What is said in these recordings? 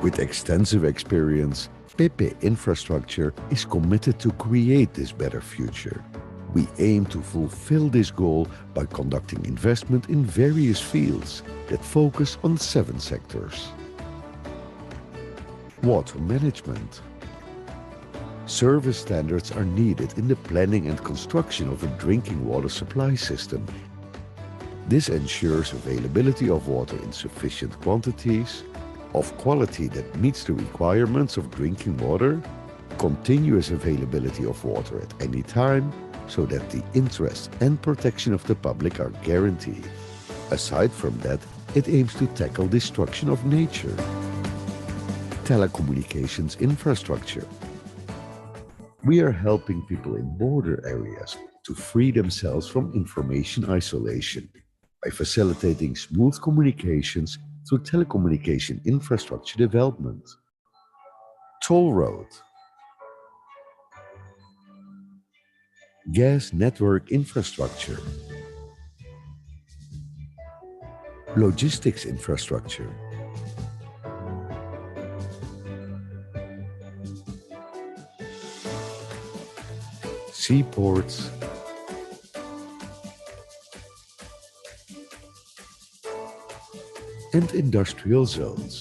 With extensive experience, PP Infrastructure is committed to create this better future. We aim to fulfill this goal by conducting investment in various fields that focus on 7 sectors. Water management. Service standards are needed in the planning and construction of a drinking water supply system. This ensures availability of water in sufficient quantities, of quality that meets the requirements of drinking water, continuous availability of water at any time, so that the interest and protection of the public are guaranteed. Aside from that, it aims to tackle destruction of nature. Telecommunications infrastructure. We are helping people in border areas to free themselves from information isolation by facilitating smooth communications through telecommunication infrastructure development. Toll road. Gas network infrastructure. Logistics infrastructure. Seaports. And industrial zones.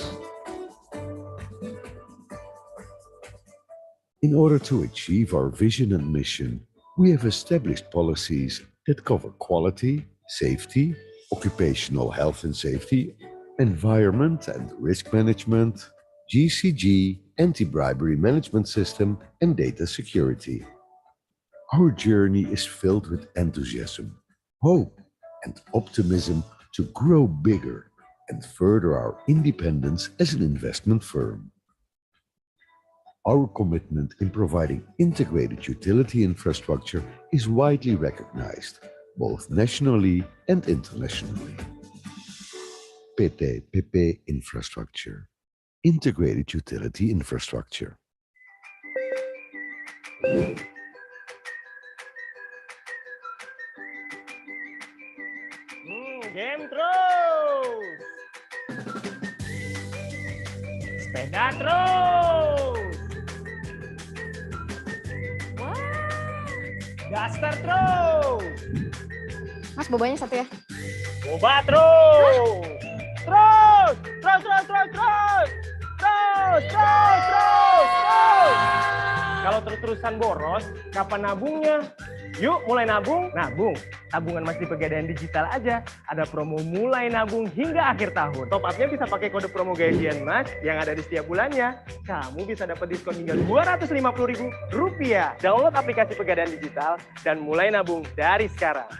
In order to achieve our vision and mission, we have established policies that cover quality, safety, occupational health and safety, environment and risk management, GCG, anti-bribery management system, and data security. Our journey is filled with enthusiasm, hope, and optimism to grow bigger and further our independence as an investment firm. Our commitment in providing integrated utility infrastructure is widely recognized, both nationally and internationally. PT PP Infrastructure, Integrated Utility Infrastructure. Game terus, sepeda terus, wah, gaster terus. Mas, bobanya satu ya? Boba terus, terus. Kalau terus-terusan boros, kapan nabungnya? Yuk mulai nabung. Tabungan Mas di Pegadaian Digital aja. Ada promo mulai nabung hingga akhir tahun. Top up-nya bisa pakai kode promo gajian Mas yang ada di setiap bulannya. Kamu bisa dapat diskon hingga Rp250.000. Download aplikasi Pegadaian Digital dan mulai nabung dari sekarang.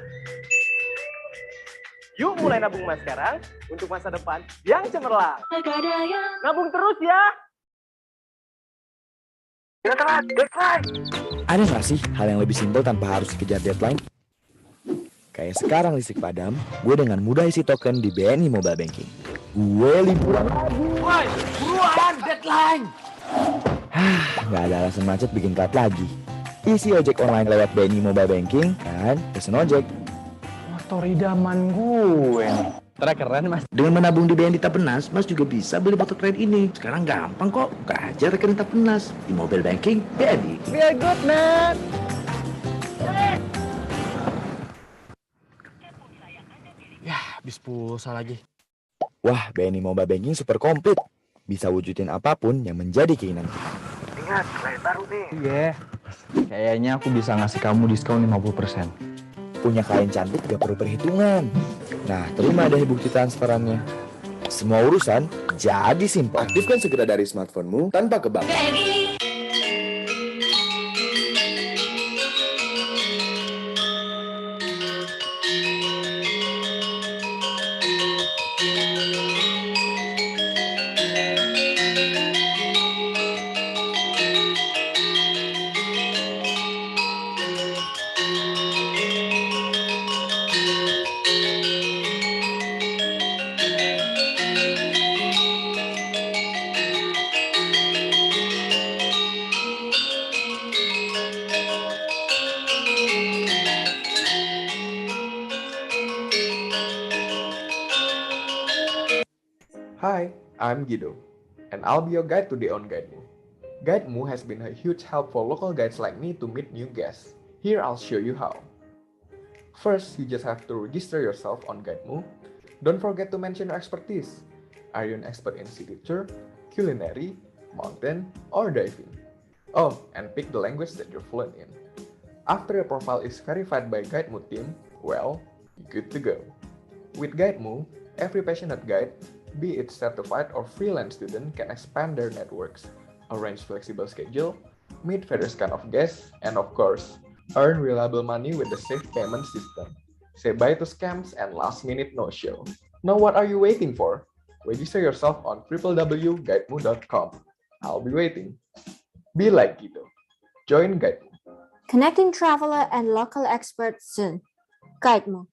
Yuk mulai nabung Mas sekarang untuk masa depan yang cemerlang. Nabung terus ya. Kita telat, deadline. Ada nggak sih hal yang lebih simpel tanpa harus dikejar deadline? Kayak sekarang listrik padam, gue dengan mudah isi token di BNI Mobile Banking. Gue liburan lagi. Woi, buruan, deadline. Nggak ada alasan macet bikin telat lagi. Isi ojek online lewat BNI Mobile Banking dan pesen ojek. Motor idaman gue nih. Keren Mas. Dengan menabung di BNI Tapenas, Mas juga bisa beli motor keren ini. Sekarang gampang kok, buka aja rekening Tapenas di Mobile Banking BNI. Feel good, man. Ya, habis pulsa lagi. Wah, BNI Mobile Banking super komplit. Bisa wujudin apapun yang menjadi keinginan kita. Ingat, klien baru nih. Iya, kayaknya aku bisa ngasih kamu diskon 50%. Punya klien cantik gak perlu perhitungan. Nah, terima deh bukti transferannya. Semua urusan jadi simpel. Aktifkan segera dari smartphone-mu tanpa ke bank. Hi, I'm Guido, and I'll be your guide today on Guidemu. Guidemu has been a huge help for local guides like me to meet new guests. Here I'll show you how. First, you just have to register yourself on Guidemu. Don't forget to mention your expertise. Are you an expert in city tour, culinary, mountain, or diving? Oh, and pick the language that you're fluent in. After your profile is verified by Guidemu team, well, you're good to go. With Guidemu, every passionate guide, be it certified or freelance student, can expand their networks, arrange flexible schedule, meet various kind of guests, and of course, earn reliable money with the safe payment system. Say bye to scams and last-minute no-show. Now what are you waiting for? Register yourself on www.guidemu.com. I'll be waiting. Be like Guido. Join Guidemu. Connecting traveler and local experts soon. Guidemu.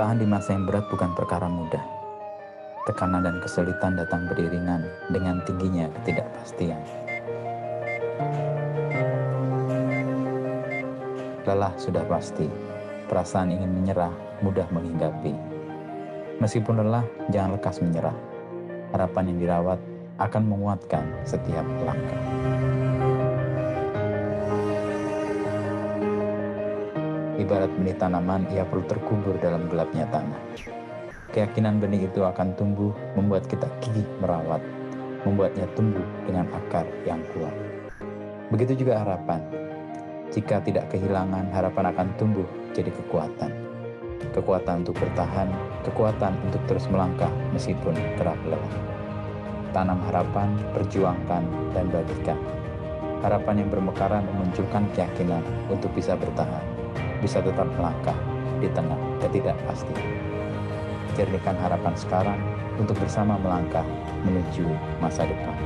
Tahan di masa yang berat bukan perkara mudah. Tekanan dan kesulitan datang beriringan dengan tingginya ketidakpastian. Lelah sudah pasti, perasaan ingin menyerah mudah menghinggapi. Meskipun lelah, jangan lekas menyerah. Harapan yang dirawat akan menguatkan setiap langkah. Ibarat benih tanaman, ia perlu terkubur dalam gelapnya tanah. Keyakinan benih itu akan tumbuh, membuat kita gigih merawat, membuatnya tumbuh dengan akar yang kuat. Begitu juga harapan. Jika tidak kehilangan, harapan akan tumbuh jadi kekuatan. Kekuatan untuk bertahan, kekuatan untuk terus melangkah meskipun kerap lelah. Tanam harapan, perjuangkan, dan bagikan. Harapan yang bermekaran memunculkan keyakinan untuk bisa bertahan, bisa tetap melangkah di tengah ketidakpastian. Jernihkan harapan sekarang untuk bersama melangkah menuju masa depan.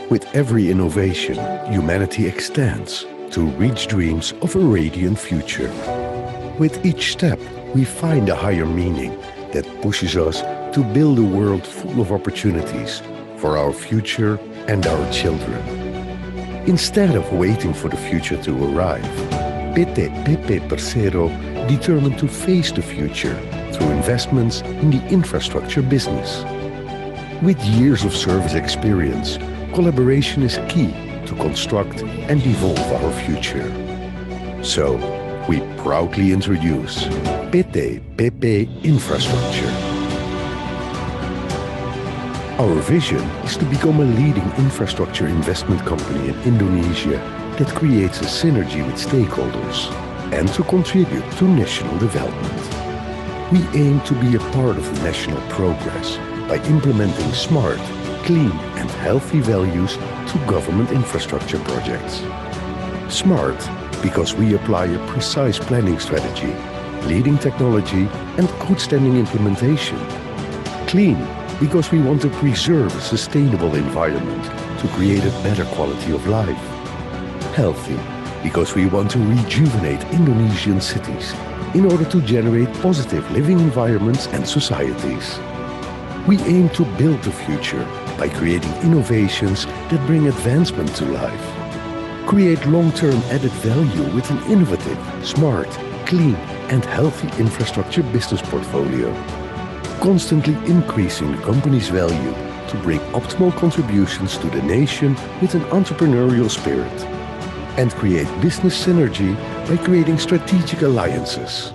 With every innovation, humanity extends to reach dreams of a radiant future. With each step, we find a higher meaning that pushes us to build a world full of opportunities for our future and our children. Instead of waiting for the future to arrive, PT PP Persero determined to face the future through investments in the infrastructure business. With years of service experience, collaboration is key to construct and evolve our future. So, we proudly introduce PT PP Infrastructure. Our vision is to become a leading infrastructure investment company in Indonesia that creates a synergy with stakeholders and to contribute to national development. We aim to be a part of national progress by implementing smart, clean and healthy values to government infrastructure projects. Smart, because we apply a precise planning strategy, leading technology and outstanding implementation. Clean, because we want to preserve a sustainable environment to create a better quality of life. Healthy, because we want to rejuvenate Indonesian cities in order to generate positive living environments and societies. We aim to build the future by creating innovations that bring advancement to life. Create long-term added value with an innovative, smart, clean and healthy infrastructure business portfolio. Constantly increasing the company's value to bring optimal contributions to the nation with an entrepreneurial spirit. And create business synergy by creating strategic alliances.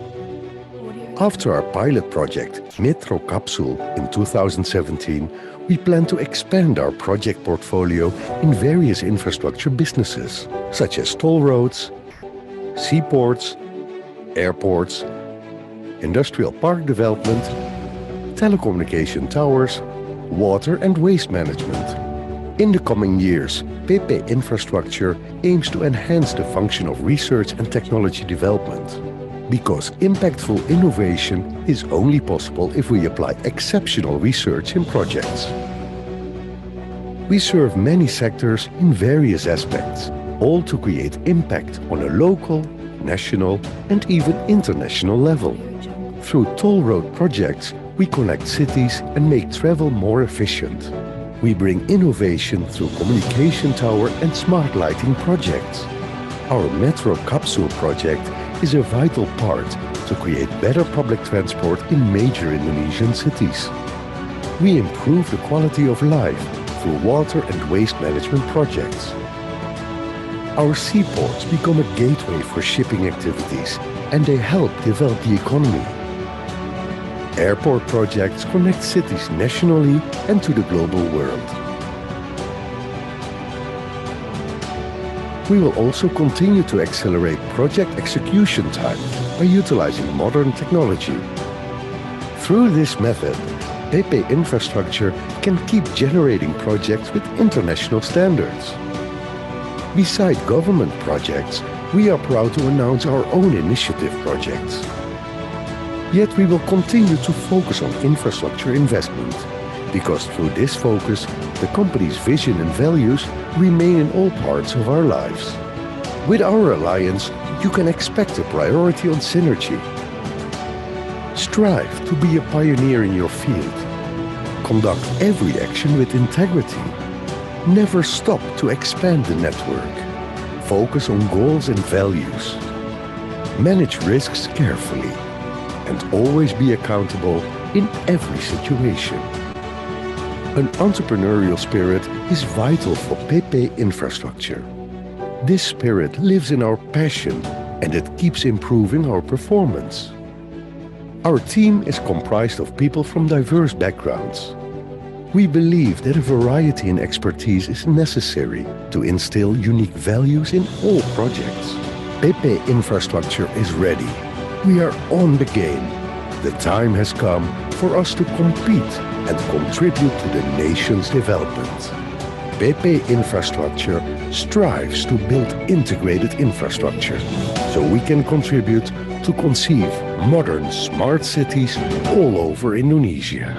After our pilot project, Metro Capsule, in 2017, we plan to expand our project portfolio in various infrastructure businesses, such as toll roads, seaports, airports, industrial park development, telecommunication towers, water and waste management. In the coming years, PP Infrastructure aims to enhance the function of research and technology development, because impactful innovation is only possible if we apply exceptional research in projects. We serve many sectors in various aspects, all to create impact on a local, national and even international level. Through toll road projects, we connect cities and make travel more efficient. We bring innovation through communication tower and smart lighting projects. Our Metro Capsule project is a vital part to create better public transport in major Indonesian cities. We improve the quality of life through water and waste management projects. Our seaports become a gateway for shipping activities and they help develop the economy. Airport projects connect cities nationally and to the global world. We will also continue to accelerate project execution time by utilizing modern technology. Through this method, PP Infrastructure can keep generating projects with international standards. Beside government projects, we are proud to announce our own initiative projects. Yet we will continue to focus on infrastructure investment, because through this focus, the company's vision and values remain in all parts of our lives. With our alliance, you can expect a priority on synergy. Strive to be a pioneer in your field. Conduct every action with integrity. Never stop to expand the network. Focus on goals and values. Manage risks carefully. And always be accountable in every situation. An entrepreneurial spirit is vital for PP Infrastructure. This spirit lives in our passion and it keeps improving our performance. Our team is comprised of people from diverse backgrounds. We believe that a variety in expertise is necessary to instill unique values in all projects. PP Infrastructure is ready. We are on the game. The time has come for us to compete and contribute to the nation's development. PP Infrastructure strives to build integrated infrastructure so we can contribute to conceive modern smart cities all over Indonesia.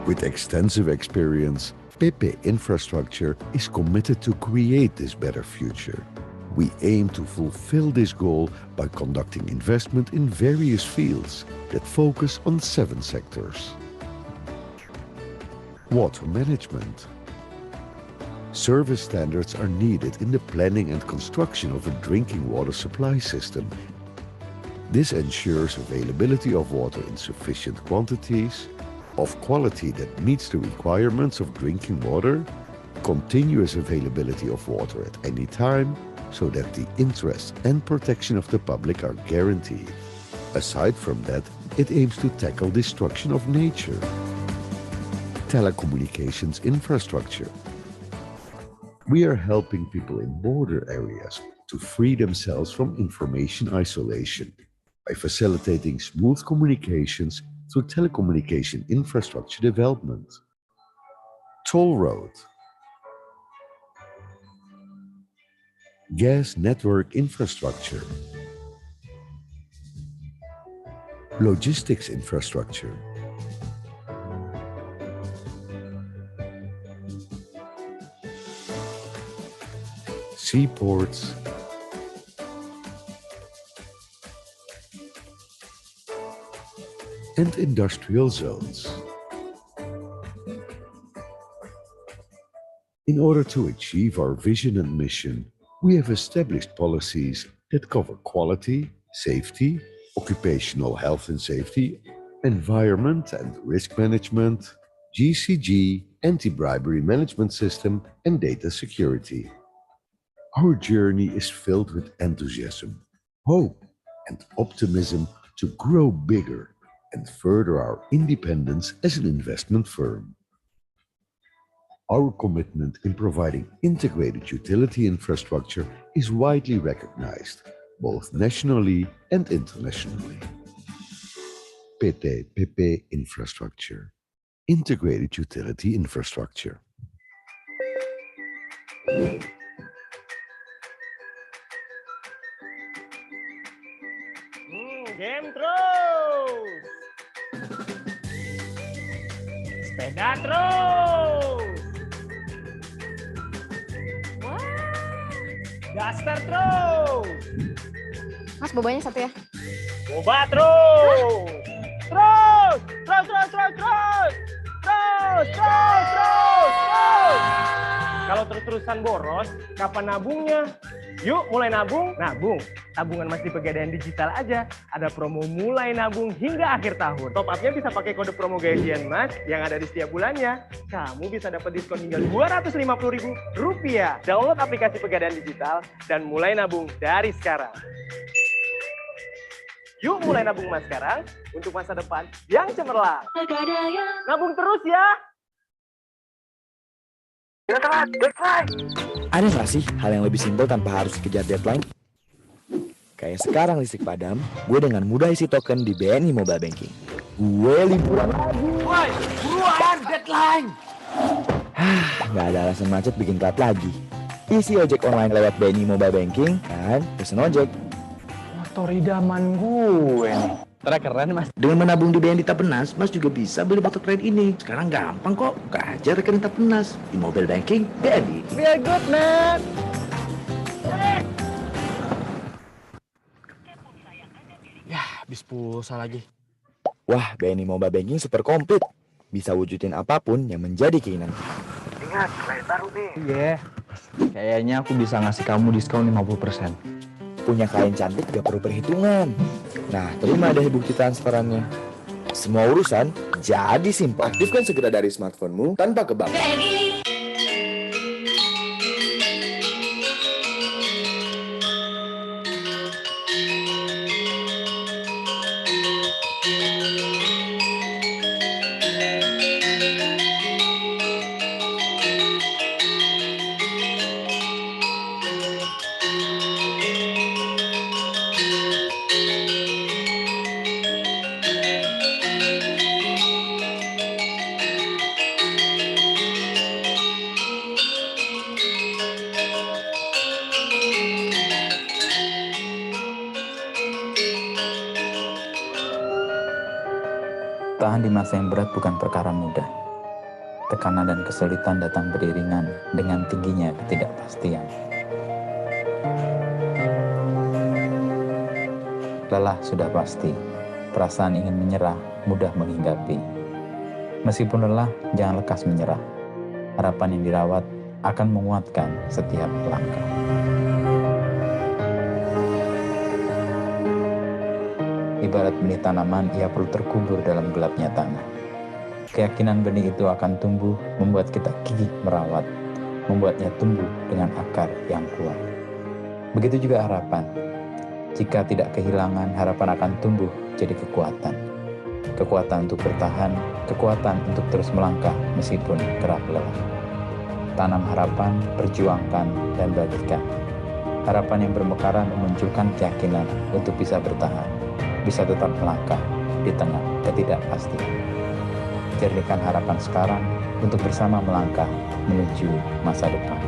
With extensive experience, PP Infrastructure is committed to create this better future. We aim to fulfill this goal by conducting investment in various fields that focus on 7 sectors. Water management. Service standards are needed in the planning and construction of a drinking water supply system. This ensures availability of water in sufficient quantities, of quality that meets the requirements of drinking water, continuous availability of water at any time, so that the interests and protection of the public are guaranteed. Aside from that, it aims to tackle destruction of nature. Telecommunications infrastructure. We are helping people in border areas to free themselves from information isolation by facilitating smooth communications through telecommunication infrastructure development. Toll road. Gas network infrastructure. Logistics infrastructure. Seaports. and industrial zones. In order to achieve our vision and mission, we have established policies that cover quality, safety, occupational health and safety, environment and risk management, GCG, anti-bribery management system, and data security. Our journey is filled with enthusiasm, hope, and optimism to grow bigger and further our independence as an investment firm. Our commitment in providing integrated utility infrastructure is widely recognized, both nationally and internationally. PT PP Infrastructure, Integrated Utility Infrastructure. Game terus. Sepeda terus. Daster terus. Mas, bobanya satu ya. Boba terus. Terus. Kalau terus-terusan boros, kapan nabungnya? Yuk mulai nabung. Nabung. Tabungan Mas di Pegadaian Digital aja. Ada promo mulai nabung hingga akhir tahun. Top up-nya bisa pakai kode promo gajian Mas yang ada di setiap bulannya. Kamu bisa dapat diskon hingga Rp250.000. Download aplikasi Pegadaian Digital dan mulai nabung dari sekarang. Yuk mulai nabung Mas sekarang untuk masa depan yang cemerlang. Nabung terus ya. Ada nggak sih hal yang lebih simpel tanpa harus kejar deadline? Kayak sekarang listrik padam, gue dengan mudah isi token di BNI Mobile Banking. Gue liburan lagi. Woi, buruan, deadline. Nggak ada alasan macet bikin telat lagi. Isi ojek online lewat BNI Mobile Banking dan pesen ojek. Motor idaman gue nih. Keren Mas. Dengan menabung di BNI Tapenas, Mas juga bisa beli motor keren ini. Sekarang gampang kok, buka aja rekening Tapenas di mobile banking BNI. Feel good, man. Ya, habis pulsa lagi. Wah, BNI Mobile Banking super komplit. Bisa wujudin apapun yang menjadi keinginan. Ingat, klien baru nih. Iya. Kayaknya aku bisa ngasih kamu diskon 50%. Punya klien cantik gak perlu perhitungan. Nah, terima deh bukti transferannya. Semua urusan jadi simpel. Aktifkan segera dari smartphone-mu tanpa ke bank. Tahan di masa yang berat bukan perkara mudah. Tekanan dan kesulitan datang beriringan dengan tingginya ketidakpastian. Lelah sudah pasti, perasaan ingin menyerah mudah menghinggapi. Meskipun lelah, jangan lekas menyerah. Harapan yang dirawat akan menguatkan setiap langkah. Ibarat benih tanaman, ia perlu terkubur dalam gelapnya tanah. Keyakinan benih itu akan tumbuh, membuat kita gigih merawat, membuatnya tumbuh dengan akar yang kuat. Begitu juga harapan. Jika tidak kehilangan, harapan akan tumbuh jadi kekuatan. Kekuatan untuk bertahan, kekuatan untuk terus melangkah meskipun kerap lelah. Tanam harapan, perjuangkan, dan bagikan. Harapan yang bermekaran memunculkan keyakinan untuk bisa bertahan, bisa tetap melangkah di tengah ketidakpastian. Jernihkan harapan sekarang untuk bersama melangkah menuju masa depan.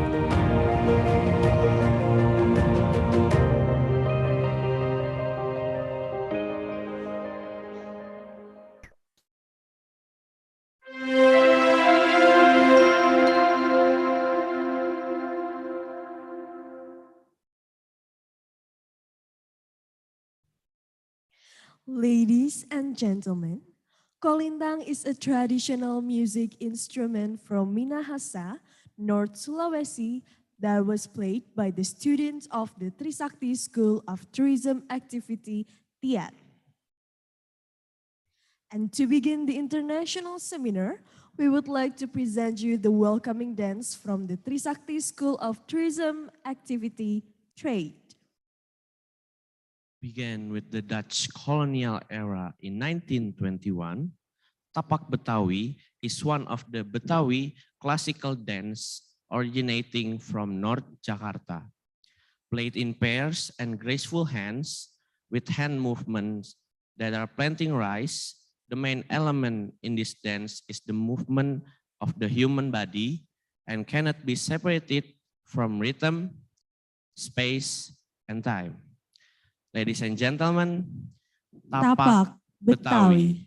Ladies and gentlemen, Kolintang is a traditional music instrument from Minahasa, North Sulawesi, that was played by the students of the Trisakti School of Tourism Activity, TIAT. And to begin the international seminar, we would like to present you the welcoming dance from the Trisakti School of Tourism Activity, Trade. Began with the Dutch colonial era in 1921, Tapak Betawi is one of the Betawi classical dance originating from North Jakarta. Played in pairs and graceful hands with hand movements that are planting rice, the main element in this dance is the movement of the human body and cannot be separated from rhythm, space, and time. Ladies and gentlemen, Tapak Betawi.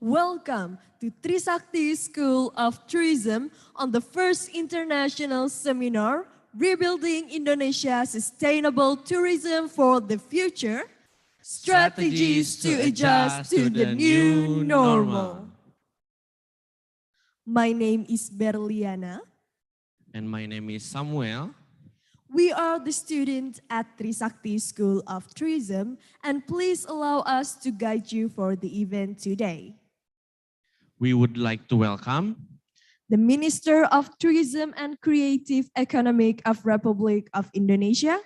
Welcome to Trisakti School of Tourism on the first international seminar, Rebuilding Indonesia's Sustainable Tourism for the Future, Strategies to Adjust to the New Normal. My name is Berliana. And my name is Samuel. We are the students at Trisakti School of Tourism, and please allow us to guide you for the event today. We would like to welcome the Minister of Tourism and Creative Economic of Republic of Indonesia,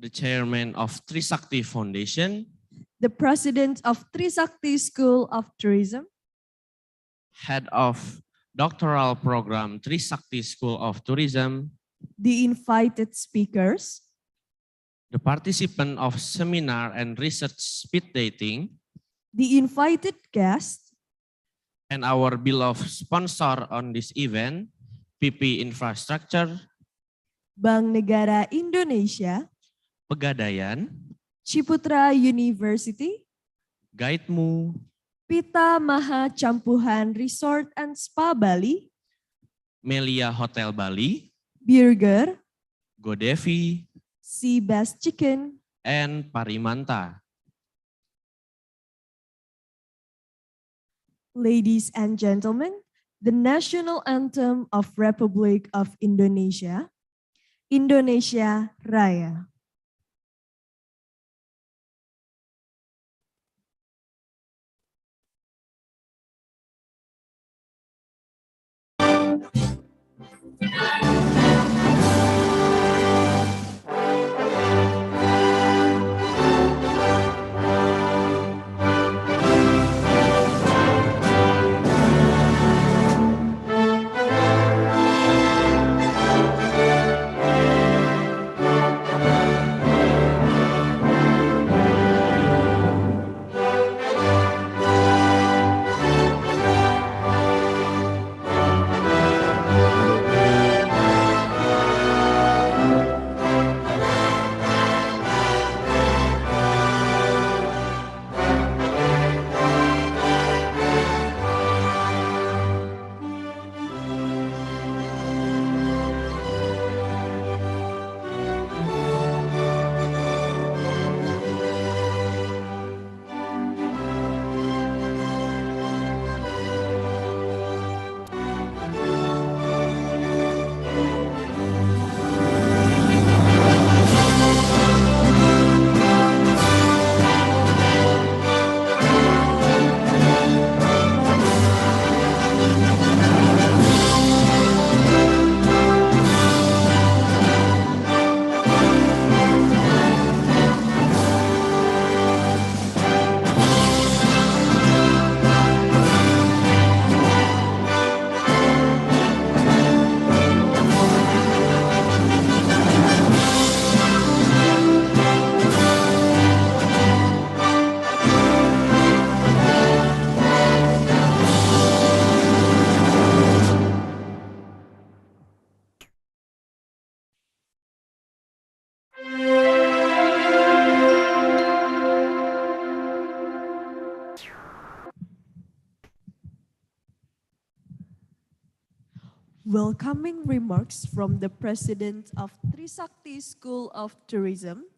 the Chairman of Trisakti Foundation, the President of Trisakti School of Tourism, Head of Doctoral Program Trisakti School of Tourism, the invited speakers, the participant of seminar and research speed dating, the invited guests, and our beloved sponsor on this event, PP Infrastructure, Bank Negara Indonesia, Pegadaian, Ciputra University, Guidemu, Pita Maha Campuhan Resort and Spa Bali, Melia Hotel Bali, Burger, Godevi, Sea Bass Chicken, and Parimanta. Ladies and gentlemen, the national anthem of Republic of Indonesia, Indonesia Raya. Welcoming remarks from the President of Trisakti School of Tourism,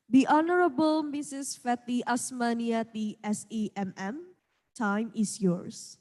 the Honorable Mrs. Fatty Asmaniati SEMM. Time is yours.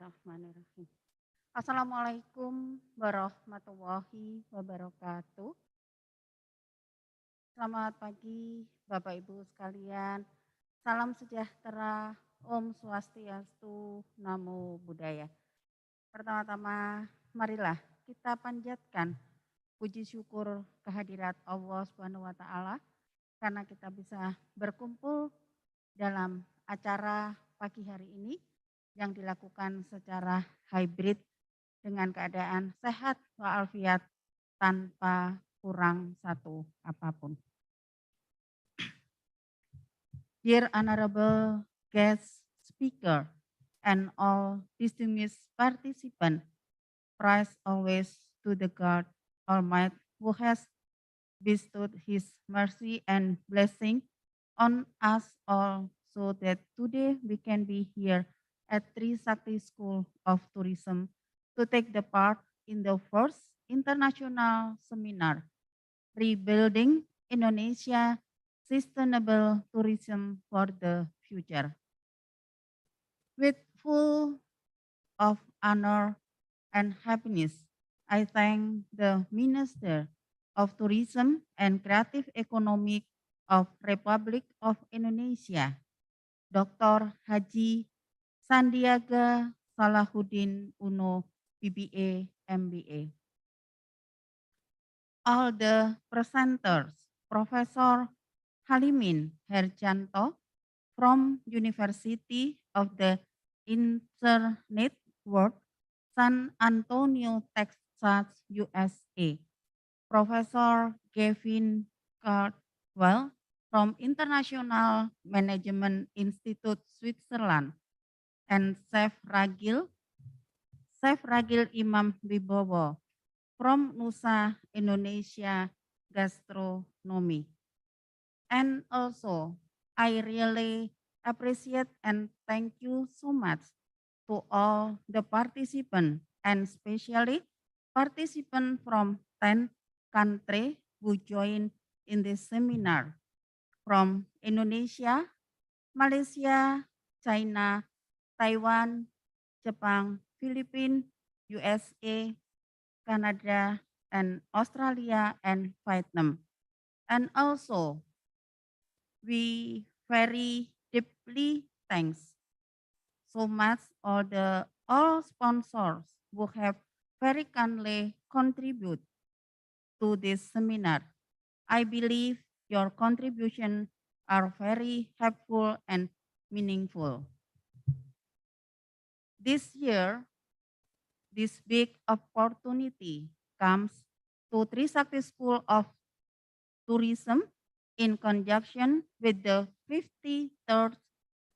Bismillahirrahmanirrahim. Assalamualaikum warahmatullahi wabarakatuh. Selamat pagi Bapak Ibu sekalian. Salam sejahtera, Om Swastiastu, Namo Buddhaya. Pertama-tama marilah kita panjatkan puji syukur kehadirat Allah Subhanahu wa taala karena kita bisa berkumpul dalam acara pagi hari ini yang dilakukan secara hybrid dengan keadaan sehat walafiat tanpa kurang satu apapun. Dear Honorable Guest Speaker and all distinguished participants, praise always to the God Almighty who has bestowed His mercy and blessing on us all so that today we can be here at Trisakti School of Tourism to take the part in the first international seminar, Rebuilding Indonesia Sustainable Tourism for the Future. With full of honor and happiness, I thank the Minister of Tourism and Creative Economy of Republic of Indonesia, Dr. Haji Sandiaga Salahuddin Uno, BBA, MBA. All the presenters, Professor Halimin Herjanto from University of the Incarnate World, San Antonio, Texas, USA. Professor Gavin Caldwell from International Management Institute, Switzerland, and Chef Ragil Imam Wibowo from Nusa Indonesia Gastronomy. And also, I really appreciate and thank you so much to all the participants and especially participants from 10 countries who joined in this seminar from Indonesia, Malaysia, China, Taiwan, Japan, Philippines, USA, Canada, and Australia and Vietnam. And also, we very deeply thanks so much all sponsors who have very kindly contribute to this seminar. I believe your contributions are very helpful and meaningful. This year, this big opportunity comes to Trisakti School of Tourism in conjunction with the 53rd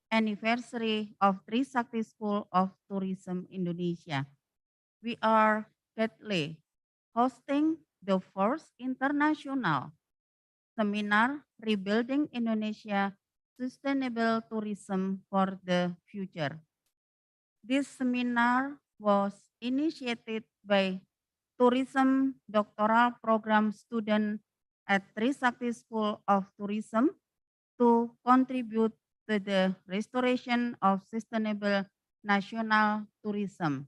anniversary of Trisakti School of Tourism Indonesia. We are gladly hosting the first international seminar Rebuilding Indonesia Sustainable Tourism for the Future. This seminar was initiated by Tourism Doctoral Program student at Trisakti School of Tourism to contribute to the restoration of sustainable national tourism,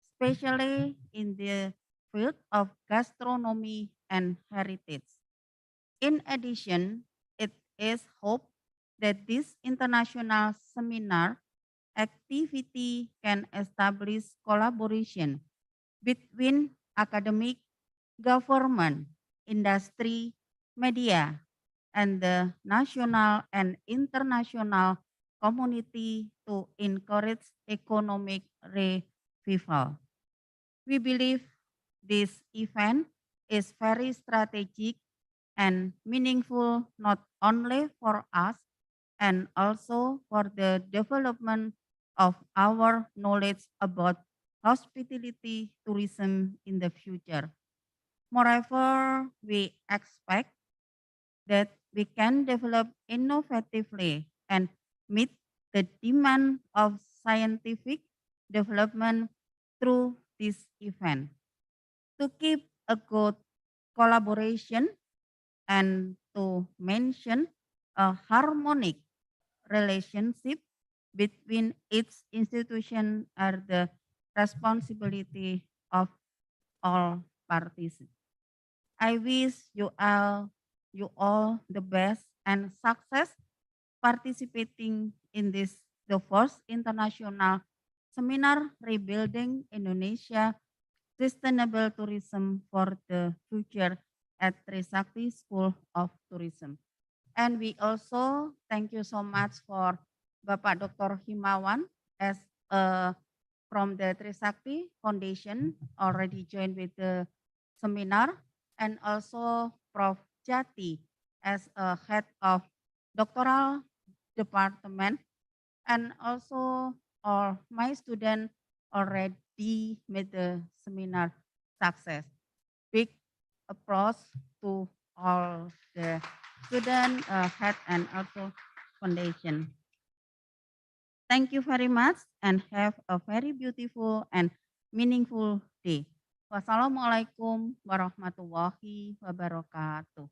especially in the field of gastronomy and heritage. In addition, it is hoped that this international seminar activity can establish collaboration between academic, government, industry, media, and the national and international community to encourage economic revival. We believe this event is very strategic and meaningful not only for us and also for the development of our knowledge about hospitality tourism in the future. Moreover, we expect that we can develop innovatively and meet the demand of scientific development through this event. To keep a good collaboration and to mention a harmonic relationship between its institutions are the responsibility of all parties. I wish you all the best and success participating in this, the first international seminar Rebuilding Indonesia Sustainable Tourism for the Future at Trisakti School of Tourism. And we also thank you so much for Bapak Dr. Himawan as from the Trisakti Foundation already joined with the seminar, and also Prof. Jati as a head of Doctoral Department, and also all my students already made the seminar success. Big applause to all the student head and also foundation. Thank you very much and have a very beautiful and meaningful day. Wassalamualaikum warahmatullahi wabarakatuh.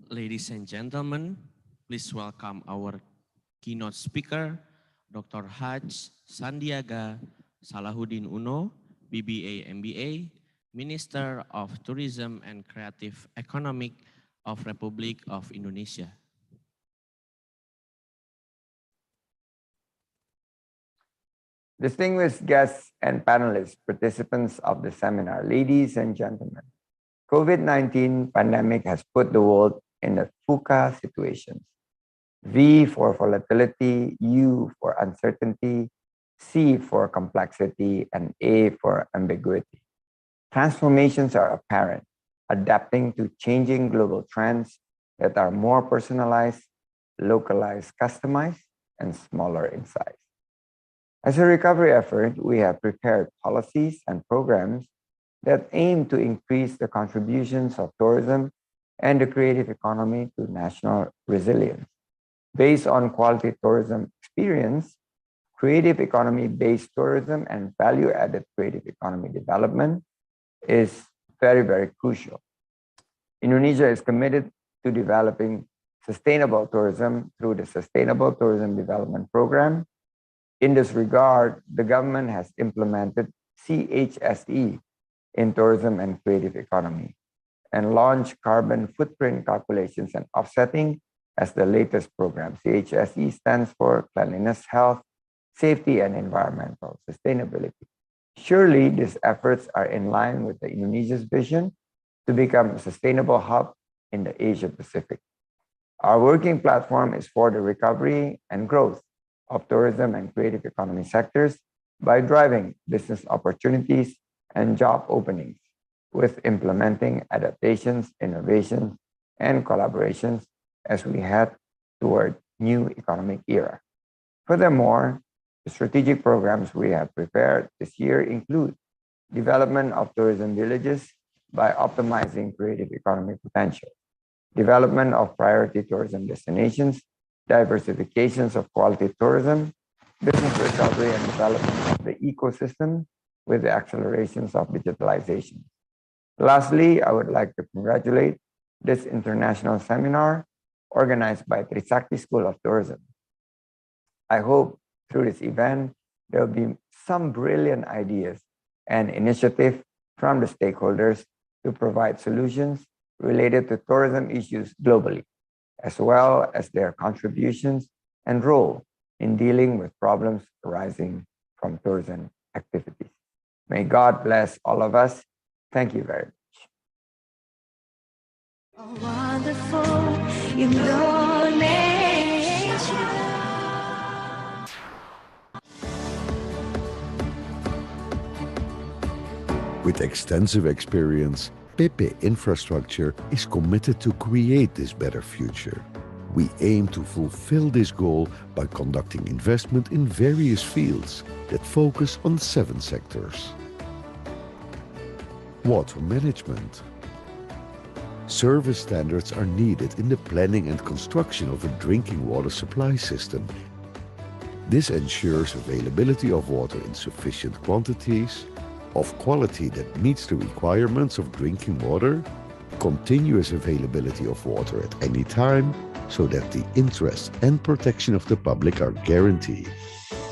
Ladies and gentlemen, please welcome our keynote speaker, Dr. Haj Sandiaga Salahuddin Uno, BBA MBA, Minister of Tourism and Creative Economic of Republic of Indonesia. Distinguished guests and panelists, participants of the seminar, ladies and gentlemen, COVID-19 pandemic has put the world in a VUCA situation. V for volatility, U for uncertainty, C for complexity, and A for ambiguity. Transformations are apparent, adapting to changing global trends that are more personalized, localized, customized, and smaller in size. As a recovery effort, we have prepared policies and programs that aim to increase the contributions of tourism and the creative economy to national resilience. Based on quality tourism experience, creative economy-based tourism and value-added creative economy development is very, very crucial. Indonesia is committed to developing sustainable tourism through the Sustainable Tourism Development Program. In this regard, the government has implemented CHSE in tourism and creative economy and launched carbon footprint calculations and offsetting as the latest program. CHSE stands for Cleanliness, Health, Safety, and Environmental Sustainability. Surely these efforts are in line with Indonesia's vision to become a sustainable hub in the Asia Pacific. Our working platform is for the recovery and growth of tourism and creative economy sectors by driving business opportunities and job openings, with implementing adaptations, innovations, and collaborations as we head toward new economic era. Furthermore, the strategic programs we have prepared this year include development of tourism villages by optimizing creative economic potential, development of priority tourism destinations, diversifications of quality tourism, business recovery and development of the ecosystem with the accelerations of digitalization. Lastly, I would like to congratulate this international seminar organized by Trisakti School of Tourism. I hope through this event, there will be some brilliant ideas and initiatives from the stakeholders to provide solutions related to tourism issues globally, as well as their contributions and role in dealing with problems arising from tourism activities. May God bless all of us. Thank you very much. Wonderful Indonesia. With extensive experience, PP Infrastructure is committed to create this better future. We aim to fulfill this goal by conducting investment in various fields that focus on 7 sectors. Water management. Service standards are needed in the planning and construction of a drinking water supply system. This ensures availability of water in sufficient quantities, of quality that meets the requirements of drinking water, continuous availability of water at any time, so that the interests and protection of the public are guaranteed.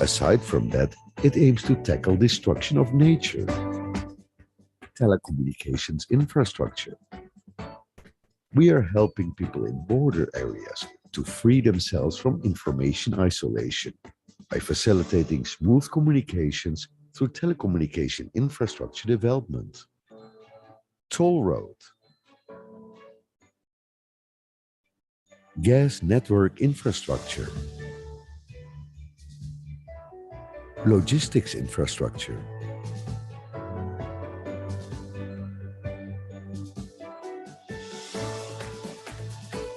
Aside from that, it aims to tackle destruction of nature. Telecommunications infrastructure. We are helping people in border areas to free themselves from information isolation by facilitating smooth communications through telecommunication infrastructure development. Toll road. Gas network infrastructure. Logistics infrastructure.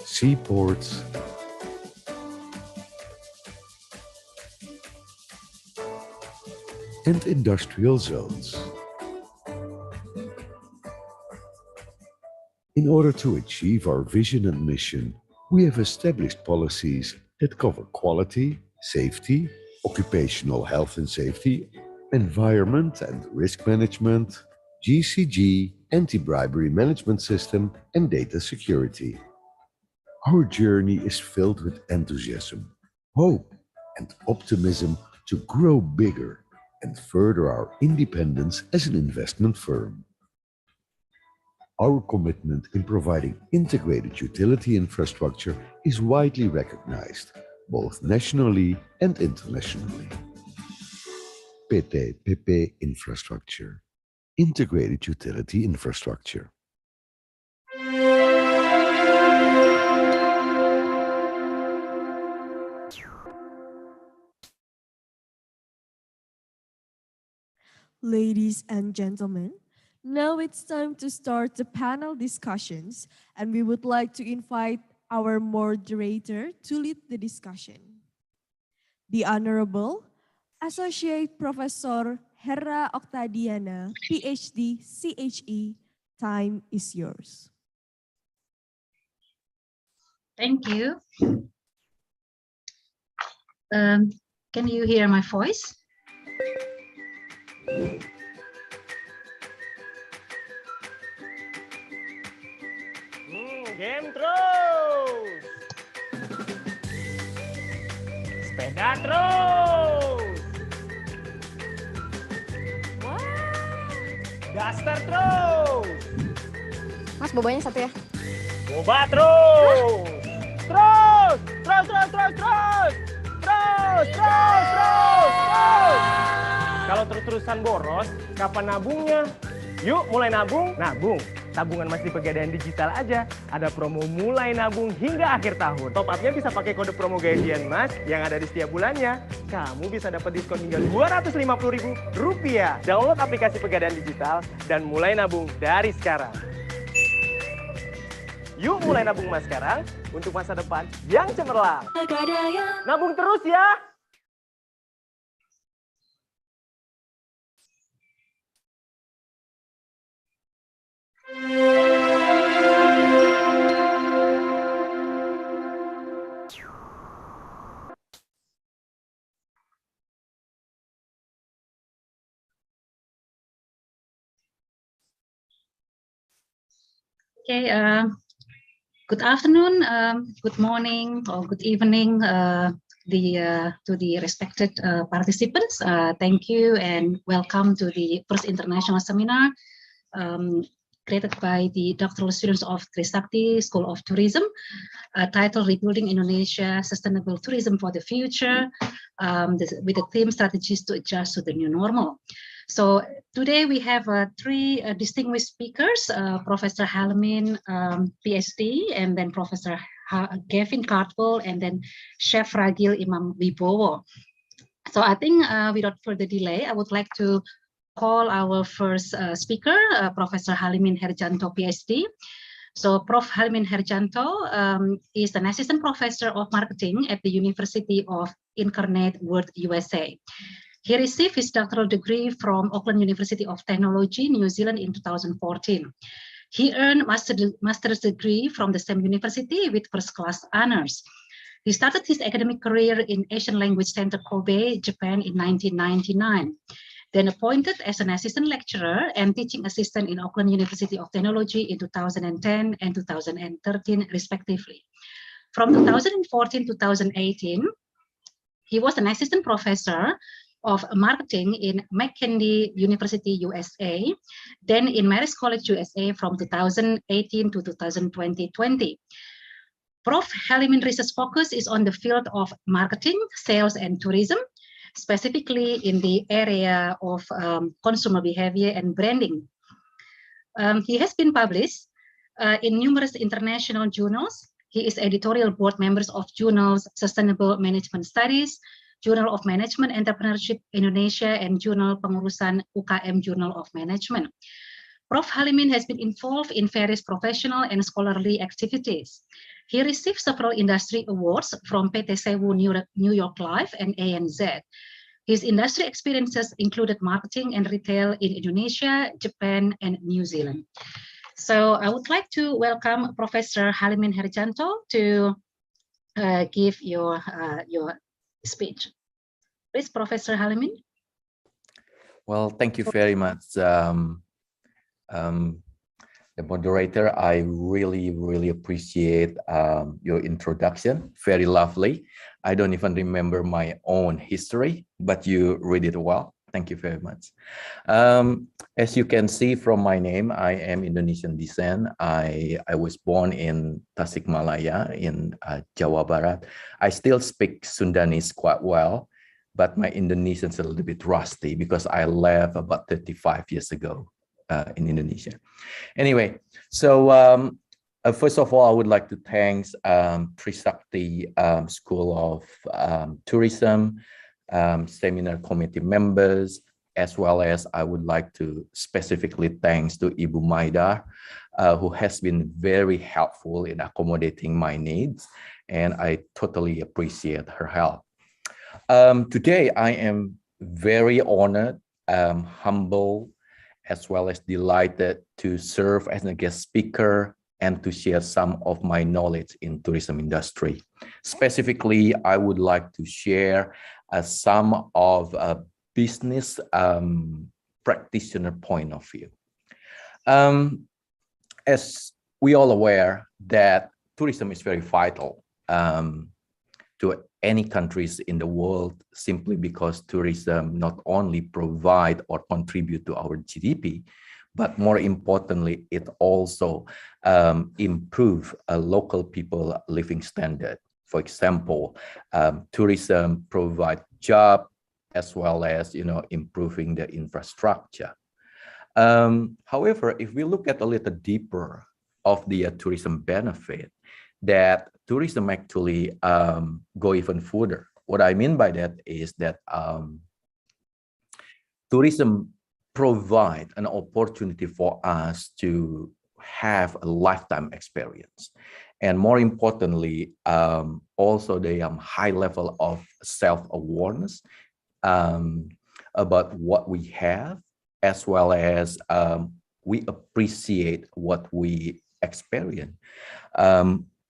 Seaports. And industrial zones. In order to achieve our vision and mission, we have established policies that cover quality, safety, occupational health and safety, environment and risk management, GCG, anti-bribery management system, and data security. Our journey is filled with enthusiasm, hope, and optimism to grow bigger and further our independence as an investment firm. Our commitment in providing integrated utility infrastructure is widely recognized, both nationally and internationally. PT PP Infrastructure, Integrated Utility Infrastructure. Ladies and gentlemen, now it's time to start the panel discussions, and we would like to invite our moderator to lead the discussion. The Honorable Associate Professor Hera Oktadiana, PhD, CHE, time is yours. Thank you. Can you hear my voice? Game terus. Sepeda terus. Wah. Daster terus. Mas, bobanya satu ya. Boba terus. Terus. Terus, terus, terus, terus. Terus, terus, terus, terus. Kalau terus-terusan boros, kapan nabungnya? Yuk mulai nabung, nabung. Tabungan Mas di Pegadaian Digital aja. Ada promo mulai nabung hingga akhir tahun. Top up-nya bisa pakai kode promo gajian Mas yang ada di setiap bulannya. Kamu bisa dapat diskon hingga Rp250.000. Download aplikasi Pegadaian Digital dan mulai nabung dari sekarang. Yuk mulai nabung Mas sekarang untuk masa depan yang cemerlang. Nabung terus ya. Okay, good afternoon, good morning, or good evening, to the respected participants. Thank you and welcome to the first international seminar created by the doctoral students of Trisakti School of Tourism, titled Rebuilding Indonesia Sustainable Tourism for the Future, with the theme Strategies to Adjust to the New Normal. So today we have three distinguished speakers, Professor Halimin, PhD, and then Professor Gavin Cartwell, and then Chef Ragil Imam Wibowo. So I think without further delay, I would like to call our first speaker, Professor Halimin Herjanto, PhD. So Prof. Halimin Herjanto is an assistant professor of marketing at the University of Incarnate, World, USA. He received his doctoral degree from Auckland University of Technology, New Zealand in 2014. He earned master's degree from the same university with first class honors. He started his academic career in Asian Language Center Kobe, Japan in 1999. Then appointed as an assistant lecturer and teaching assistant in Auckland University of Technology in 2010 and 2013, respectively. From 2014 to 2018, he was an assistant professor of marketing in McKinney University, USA, then in Marist College, USA from 2018 to 2020. Prof. Halimin research focus is on the field of marketing, sales, and tourism, specifically in the area of consumer behavior and branding. He has been published in numerous international journals. He is editorial board members of journals Sustainable Management Studies, Journal of Management Entrepreneurship Indonesia, and Journal Pengurusan UKM Journal of Management. Prof. Halimin has been involved in various professional and scholarly activities. He received several industry awards from PT Sewu New York Life and ANZ. His industry experiences included marketing and retail in Indonesia, Japan, and New Zealand. So I would like to welcome Professor Halimin Herjanto to give your speech. Please, Professor Halimin. Well, thank you very much, the moderator. I really appreciate your introduction. Very lovely. I don't even remember my own history, but you read it well. Thank you very much. As you can see from my name, I am Indonesian descent. I was born in Tasikmalaya in Jawa Barat. I still speak Sundanese quite well, but my Indonesian is a little bit rusty because I left about 35 years ago in Indonesia. Anyway, so first of all, I would like to thank Trisakti School of Tourism, seminar committee members, as well as I would like to specifically thanks to Ibu Maida, who has been very helpful in accommodating my needs, and I totally appreciate her help. Today, I am very honored, humble, as well as delighted to serve as a guest speaker and to share some of my knowledge in tourism industry. Specifically, I would like to share some of a business practitioner point of view. As we all aware that tourism is very vital to any countries in the world, simply because tourism not only provide or contribute to our GDP, but more importantly, it also improve local people living standard. For example, tourism provide job as well as improving the infrastructure. However, if we look at a little deeper of the tourism benefit, that tourism actually go even further. What I mean by that is that tourism provide an opportunity for us to have a lifetime experience. And more importantly, also the high level of self-awareness about what we have, as well as we appreciate what we experience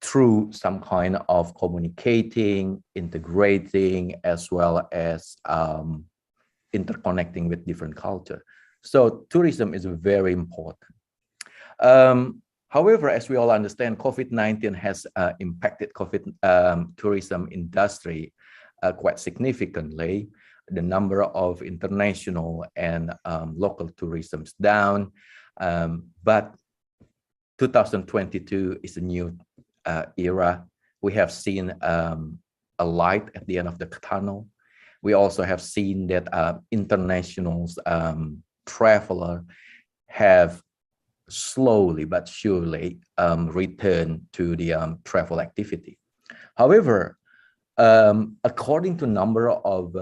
through some kind of communicating, integrating, as well as interconnecting with different culture. So tourism is very important. However, as we all understand, COVID-19 has impacted tourism industry quite significantly. The number of international and local tourism's down, but 2022 is a new era. We have seen a light at the end of the tunnel. We also have seen that international travelers have slowly but surely returned to the travel activity. However, according to number of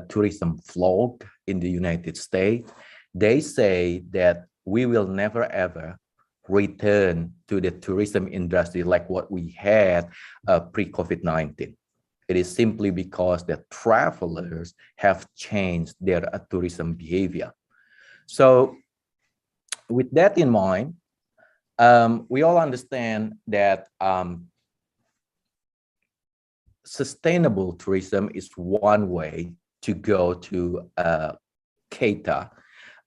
tourism vlog in the United States, they say that we will never ever return to the tourism industry like what we had pre-COVID-19. It is simply because the travelers have changed their tourism behavior. So with that in mind, we all understand that sustainable tourism is one way to go to cater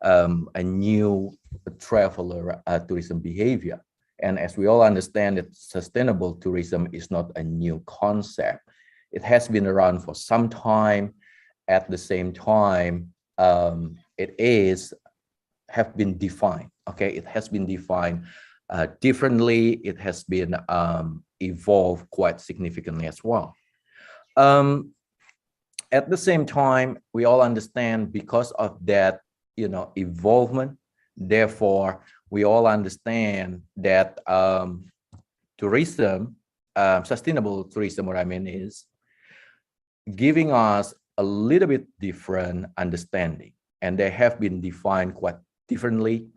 a new traveler tourism behavior. And as we all understand that sustainable tourism is not a new concept. It has been around for some time. At the same time, it have been defined. Okay, it has been defined differently. It has been evolved quite significantly as well. At the same time, we all understand because of that, evolvement. Therefore, we all understand that tourism, sustainable tourism, what I mean is giving us a little bit different understanding, and they have been defined quite differently.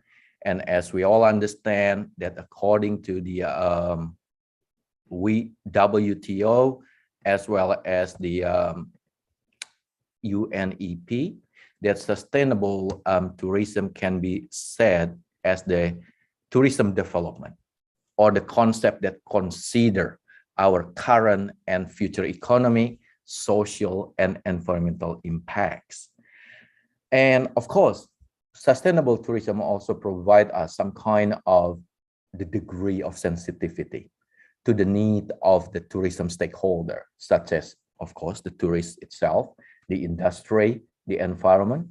And as we all understand that according to the WTO, as well as the UNEP, that sustainable tourism can be said as the tourism development, or the concept that consider our current and future economy, social and environmental impacts. And of course, sustainable tourism also provide us some kind of the degree of sensitivity to the need of the tourism stakeholder, such as, of course, the tourist itself, the industry, the environment,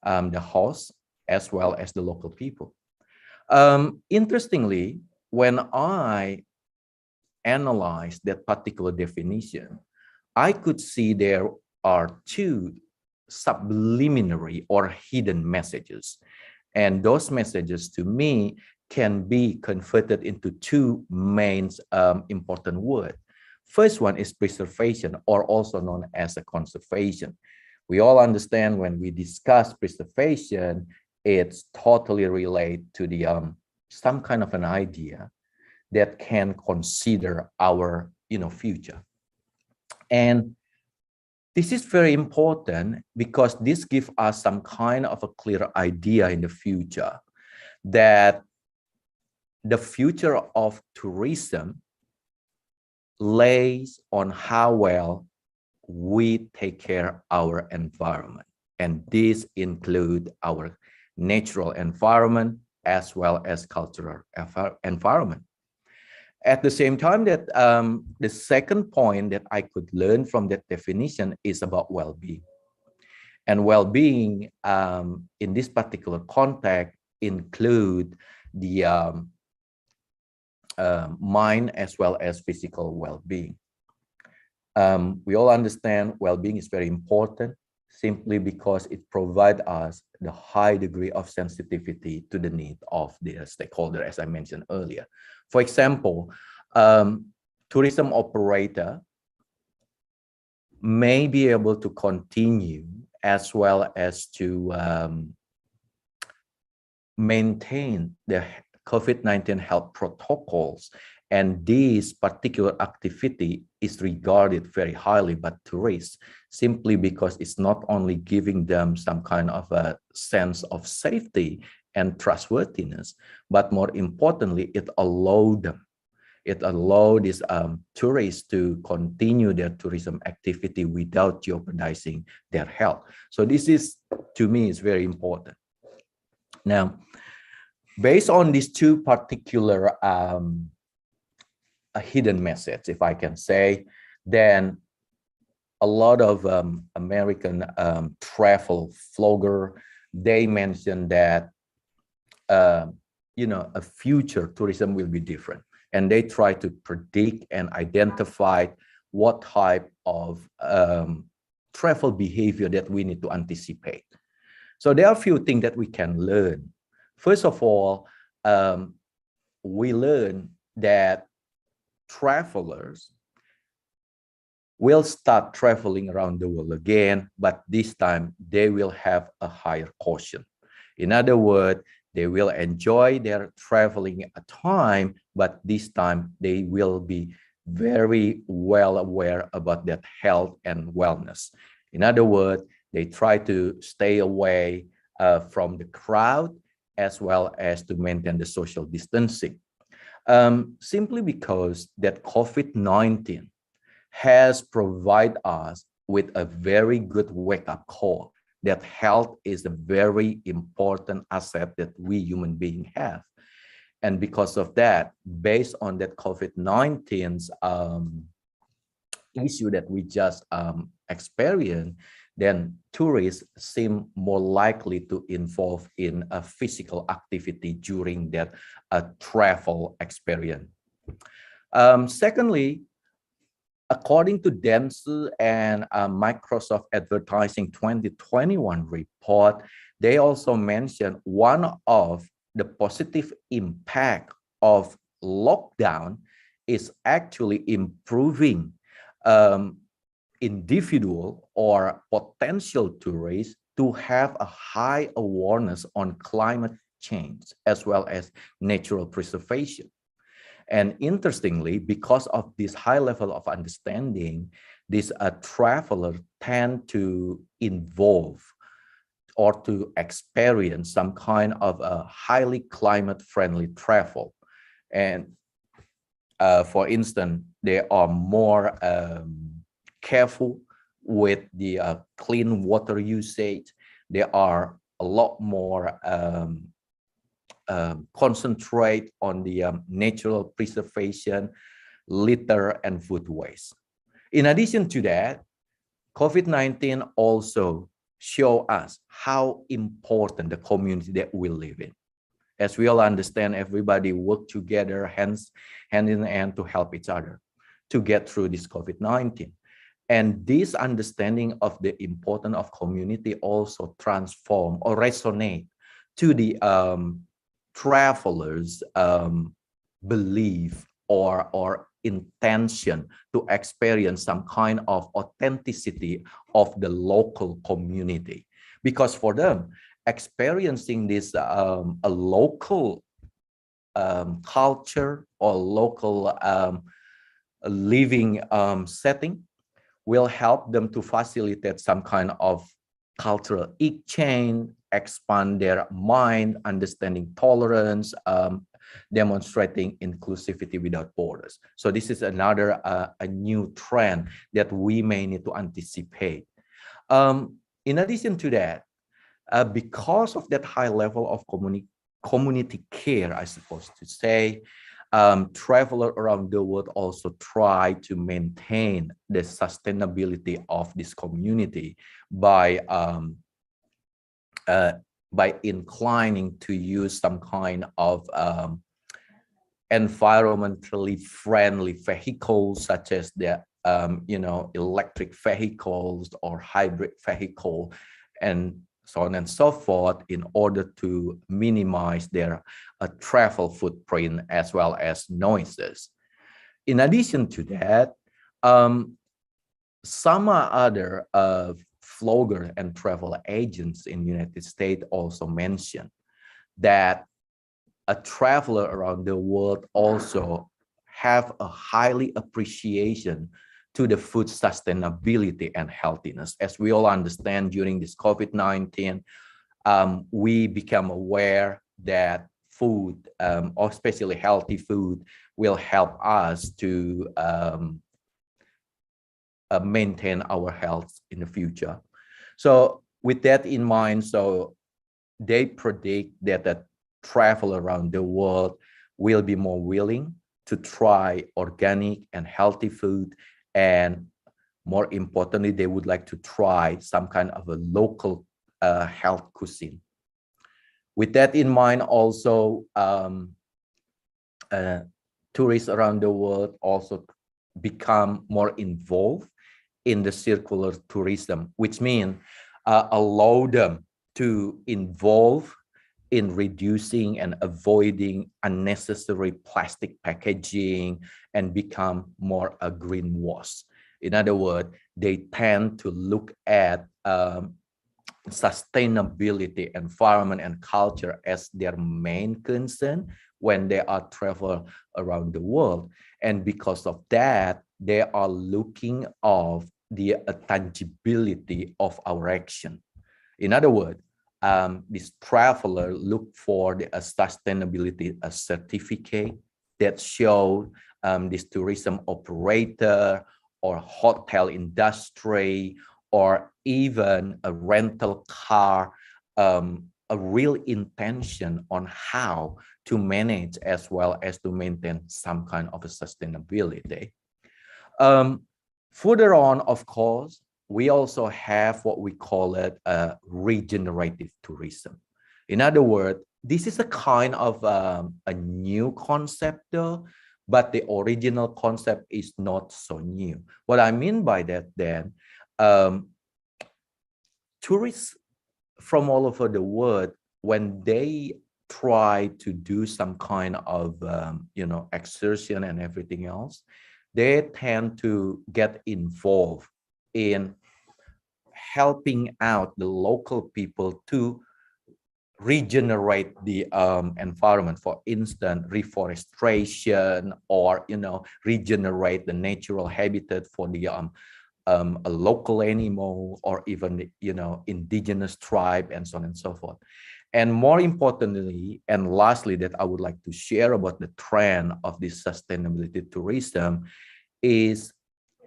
the host, as well as the local people. Interestingly, when I analyzed that particular definition, I could see there are two subliminary or hidden messages. And those messages to me can be converted into two main important words. First one is preservation, or also known as a conservation. We all understand when we discuss preservation, it's totally related to the some kind of an idea that can consider our future. And this is very important because this gives us some kind of a clear idea in the future that the future of tourism lays on how well we take care of our environment. And this includes our natural environment as well as cultural environment. At the same time, that the second point that I could learn from that definition is about well-being. And well-being in this particular context include the mind as well as physical well-being. We all understand well-being is very important simply because it provides us the high degree of sensitivity to the need of the stakeholder, as I mentioned earlier. For example, tourism operator may be able to continue as well as to maintain the COVID-19 health protocols. And this particular activity is regarded very highly by tourists, simply because it's not only giving them some kind of a sense of safety and trustworthiness, but more importantly, it allowed these tourists to continue their tourism activity without jeopardizing their health. So this is, to me, is very important. Now, based on these two particular a hidden message, if I can say, then a lot of American travel vlogger, they mentioned that a future tourism will be different, and they try to predict and identify what type of travel behavior that we need to anticipate. So there are a few things that we can learn. First of all, we learn that travelers will start traveling around the world again, but this time they will have a higher caution. In other words, they will enjoy their traveling time, but this time they will be very well aware about their health and wellness. In other words, they try to stay away from the crowd as well as to maintain the social distancing. Simply because that COVID-19 has provided us with a very good wake-up call that health is a very important asset that we human beings have. And because of that, based on that COVID-19's issue that we just experienced, then tourists seem more likely to involve in a physical activity during that travel experience. Secondly, according to Dentsu and Microsoft Advertising 2021 report, they also mentioned one of the positive impact of lockdown is actually improving individual or potential tourists to have a high awareness on climate change as well as natural preservation. And interestingly, because of this high level of understanding, these travelers tend to involve or to experience some kind of a highly climate-friendly travel. And for instance, they are more careful with the clean water usage. They are a lot more concentrate on the natural preservation, litter, and food waste. In addition to that, COVID-19 also show us how important the community that we live in. As we all understand, everybody work together, hand in hand, to help each other to get through this COVID-19. And this understanding of the importance of community also transform or resonate to the travelers' belief or intention to experience some kind of authenticity of the local community. Because for them, experiencing this a local culture or local living setting will help them to facilitate some kind of cultural exchange, expand their mind, understanding tolerance, demonstrating inclusivity without borders. So this is another a new trend that we may need to anticipate. In addition to that, because of that high level of community care, I suppose to say, travelers around the world also try to maintain the sustainability of this community by inclining to use some kind of environmentally friendly vehicles, such as the electric vehicles or hybrid vehicle, and so on and so forth, in order to minimize their travel footprint as well as noises. In addition to that, some other vlogger and travel agents in the United States also mentioned that a traveler around the world also have a highly appreciation to the food sustainability and healthiness. As we all understand, during this COVID-19, we become aware that food, or especially healthy food, will help us to maintain our health in the future. So with that in mind, so they predict that the travel around the world will be more willing to try organic and healthy food and More importantly, they would like to try some kind of a local health cuisine. With that in mind, also tourists around the world also become more involved in the circular tourism, which means allow them to involve in reducing and avoiding unnecessary plastic packaging and become more a greenwash. In other words, they tend to look at sustainability, environment, and culture as their main concern when they are travel around the world. And because of that, they are looking of the tangibility of our action. In other words, this traveler look for the sustainability certificate that show this tourism operator or hotel industry or even a rental car, a real intention on how to manage as well as to maintain some kind of a sustainability. Further on, of course, we also have what we call it regenerative tourism. In other words, this is a kind of a new concept though, but the original concept is not so new. What I mean by that then, tourists from all over the world, when they try to do some kind of exertion and everything else, they tend to get involved in helping out the local people to regenerate the environment. For instance, reforestation, or regenerate the natural habitat for the a local animal, or even the indigenous tribe, and so on and so forth. And more importantly, and lastly, that I would like to share about the trend of this sustainability tourism is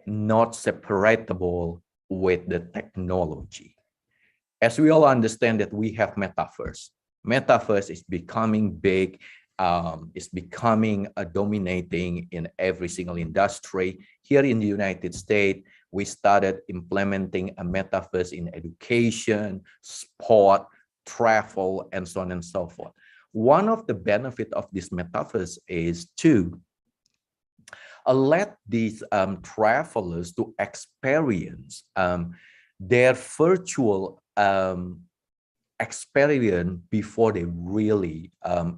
not separatable with the technology. As we all understand that we have metaverse. Metaverse is becoming big, is becoming dominating in every single industry. Here in the United States, we started implementing a metaverse in education, sport, travel, and so on and so forth. One of the benefits of this metaverse is to let these travelers to experience their virtual experience before they really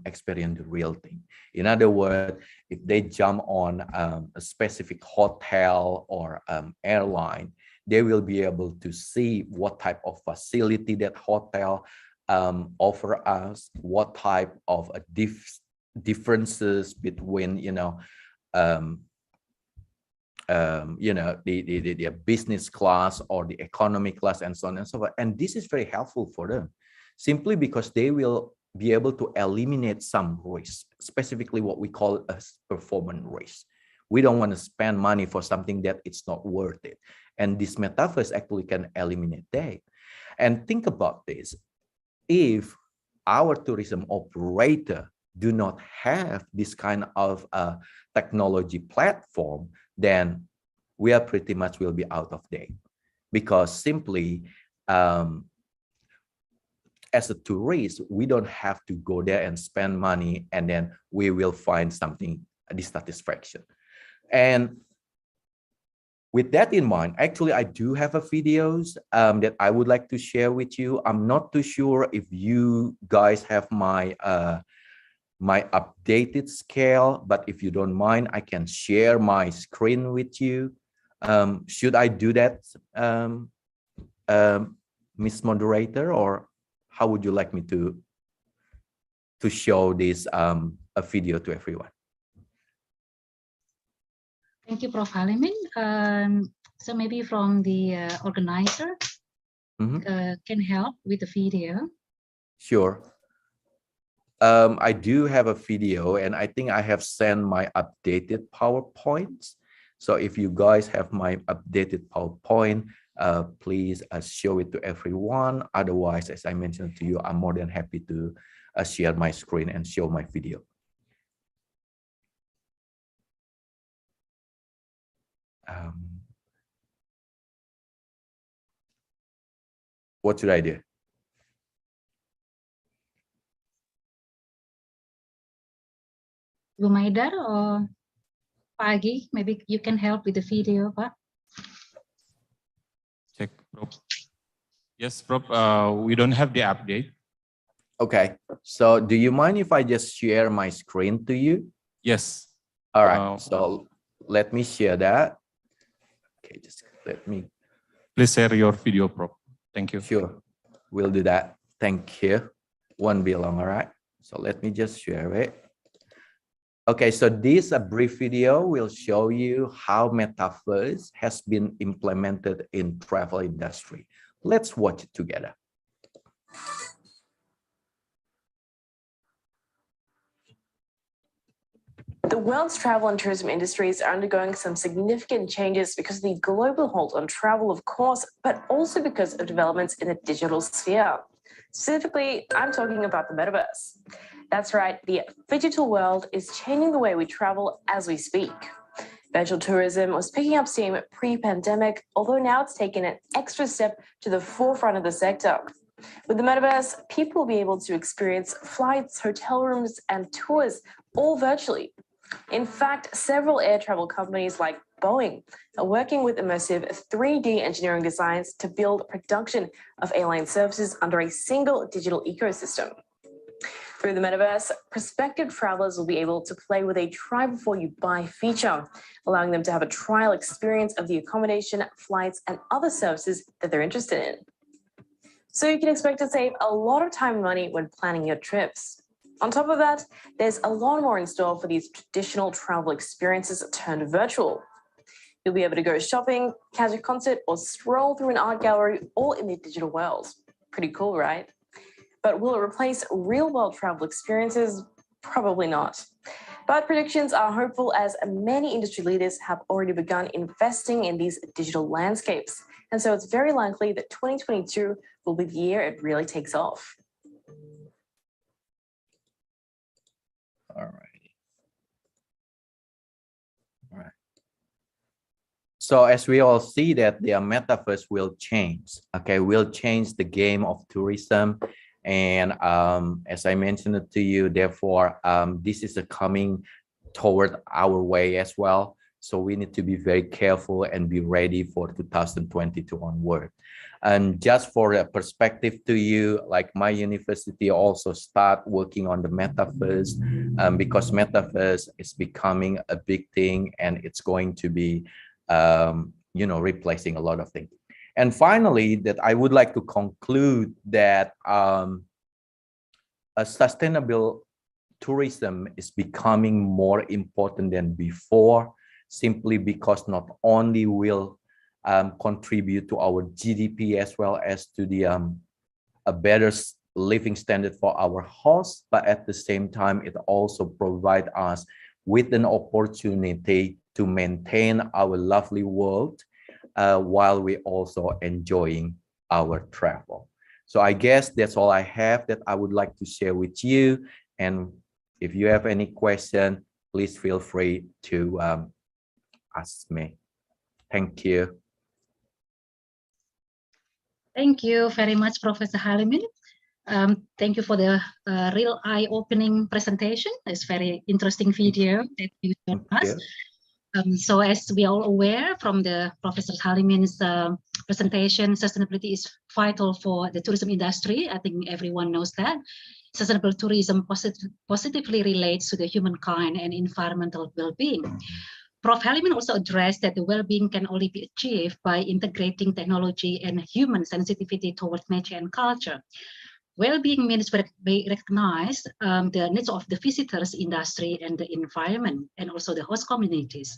experience the real thing. In other words, if they jump on a specific hotel or airline, they will be able to see what type of facility that hotel offer us, what type of differences between the business class or the economy class, and so on and so forth. And this is very helpful for them, simply because they will be able to eliminate some risk, specifically what we call a performance risk. We don't want to spend money for something that it's not worth it. And this metaverse actually can eliminate that. And think about this. If our tourism operator do not have this kind of technology platform, then we are pretty much will be out of date, because simply as a tourist, we don't have to go there and spend money and then we will find something dissatisfaction. And with that in mind, actually, I do have a videos that I would like to share with you. I'm not too sure if you guys have my my updated scale, but if you don't mind, I can share my screen with you. Should I do that, Miss Moderator, or how would you like me to show this a video to everyone? Thank you, Prof. Halimin. So maybe from the organizer can help with the video. Sure. I do have a video, and I think I have sent my updated PowerPoints. So if you guys have my updated PowerPoint, please show it to everyone. Otherwise, as I mentioned to you, I'm more than happy to share my screen and show my video. What should I do? Bu Maidar or Pak Agi, maybe you can help with the video, Pak. Check, Prof. Yes, Prof. We don't have the update. Okay. So do you mind if I just share my screen to you? Yes. All right. So let me share that. Okay, just let me. Please share your video, Prof. Thank you. Sure. We'll do that. Thank you. Won't be long, all right? So let me just share it. Okay, so this a brief video will show you how metaverse has been implemented in travel industry. Let's watch it together. The world's travel and tourism industries are undergoing some significant changes because of the global hold on travel, of course, but also because of developments in the digital sphere. Specifically, I'm talking about the metaverse. That's right, the digital world is changing the way we travel as we speak. Virtual tourism was picking up steam pre-pandemic, although now it's taken an extra step to the forefront of the sector. With the metaverse, people will be able to experience flights, hotel rooms, and tours all virtually. In fact, several air travel companies like Boeing are working with immersive 3D engineering designs to build production of airline services under a single digital ecosystem. Through the metaverse, prospective travelers will be able to play with a try before you buy feature, allowing them to have a trial experience of the accommodation, flights, and other services that they're interested in. So you can expect to save a lot of time and money when planning your trips. On top of that, there's a lot more in store for these traditional travel experiences turned virtual. You'll be able to go shopping, catch a concert, or stroll through an art gallery all in the digital world. Pretty cool, right? But will it replace real-world travel experiences? Probably not. But predictions are hopeful as many industry leaders have already begun investing in these digital landscapes. And so it's very likely that 2022 will be the year it really takes off. All right. So as we all see that the metaverse will change, okay, will change the game of tourism. And as I mentioned it to you, therefore, this is coming toward our way as well. So we need to be very careful and be ready for 2022 onward. And just for a perspective to you, like my university also start working on the metaverse because metaverse is becoming a big thing and it's going to be, replacing a lot of things. And finally, that I would like to conclude that a sustainable tourism is becoming more important than before, simply because not only will contribute to our GDP as well as to the a better living standard for our hosts, but at the same time, it also provides us with an opportunity to maintain our lovely world while we also enjoying our travel. So I guess that's all I have that I would like to share with you. And if you have any question, please feel free to ask me. Thank you. Thank you very much, Professor Halimin. Thank you for the real eye-opening presentation. It's very interesting video that you showed us. So as we are all aware from the Professor Halimin's presentation, sustainability is vital for the tourism industry. I think everyone knows that. Sustainable tourism positively relates to the humankind and environmental well-being. Prof. Halimin also addressed that the well-being can only be achieved by integrating technology and human sensitivity towards nature and culture. Well-being means we recognize the needs of the visitors industry and the environment, and also the host communities.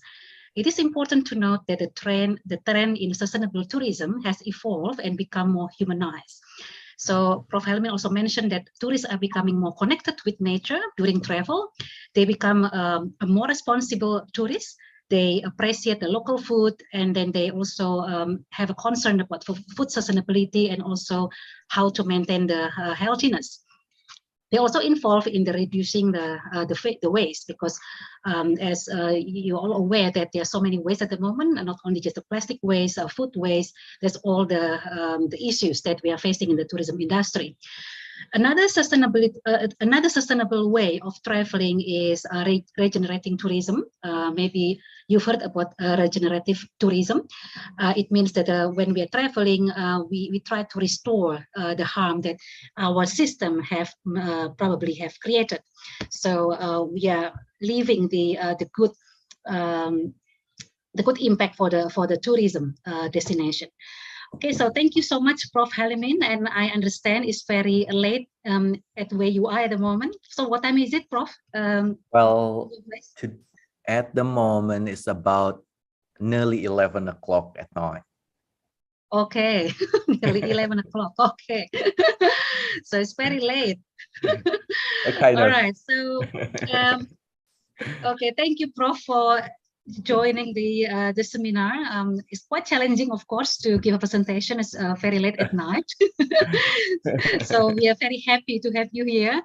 It is important to note that the trend in sustainable tourism has evolved and become more humanized. So Prof. Halimin also mentioned that tourists are becoming more connected with nature during travel. They become a more responsible tourist. They appreciate the local food, and then they also have a concern about food sustainability and also how to maintain the healthiness. They also involved in the reducing the waste, because as you're all aware that there are so many waste at the moment, and not only just the plastic waste, food waste. There's all the issues that we are facing in the tourism industry. Another sustainable way of traveling is regenerating tourism. Maybe you've heard about regenerative tourism. It means that when we are traveling, we try to restore the harm that our system probably have created. So we are leaving the good impact for the tourism destination. Okay, so thank you so much, Prof. Halimin, and I understand it's very late at where you are at the moment. So what time is it, Prof? Well, at the moment, it's about nearly 11 o'clock at night. Okay, nearly 11 o'clock. Okay, so it's very late. All right, so okay, thank you, Prof, for joining the seminar. It's quite challenging, of course, to give a presentation. It's very late at night. So we are very happy to have you here.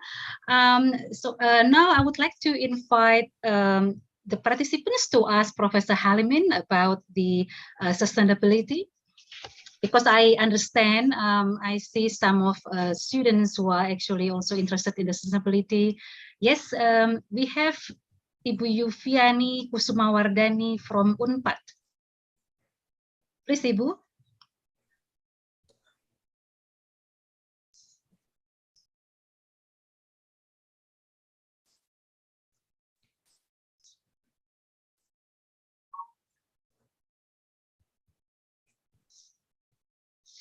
So now I would like to invite the participants to ask Professor Halimin about the sustainability. Because I understand, I see some of students who are actually also interested in the sustainability. Yes, we have Ibu Yufiani Kusumawardani from UNPAD. Please, Ibu.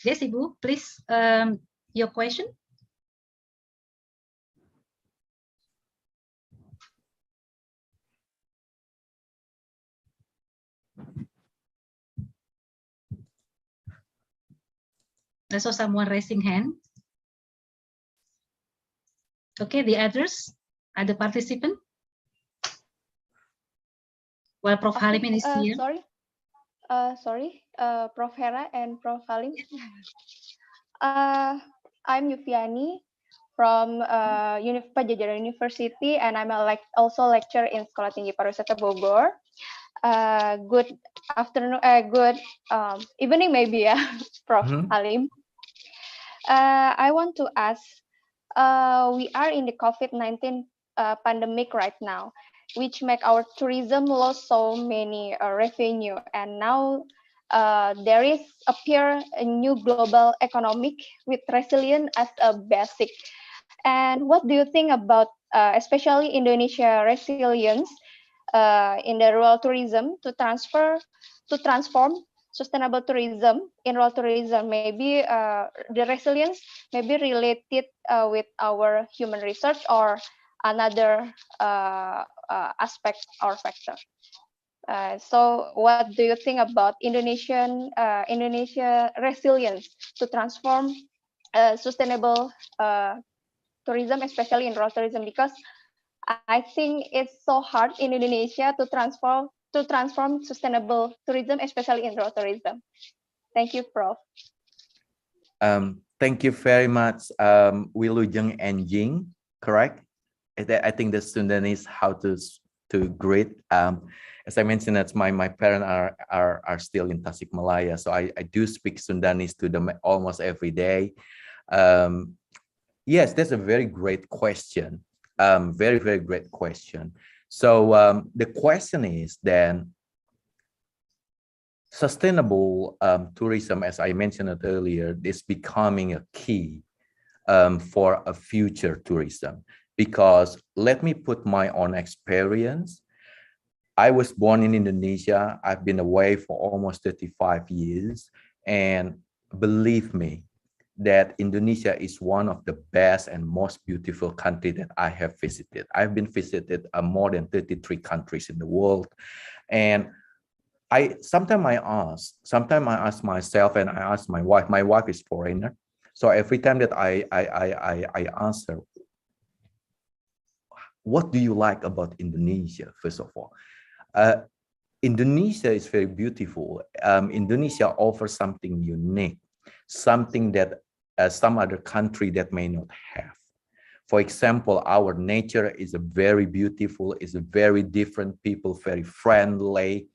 Yes, Ibu, please, your question. I saw someone raising hand. Okay, the others, other participant. Well, Prof. Halimin is here. Sorry, Prof. Hera and Prof. Halim. I'm Yufiani from Pajajaran University, and I'm also lecturer in Sekolah Tinggi Pariwisata Bogor. Good afternoon, good evening maybe, yeah, Prof. Halim. I want to ask, we are in the COVID-19 pandemic right now, which make our tourism lose so many revenue, and now there is appear a new global economic with resilience as a basic. And what do you think about especially Indonesia resilience in the rural tourism to transform sustainable tourism in rural tourism? Maybe the resilience may be related with our human research or another aspect or factor. So what do you think about Indonesia resilience to transform sustainable tourism, especially in rural tourism? Because I think it's so hard in Indonesia to transform sustainable tourism, especially in rural tourism. Thank you, Prof. Thank you very much, Wilujeng and Ying, correct? I think the Sundanese how to greet. As I mentioned, that's my parents are still in Tasikmalaya, so I do speak Sundanese to them almost every day. Yes, that's a very great question. Very great question. So the question is then, sustainable tourism, as I mentioned it earlier, is becoming a key for a future tourism. Because let me put my own experience. I was born in Indonesia. I've been away for almost 35 years. And believe me, that Indonesia is one of the best and most beautiful country that I have visited. I've been visited more than 33 countries in the world. And sometimes I ask myself, and I ask my wife is foreigner. So every time that I ask her, what do you like about Indonesia, first of all? Indonesia is very beautiful. Indonesia offers something unique, something that some other country that may not have. For example, our nature is a very beautiful, is a very different people, very friendly.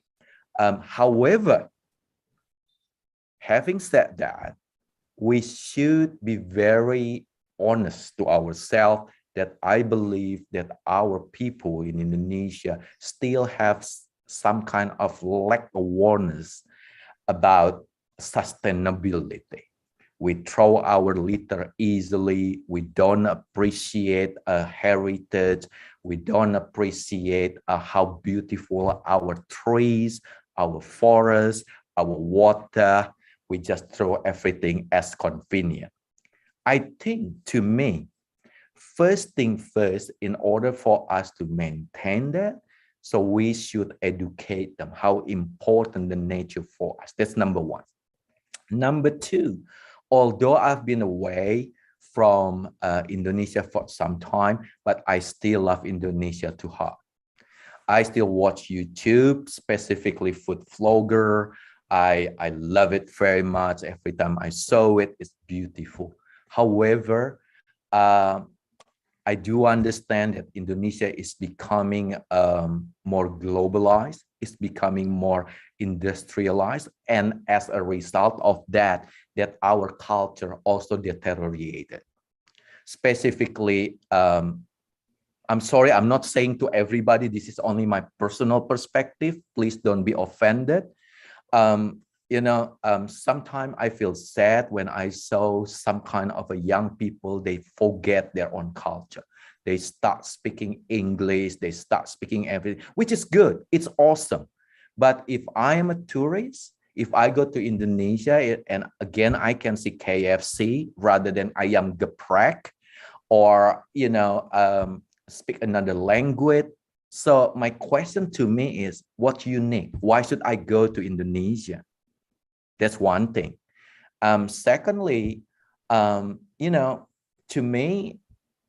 However, having said that, we should be very honest to ourselves that I believe that our people in Indonesia still have some kind of lack of awareness about sustainability. We throw our litter easily. We don't appreciate a heritage. We don't appreciate how beautiful our trees, our forests, our water. We just throw everything as convenient. I think, to me, first thing first, in order for us to maintain that, so we should educate them how important the nature for us. That's number one. Number two, although I've been away from Indonesia for some time, but I still love Indonesia to heart. I still watch YouTube, specifically food vlogger. I love it very much. Every time I saw it, it's beautiful. However, I do understand that Indonesia is becoming more globalized, it's becoming more industrialized, and as a result of that, our culture also deteriorated. Specifically, I'm sorry, I'm not saying to everybody, this is only my personal perspective. Please don't be offended. Sometimes I feel sad when I saw some kind of a young people, they forget their own culture. They start speaking English, they start speaking everything, which is good. It's awesome. But if I am a tourist, if I go to Indonesia and again, I can see KFC rather than ayam geprek or, speak another language. So my question to me is, what's unique? Why should I go to Indonesia? That's one thing. Secondly, to me,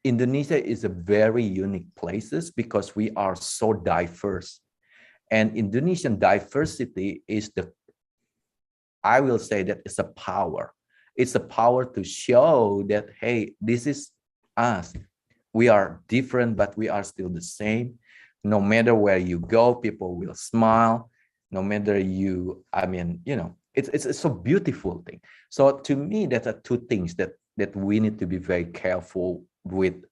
Indonesia is a very unique place because we are so diverse. And Indonesian diversity is I will say that it's a power. It's a power to show that, hey, this is us. We are different, but we are still the same. No matter where you go, people will smile. No matter it's a beautiful thing. So to me, there are two things that we need to be very careful with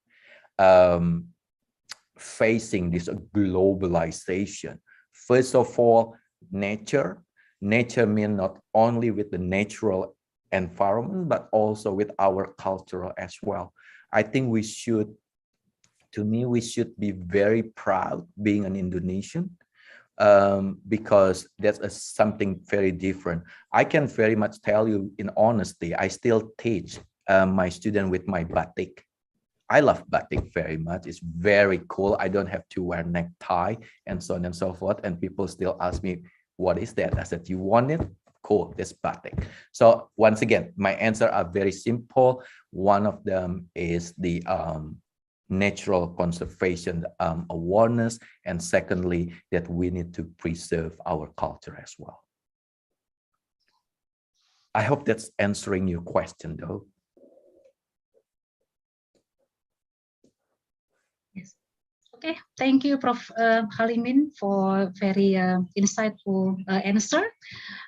facing this globalization. First of all, nature. Nature means not only with the natural environment, but also with our cultural as well. I think we should be very proud being an Indonesian. Because that's something very different. I can very much tell you in honesty, I still teach my student with my batik. I love batik very much. It's very cool. I don't have to wear necktie and so on and so forth. And people still ask me, what is that? I said, you want it? Cool, that's batik. So once again, my answers are very simple. One of them is the natural conservation awareness, and secondly, that we need to preserve our culture as well. I hope that's answering your question, though. Yes. Okay, thank you, Prof. Halimin, for very insightful answer.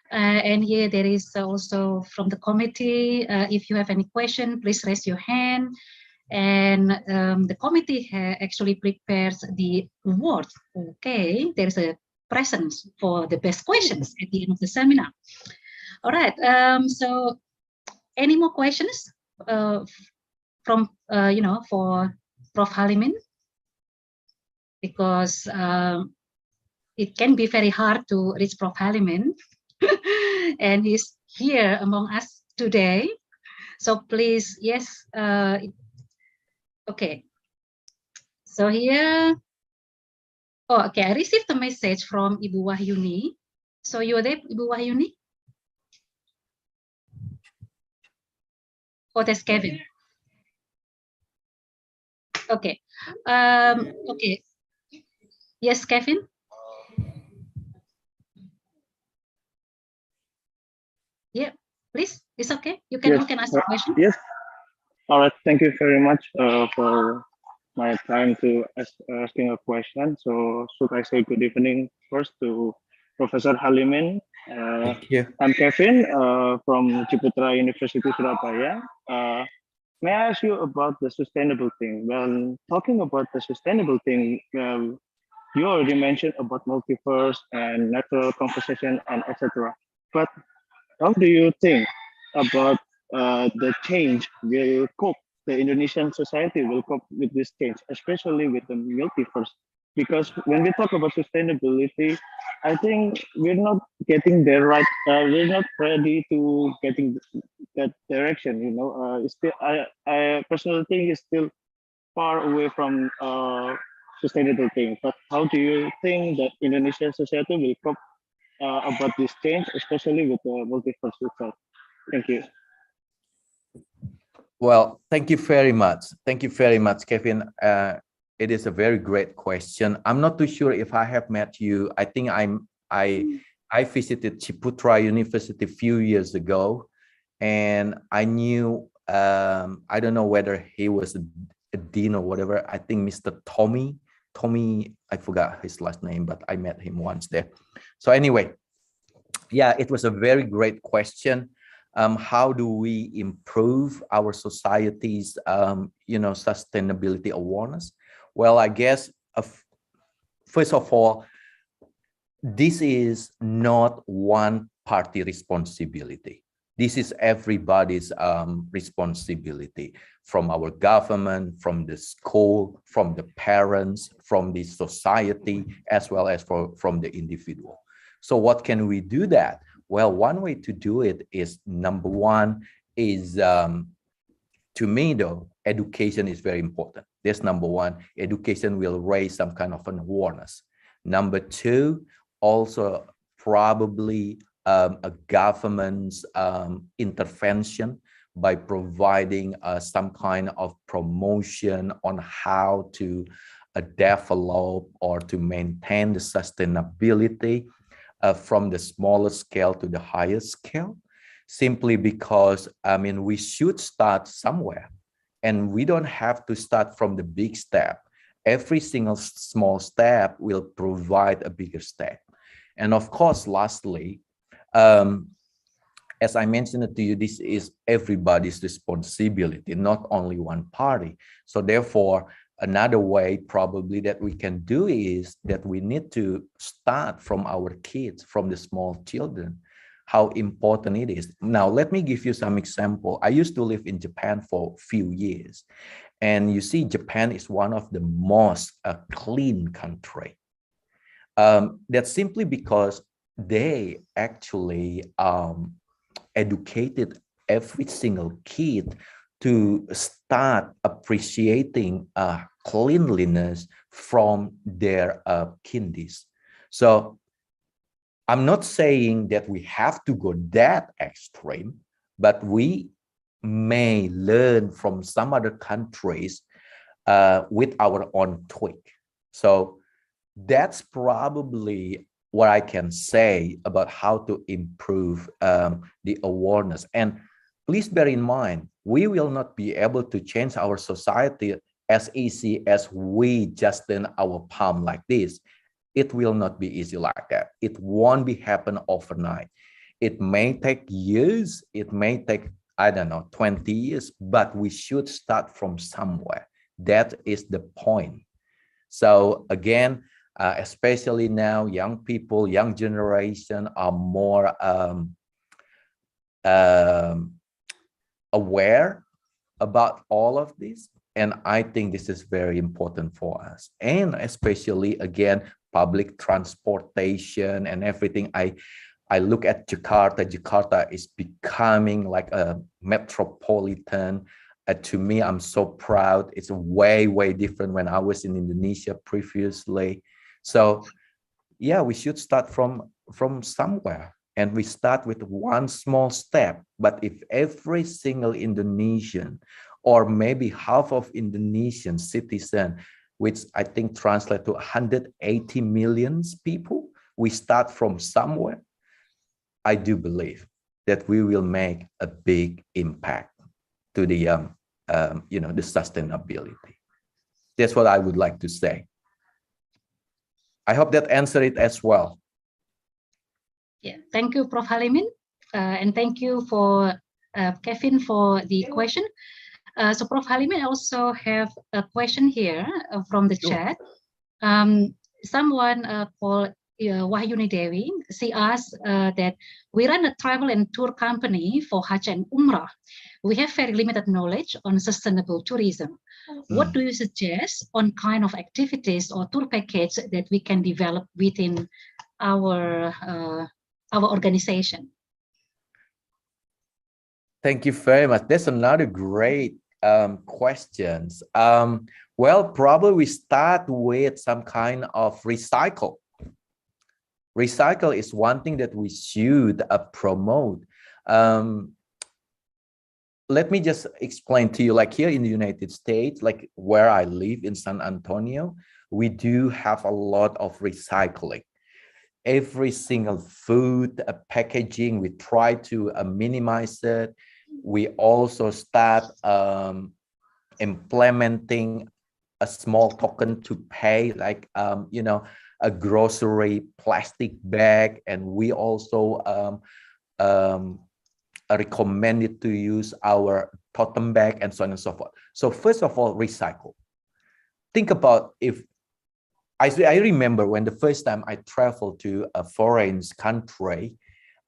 And here there is also from the committee, if you have any question, please raise your hand. And the committee actually prepares the award. Okay, there's a presence for the best questions at the end of the seminar. All right, so any more questions from, for Prof. Halimin? Because it can be very hard to reach Prof. Halimin, and he's here among us today. So please, yes, okay. So here, okay, I received a message from Ibu Wahyuni. So you are there, Ibu Wahyuni? Oh, that's Kevin. Okay. Okay. Yes, Kevin. Yeah, please. It's okay. You can ask a question. Yes. All right, thank you very much for my time to asking a question. So should I say good evening first to Professor Halimin? Thank you. I'm Kevin from Ciputra University Surabaya. May I ask you about the sustainable thing? Well, talking about the sustainable thing, you already mentioned about multiverse and natural composition and etc. But how do you think about the change will cope? The Indonesian society will cope with this change, especially with the multiverse. Because when we talk about sustainability, I think we're not getting there right. We're not ready to getting that direction. You know, it's still, I personally think it's still far away from sustainable thing. But how do you think that Indonesian society will cope about this change, especially with the multiverse itself? Thank you. Well, thank you very much. Thank you very much, Kevin. It is a very great question. I'm not too sure if I have met you. I think I visited Ciputra University a few years ago, and I knew I don't know whether he was a dean or whatever. I think Mr. Tommy, I forgot his last name, but I met him once there. So anyway, yeah, it was a very great question. How do we improve our society's sustainability awareness? Well, I guess first of all, this is not one party responsibility. This is everybody's responsibility, from our government, from the school, from the parents, from the society, as well as from the individual. So what can we do that? Well, one way to do it is, number one is, to me though, education is very important. That's number one. Education will raise some kind of an awareness. Number two, also probably a government's intervention by providing some kind of promotion on how to develop or to maintain the sustainability from the smaller scale to the higher scale, simply because, I mean, we should start somewhere, and we don't have to start from the big step. Every single small step will provide a bigger step. And of course, lastly, as I mentioned it to you, this is everybody's responsibility, not only one party. So therefore, another way probably that we can do is that we need to start from our kids, from the small children, how important it is. Now, let me give you some example. I used to live in Japan for a few years. And you see, Japan is one of the most clean country. That's simply because they actually educated every single kid to start appreciating cleanliness from their kindies. So I'm not saying that we have to go that extreme, but we may learn from some other countries with our own tweak. So that's probably what I can say about how to improve the awareness. And please bear in mind, we will not be able to change our society as easy as we just in our palm like this. It will not be easy like that. It won't be happen overnight. It may take years. It may take, I don't know, 20 years, but we should start from somewhere. That is the point. So again, especially now, young people, young generation are more aware about all of this. And I think this is very important for us. And especially, again, public transportation and everything. I look at Jakarta. Jakarta is becoming like a metropolitan. To me, I'm so proud. It's way, way different when I was in Indonesia previously. So yeah, we should start from somewhere. And we start with one small step. But if every single Indonesian, or maybe half of Indonesian citizen, which I think translates to 180 million people, we start from somewhere, I do believe that we will make a big impact to the the sustainability. That's what I would like to say. I hope that answered it as well. Yeah, thank you, Prof. Halimin, and thank you for Kevin for the question. So Prof. Halimin also have a question here from the chat. Someone called Wahyuni Dewi, she asked that we run a travel and tour company for Hajj and Umrah. We have very limited knowledge on sustainable tourism. What do you suggest on kind of activities or tour package that we can develop within our organization? Thank you very much. That's another great questions. Well, probably we start with some kind of recycle. Recycle is one thing that we should promote. Let me just explain to you, like here in the United States, like where I live in San Antonio, we do have a lot of recycling. Every single food packaging, we try to minimize it. We also start implementing a small token to pay, like a grocery plastic bag, and we also recommended to use our totem bag and so on and so forth. So first of all, recycle. Think about if I remember when the first time I traveled to a foreign country,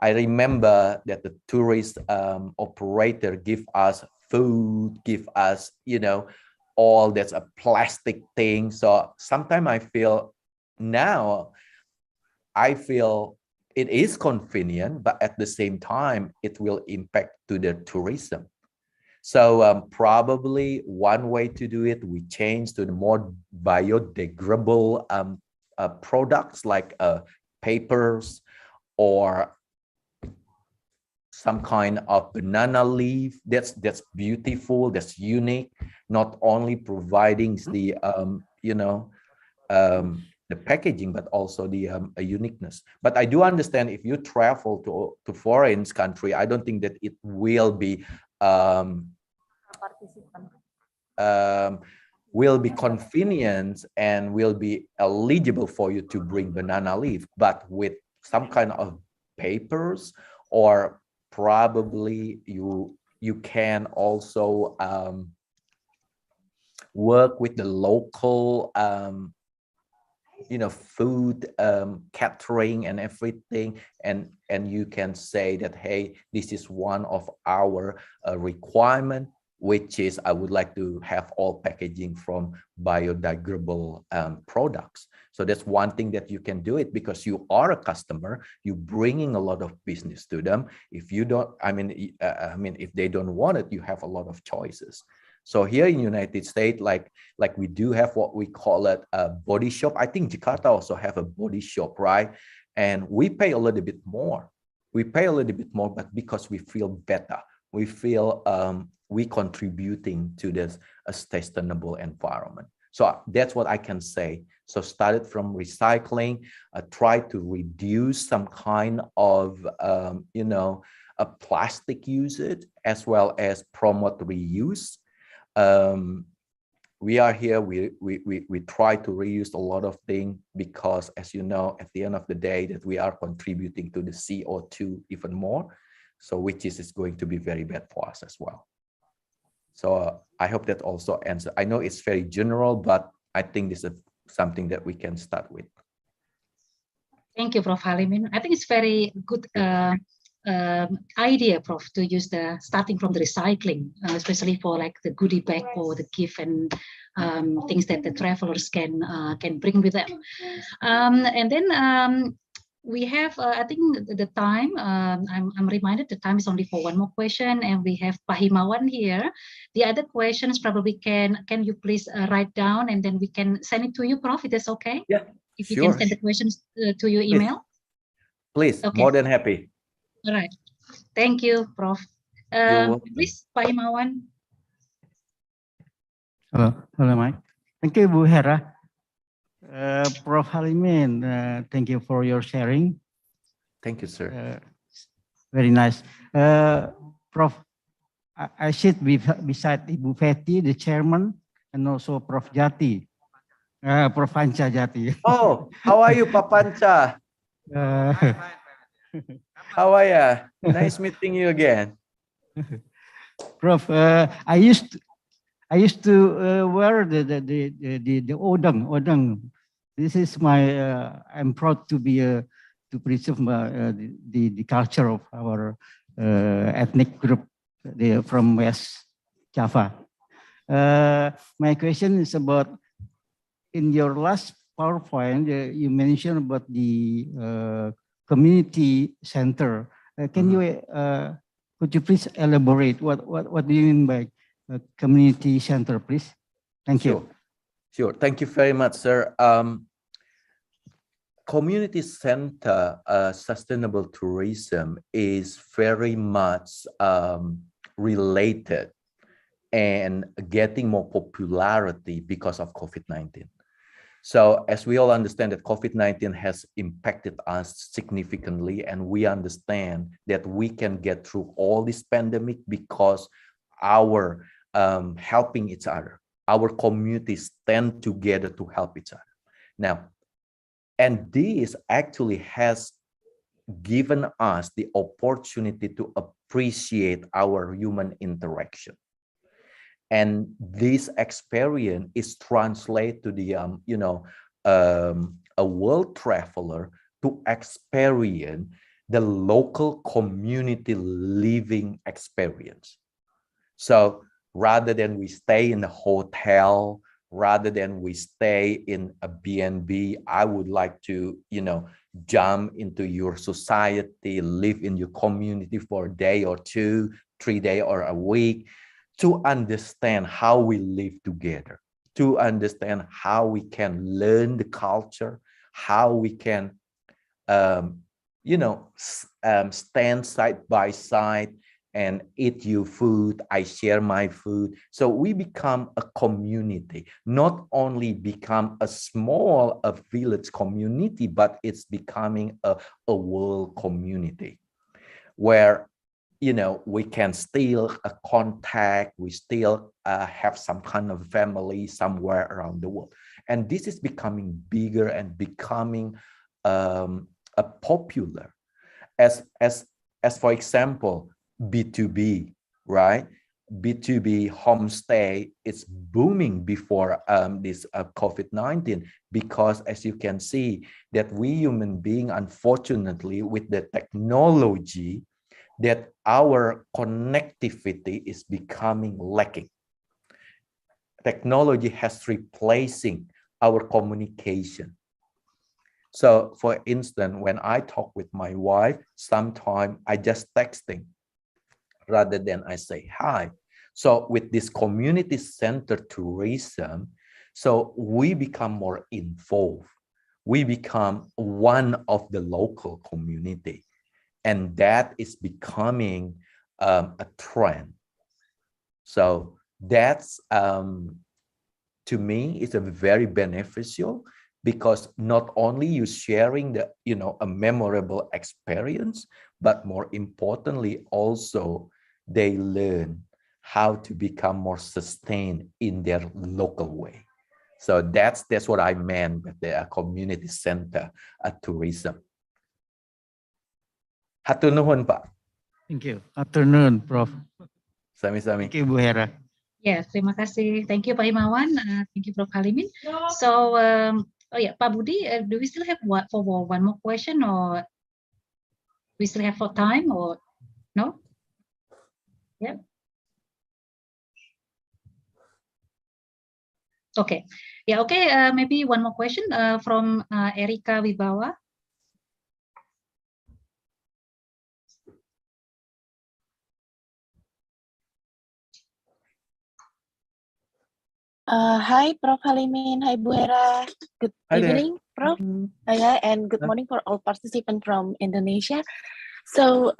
I remember that the tourist operator give us food, give us, all that's a plastic thing. So sometimes I feel it is convenient, but at the same time, it will impact to the tourism. So probably one way to do it, we change to the more biodegradable products like papers or some kind of banana leaf. That's beautiful, that's unique, not only providing the the packaging, but also the uniqueness. But I do understand if you travel to foreign country, I don't think that it will be convenient and will be eligible for you to bring banana leaf, but with some kind of papers, or probably you can also work with the local food catering and everything, and you can say that, hey, this is one of our requirement, which is I would like to have all packaging from biodegradable products. So that's one thing that you can do it, because you are a customer, you bringing a lot of business to them. If you don't, if they don't want it, you have a lot of choices. So here in United States, like we do have what we call it a body shop. I think Jakarta also have a body shop, right? And we pay a little bit more. But because we feel better, we feel we contributing to this sustainable environment. So that's what I can say. So started from recycling, try to reduce some kind of a plastic usage, as well as promote reuse. We are here, we try to reuse a lot of things, because as you know, at the end of the day, that we are contributing to the CO2 even more, so which is going to be very bad for us as well. So I hope that also answers. I know it's very general, but I think this is something that we can start with. Thank you, Prof. Halimin. I think it's very good idea, Prof, to use the starting from the recycling, especially for like the goodie bag or the gift and things that the travelers can bring with them. And then we have, I think the time, I'm reminded the time is only for one more question, and we have Pak Himawan here. The other questions probably can you please write down, and then we can send it to you, Prof, if that's okay? Yeah, if you can send the questions to your email. Please, okay. More than happy. All right. Thank you, Prof. Please, Pak Himawan. Hello, Mike. Thank you, Bu Hera. Prof. Halimin, thank you for your sharing. Thank you, sir. Very nice. Prof, I sit beside Ibu Feti, the chairman, and also Prof. Jati, Prof. Panca Jati. Oh, how are you, Papancha? How are you? Nice meeting you again. Prof, I used to wear the odang. This is my. I'm proud to be to preserve the culture of our ethnic group from West Java. My question is about, in your last PowerPoint, you mentioned about the community center. Can you could you please elaborate what do you mean by community center, please? Thank you. Sure. Thank you very much, sir. Community center sustainable tourism is very much related and getting more popularity because of COVID-19. So as we all understand that COVID-19 has impacted us significantly, and we understand that we can get through all this pandemic because our helping each other, our communities stand together to help each other. Now, and this actually has given us the opportunity to appreciate our human interaction. And this experience is translated to the, a world traveler to experience the local community living experience. So rather than we stay in a hotel, rather than we stay in a B&B, I would like to, jump into your society, live in your community for a day or 2, 3 days or a week, to understand how we live together, to understand how we can learn the culture, how we can, stand side by side and eat your food, I share my food. So we become a community, not only become a small village community, but it's becoming a world community where, we can still contact, we still have some kind of family somewhere around the world. And this is becoming bigger and becoming a popular as for example, B2B, right? B2B homestay is booming before this COVID-19, because as you can see that we human beings, unfortunately, with the technology, that our connectivity is becoming lacking. Technology has replacing our communication. So for instance, when I talk with my wife, sometimes I just texting rather than I say hi. So with this community-centered tourism, so we become more involved. We become one of the local community. And that is becoming a trend. So that's, to me, is a very beneficial, because not only you sharing the, a memorable experience, but more importantly, also they learn how to become more sustained in their local way. So that's what I meant with the community center tourism. Hatur nuhun, Pak. Thank you. Afternoon, Prof. Sami-sami. Thank you, Bu Hera. Yes, terima kasih. Thank you, Pak Imawan. Thank you, Prof. Halimin. So, Pak Budi, do we still have one more question, or we still have for time, or no? Yeah. Okay. Yeah. Okay. Maybe one more question from Erika Wibawa. Hi, Prof. Halimin. Hi, Bu Hera. Good evening, Prof. Yeah, and good morning for all participants from Indonesia. So,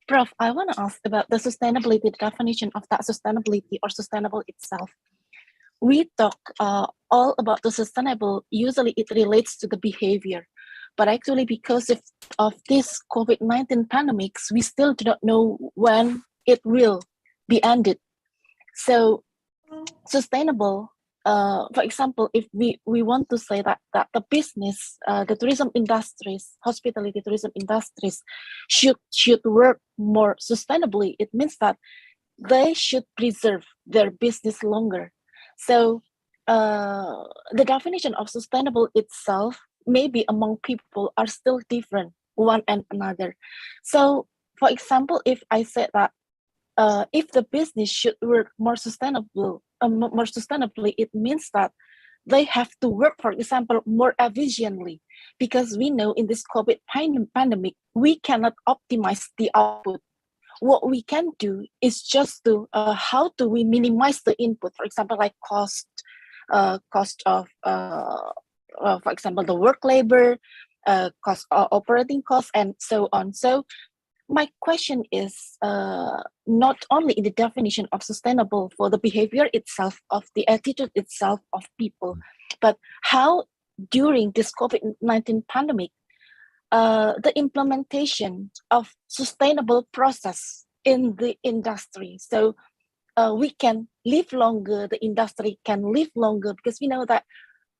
Prof, I want to ask about the sustainability, the definition of that sustainability or sustainable itself. We talk all about the sustainable, usually it relates to the behavior. But actually, because of this COVID-19 pandemics, we still do not know when it will be ended. So sustainable, for example, if we want to say that the business, the tourism industries, hospitality tourism industries should work more sustainably, it means that they should preserve their business longer. So the definition of sustainable itself, maybe among people, are still different one and another. So for example, if I said that if the business should work more sustainably, it means that they have to work, for example, more efficiently, because we know in this COVID pandemic, we cannot optimize the output. What we can do is just to how do we minimize the input, for example, like cost of, for example, the work labor, cost, operating costs, and so on. So my question is not only in the definition of sustainable for the behavior itself, of the attitude itself of people, but how during this COVID-19 pandemic, the implementation of sustainable process in the industry. So we can live longer, the industry can live longer, because we know that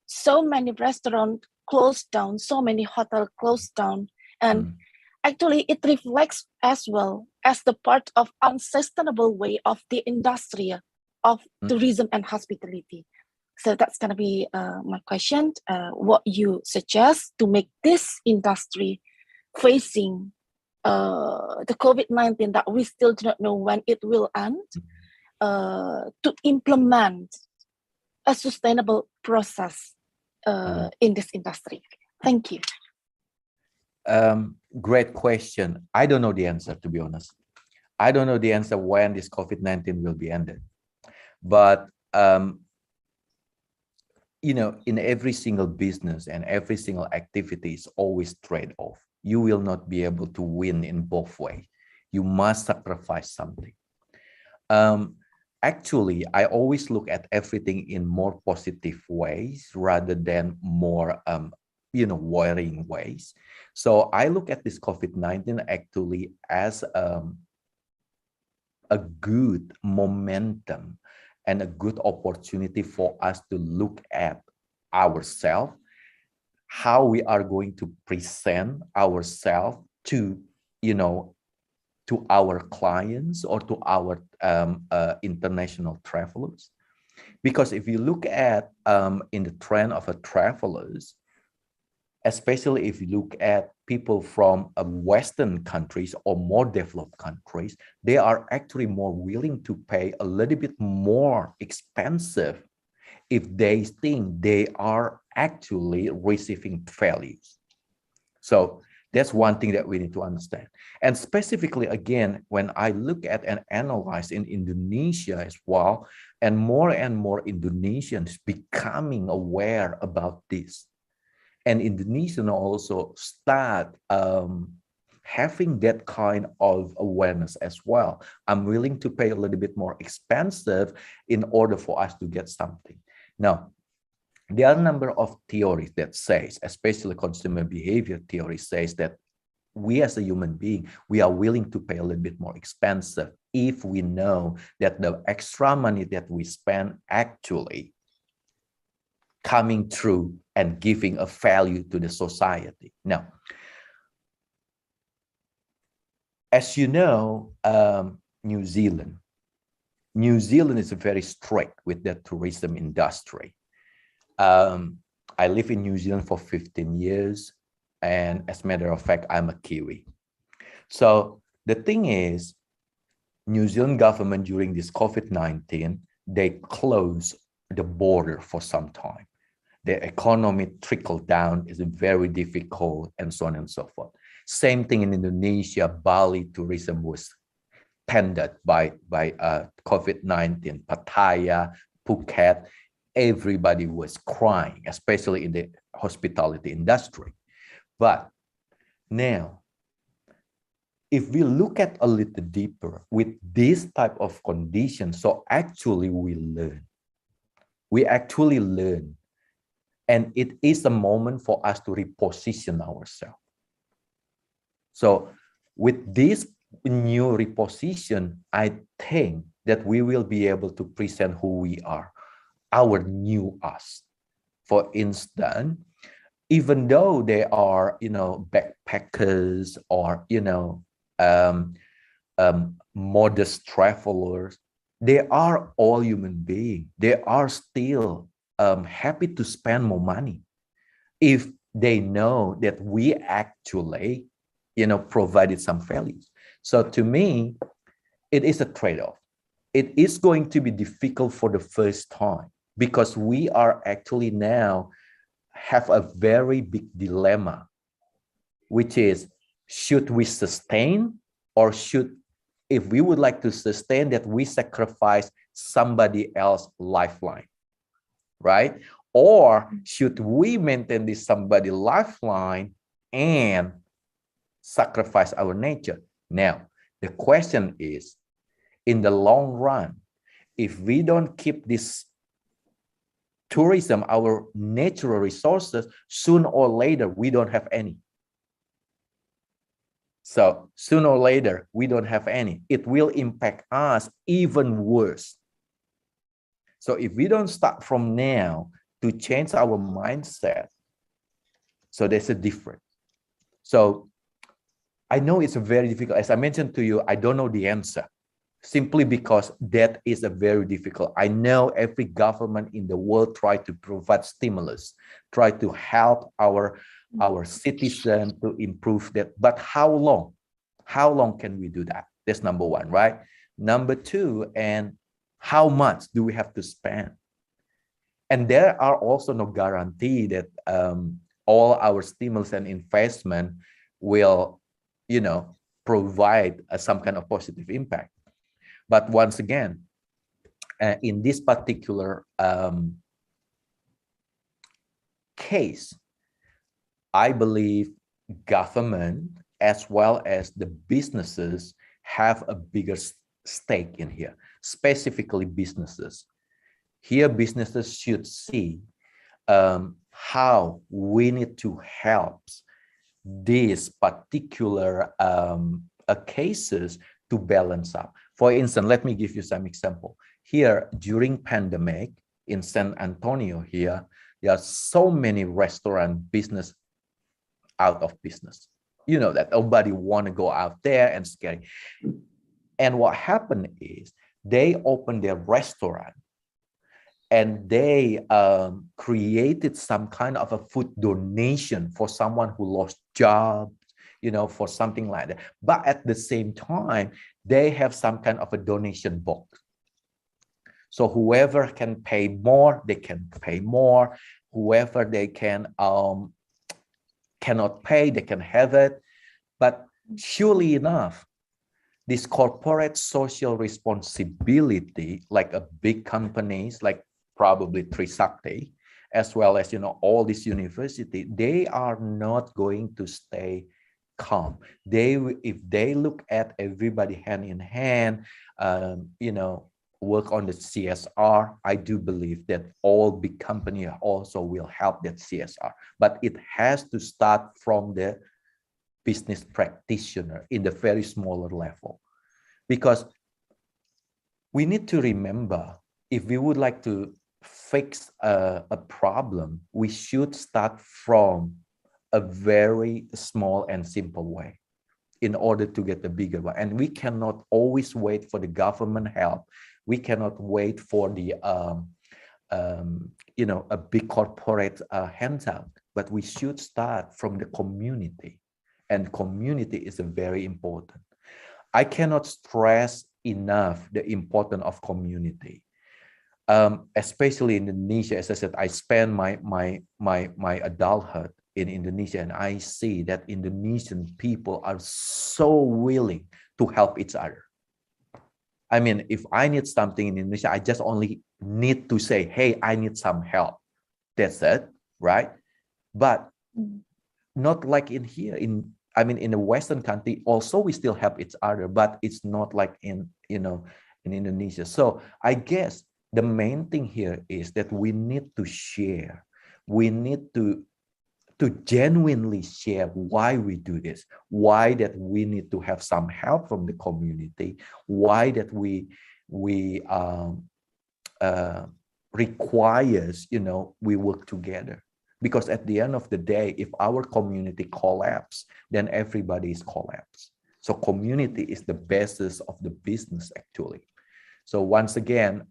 so many restaurants closed down, so many hotels closed down, and actually it reflects as well as the part of unsustainable way of the industry of tourism and hospitality. So that's going to be my question. What you suggest to make this industry facing the COVID-19 that we still do not know when it will end, to implement a sustainable process in this industry. Thank you. Great question. I don't know the answer, to be honest. I don't know the answer when this COVID-19 will be ended. But you know, in every single business and every single activity is always trade-off. You will not be able to win in both ways. You must sacrifice something. Actually, I always look at everything in more positive ways rather than more, you know, worrying ways. So I look at this COVID-19 actually as a good momentum and a good opportunity for us to look at ourselves, how we are going to present ourselves to, you know, to our clients or to our international travelers. Because if you look at in the trend of travelers, especially if you look at people from Western countries or more developed countries, they are actually more willing to pay a little bit more expensive if they think they are actually receiving values. So that's one thing that we need to understand. And specifically, again, when I look at and analyze in Indonesia as well, and more Indonesians becoming aware about this. And Indonesians also start having that kind of awareness as well. I'm willing to pay a little bit more expensive in order for us to get something. Now, there are a number of theories that says, especially consumer behavior theory says that we as a human being, we are willing to pay a little bit more expensive if we know that the extra money that we spend actually coming through and giving a value to the society. Now, as you know, New Zealand is very strict with the tourism industry. I live in New Zealand for 15 years, and as a matter of fact, I'm a Kiwi. So the thing is, New Zealand government during this COVID-19, they closed the border for some time. The economy trickled down, is very difficult, and so on and so forth. Same thing in Indonesia. Bali tourism was pended by COVID-19. Pattaya, Phuket, everybody was crying, especially in the hospitality industry. But now, if we look at a little deeper with this type of conditions, so actually we learn. We actually learn. And it is a moment for us to reposition ourselves. So with this new reposition, I think that we will be able to present who we are, our new us. For instance, even though they are, backpackers or, modest travelers, they are all human beings. They are still happy to spend more money if they know that we actually, provided some values. So to me, it is a trade-off. It is going to be difficult for the first time because we are actually now have a very big dilemma, which is, should we sustain, or if we would like to sustain, that we sacrifice somebody else's lifeline, right? Or should we maintain this somebody lifeline and sacrifice our nature? Now, the question is, in the long run, if we don't keep this tourism, our natural resources, sooner or later, we don't have any. So sooner or later, we don't have any. It will impact us even worse. So if we don't start from now to change our mindset, so there's a difference. So I know it's very difficult. As I mentioned to you, I don't know the answer, simply because that is a very difficult. I know every government in the world try to provide stimulus, try to help our citizens to improve that. But how long? How long can we do that? That's number one, right? Number two, and how much do we have to spend? And there are also no guarantee that all our stimulus and investment will, provide some kind of positive impact. But once again, in this particular case, I believe government as well as the businesses have a bigger stake in here, specifically businesses. Here, businesses should see how we need to help these particular cases to balance up. For instance, let me give you some example. Here, during pandemic in San Antonio here, there are so many restaurant business out of business. You know that nobody want to go out there and scary. And what happened is they opened their restaurant and they created some kind of a food donation for someone who lost jobs, for something like that. But at the same time, they have some kind of a donation box. So whoever can pay more, they can pay more. Whoever they can cannot pay, they can have it. But surely enough, this corporate social responsibility, like a big companies, like probably Trisakti, as well as all these universities, they are not going to stay calm. If they look at everybody hand in hand, work on the CSR, I do believe that all big companies also will help that CSR. But it has to start from the business practitioner in the very smaller level. Because we need to remember, if we would like to fix a problem, we should start from a very small and simple way in order to get the bigger one. And we cannot always wait for the government help. We cannot wait for the a big corporate handout, but we should start from the community, and community is very important. I cannot stress enough the importance of community, especially in Indonesia. As I said, I spent my adulthood in Indonesia, and I see that Indonesian people are so willing to help each other. I mean, if I need something in Indonesia, I just only need to say, hey, I need some help. That's it, right? But not like in here. In the Western country, also we still help each other, but it's not like in Indonesia. So I guess the main thing here is that we need to share. We need to genuinely share why we do this, why that we need to have some help from the community, why that we we requires, we work together. Because at the end of the day, if our community collapse, then everybody is collapsed. So community is the basis of the business actually. So once again,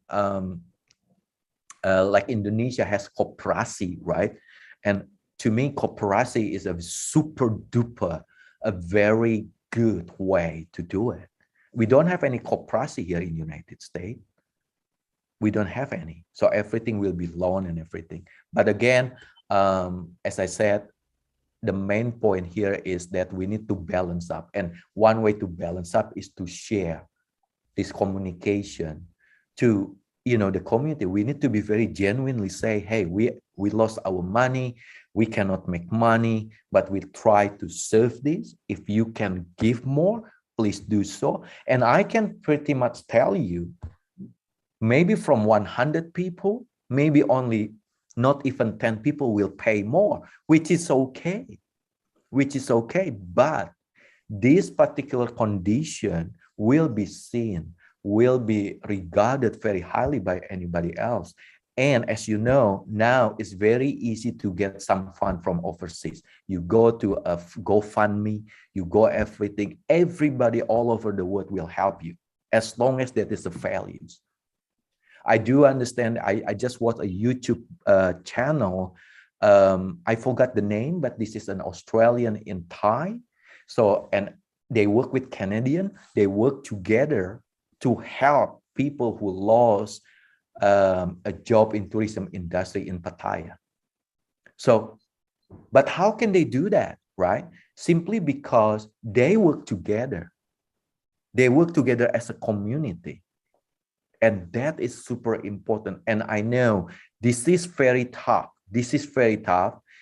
like Indonesia has koperasi, right? And to me, koperasi is a super duper, a very good way to do it. We don't have any koperasi here in the United States. We don't have any. So everything will be loan and everything. But again, as I said, the main point here is that we need to balance up. And one way to balance up is to share this communication to, the community. We need to be very genuinely say, hey, we lost our money. We cannot make money, but we try to serve this. If you can give more, please do so. And I can pretty much tell you, maybe from 100 people, maybe only not even 10 people will pay more, which is okay. But this particular condition will be seen, will be regarded very highly by anybody else. And as you know, now it's very easy to get some fund from overseas. You go to a GoFundMe, you go everything, everybody all over the world will help you as long as that is the values. I do understand. I just watched a YouTube channel. I forgot the name, but this is an Australian in Thai. So, and they work with Canadian. They work together to help people who lost a job in tourism industry in Pattaya. So, but how can they do that, right? Simply because they work together. They work together as a community. And that is super important. And I know this is very tough.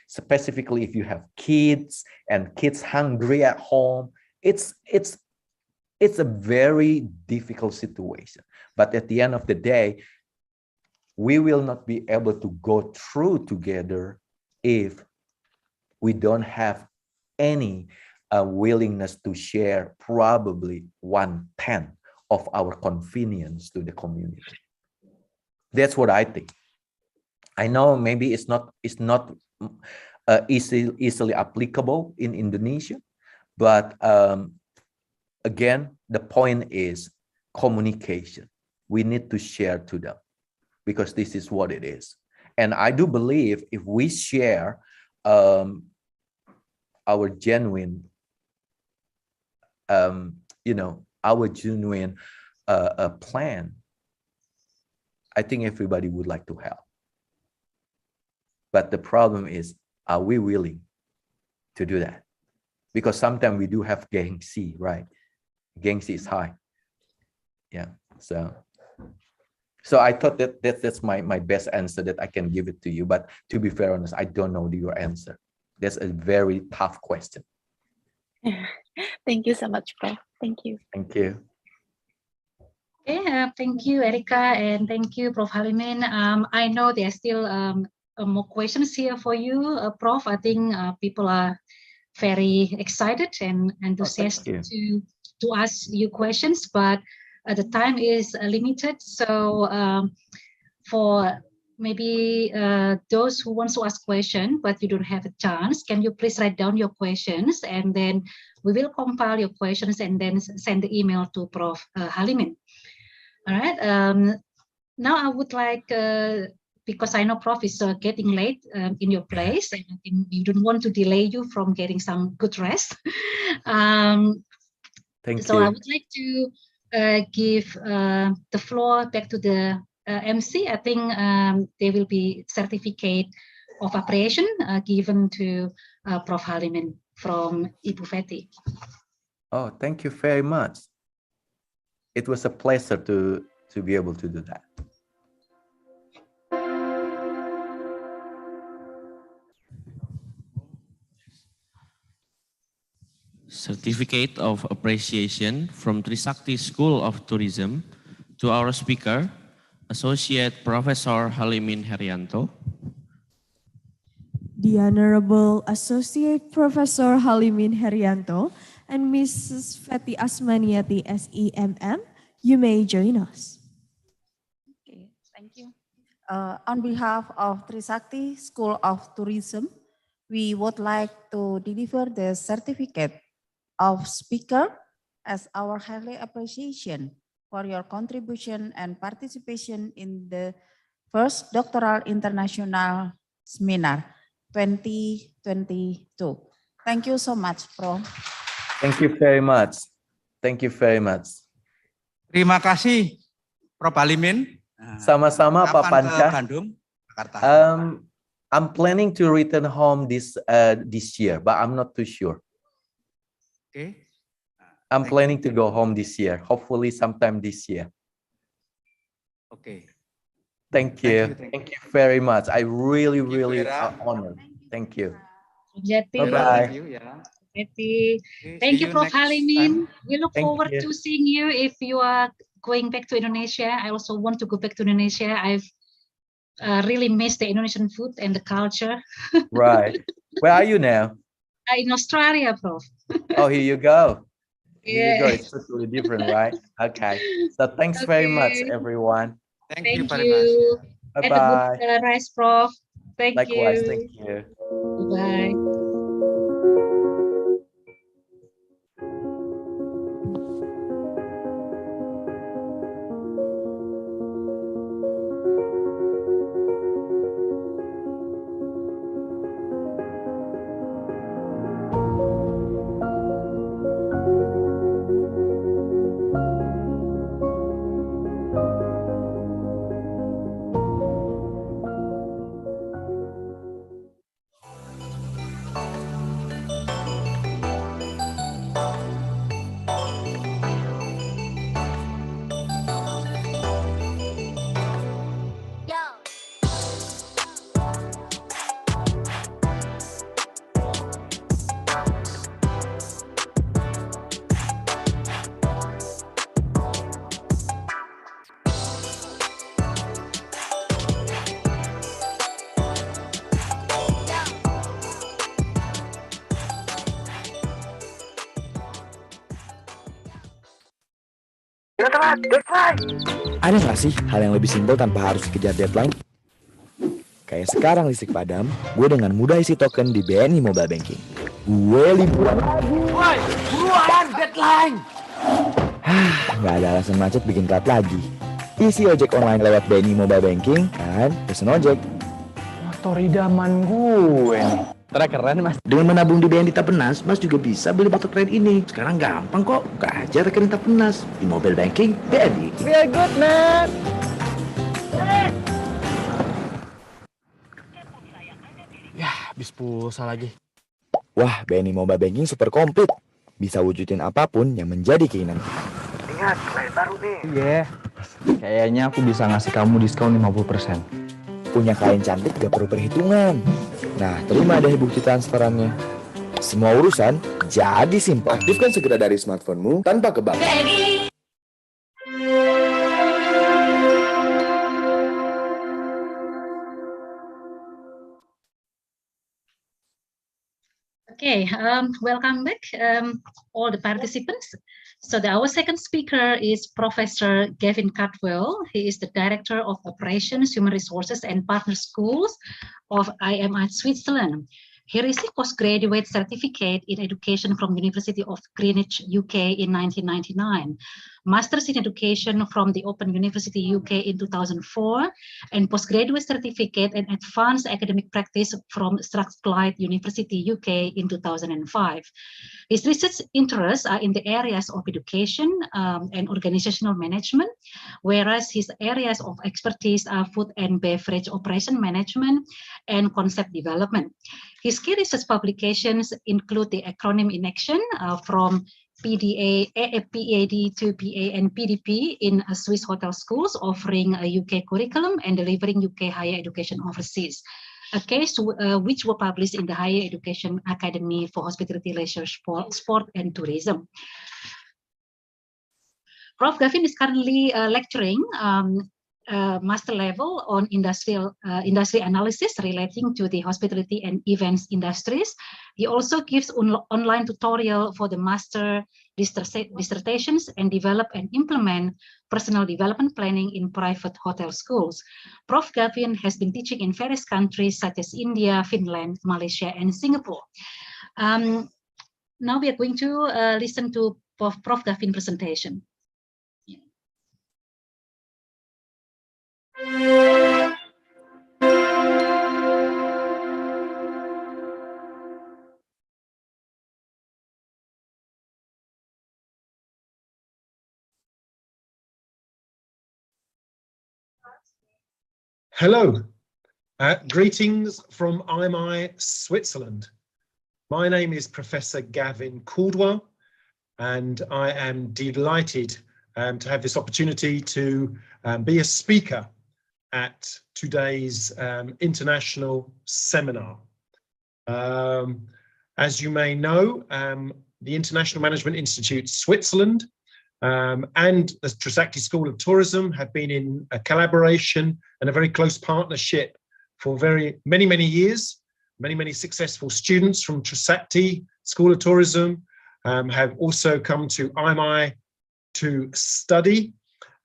Specifically if you have kids and kids hungry at home. It's a very difficult situation. But at the end of the day, we will not be able to go through together if we don't have any willingness to share probably 1/10 of our convenience to the community. That's what I think. I know maybe it's not easily applicable in Indonesia, but again, the point is communication. We need to share to them because this is what it is. And I do believe if we share our genuine, our genuine plan, I think everybody would like to help. But the problem is, are we willing to do that? Because sometimes we do have gengsi, right? Gengsi is high. Yeah. So I thought that's my best answer that I can give it to you. But to be fair honest, I don't know your answer. That's a very tough question. Thank you so much, Prof. Thank you. Thank you. Okay, thank you, Erika, and thank you, Prof. Halimin. I know there are still more questions here for you, Prof. I think people are very excited and enthusiastic to ask you questions, but the time is limited. So for maybe those who want to ask questions, but you don't have a chance, can you please write down your questions, and then we will compile your questions and then send the email to Prof. Halimin. All right. Now I would like, because I know Prof is getting late in your place, and I think we don't want to delay you from getting some good rest. Thank so you. I would like to give the floor back to the MC. I think there will be certificate of appreciation given to Prof. Halimin from Ibu Fetty. Oh, thank you very much. It was a pleasure to be able to do that. Certificate of Appreciation from Trisakti School of Tourism to our speaker, Associate Professor Halimin Herjanto. The Honorable Associate Professor Halimin Herjanto and Mrs. Fetty Asmaniati, SEMM, you may join us. On behalf of Trisakti School of Tourism, we would like to deliver the certificate of speaker as our highly appreciation for your contribution and participation in the first Doctoral International Seminar 2022. Thank you so much, Prof. Thank you very much. Thank you very much. Terima kasih, Prof. Halimin. Sama-sama, Pak Kapan Panca. ke Bandung, Jakarta? I'm planning to return home this year, but I'm not too sure. Okay. I'm planning to go home this year, hopefully sometime this year. Okay. Thank you. Thank you very much. I really honored. Thank you. Bye-bye. Thank you, Prof. Halimin. We look Thank forward you. to seeing you if you are going back to Indonesia. I also want to go back to Indonesia. I've really missed the Indonesian food and the culture. Right. Where are you now? In Australia, Prof. Oh, here you go. Here you go. Yeah. It's totally different, right? Okay. So thanks very much, Okay. everyone. Thank you. Have a Bye-bye. good rest, Prof. Thank Likewise. you. Thank you. Bye. Ada nggak sih hal yang lebih simpel tanpa harus dikejar deadline? Kayak sekarang listrik padam, gue dengan mudah isi token di BNI Mobile Banking. Gue liburan lagi. Woi, buruan, deadline! Nggak ada alasan macet bikin telat lagi. Isi ojek online lewat BNI Mobile Banking, kan pesen ojek. Motor idaman gue nih. Keren Mas. Dengan menabung di BNI Tapenas, Mas juga bisa beli motor keren ini. Sekarang gampang kok. Buka aja rekening Tapenas di mobile banking BNI. Feel good, man. Ya, habis pulsa lagi. Wah, BNI Mobile Banking super komplit. Bisa wujudin apapun yang menjadi keinginan. Ingat, klien baru nih. Iya. Kayaknya aku bisa ngasih kamu diskon 50%. Punya klien cantik gak perlu perhitungan. Nah, terima deh bukti transferannya. Semua urusan jadi simpel. Aktifkan segera dari smartphone-mu tanpa kebal. Okay, welcome back, all the participants. So our second speaker is Professor Gavin Cardwell. He is the Director of Operations, Human Resources and Partner Schools of IMI Switzerland. He received postgraduate certificate in education from University of Greenwich, UK in 1999, Masters in Education from the Open University UK in 2004, and postgraduate certificate in Advanced Academic Practice from Strathclyde University UK in 2005. His research interests are in the areas of education and organizational management, whereas his areas of expertise are food and beverage operation management and concept development. His key research publications include the acronym in action from PDA, PAD to PA and PDP in Swiss hotel schools, offering a UK curriculum and delivering UK higher education overseas. A case which were published in the Higher Education Academy for Hospitality, Leisure, Sport and Tourism. Prof. Gavin is currently lecturing master level on industry analysis relating to the hospitality and events industries. He also gives online tutorial for the master dissertations and develop and implement personal development planning in private hotel schools. Prof. Gavin has been teaching in various countries such as India, Finland, Malaysia, and Singapore. Now we are going to listen to Prof. Gavin presentation. Hello, greetings from IMI, Switzerland. My name is Professor Gavin Caldwell, and I am delighted to have this opportunity to be a speaker at today's international seminar. As you may know, the International Management Institute Switzerland and the Trisakti School of Tourism have been in a collaboration and a very close partnership for many years. Many successful students from Trisakti School of Tourism have also come to IMI to study,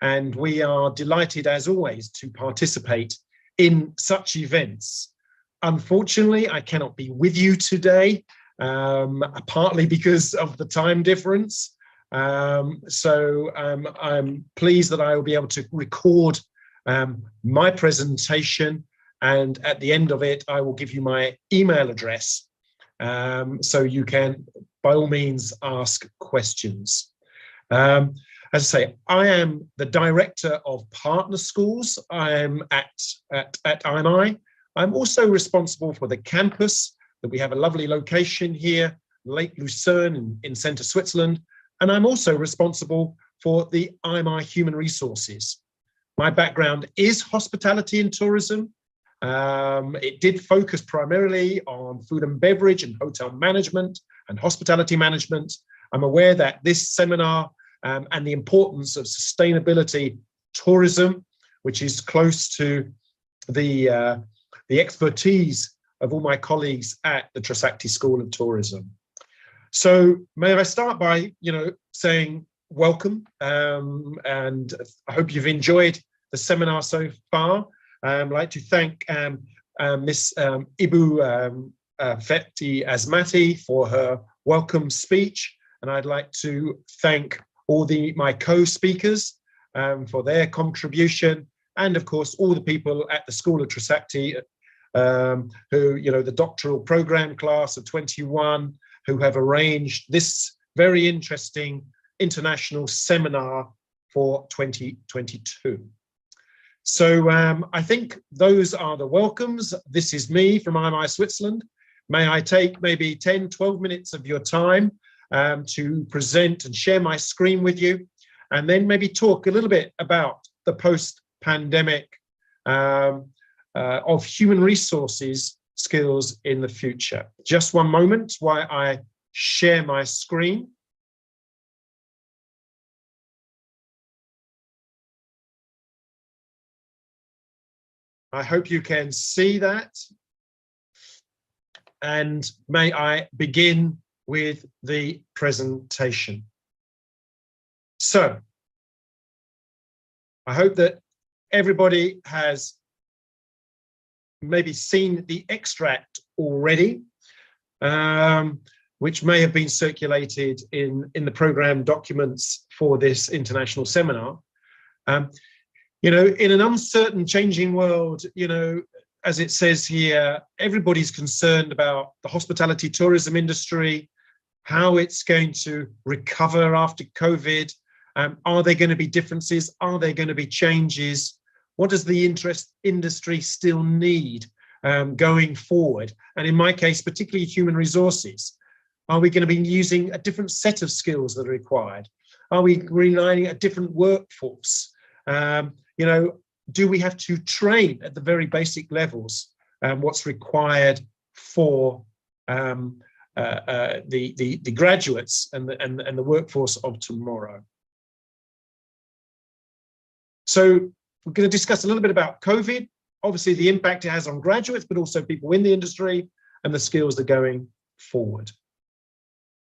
and we are delighted as always to participate in such events. Unfortunately, I cannot be with you today, partly because of the time difference. So I'm pleased that I will be able to record my presentation, and at the end of it, I will give you my email address, so you can, by all means, ask questions. As I say, I am the director of partner schools. I am at IMI. I'm also responsible for the campus, that we have a lovely location here, Lake Lucerne in centre Switzerland. And I'm also responsible for the IMI Human Resources. My background is hospitality and tourism. It did focus primarily on food and beverage and hotel management and hospitality management. I'm aware that this seminar and the importance of sustainability tourism, which is close to the expertise of all my colleagues at the Trisakti School of Tourism. So may I start by, saying welcome, and I hope you've enjoyed the seminar so far. I'd like to thank Miss Ibu Fethi Asmati for her welcome speech, and I'd like to thank all my co-speakers for their contribution, and of course all the people at the School of Trisakti who, the doctoral program class of 21, who have arranged this very interesting international seminar for 2022. So I think those are the welcomes. This is me from IMI Switzerland. May I take maybe 10, 12 minutes of your time to present and share my screen with you, and then maybe talk a little bit about the post-pandemic of human resources skills in the future. Just one moment while I share my screen. I hope you can see that. And may I begin with the presentation. So, I hope that everybody has maybe seen the extract already, which may have been circulated in the program documents for this international seminar. In an uncertain, changing world, as it says here, everybody's concerned about the hospitality tourism industry, how it's going to recover after COVID. Are there going to be differences? Are there going to be changes? What does the industry still need going forward? And in my case, particularly human resources. Are we going to be using a different set of skills that are required? Are we relying on a different workforce? Do we have to train at the very basic levels what's required for the graduates and the workforce of tomorrow? So We're going to discuss a little bit about COVID, obviously the impact it has on graduates, but also people in the industry and the skills that are going forward.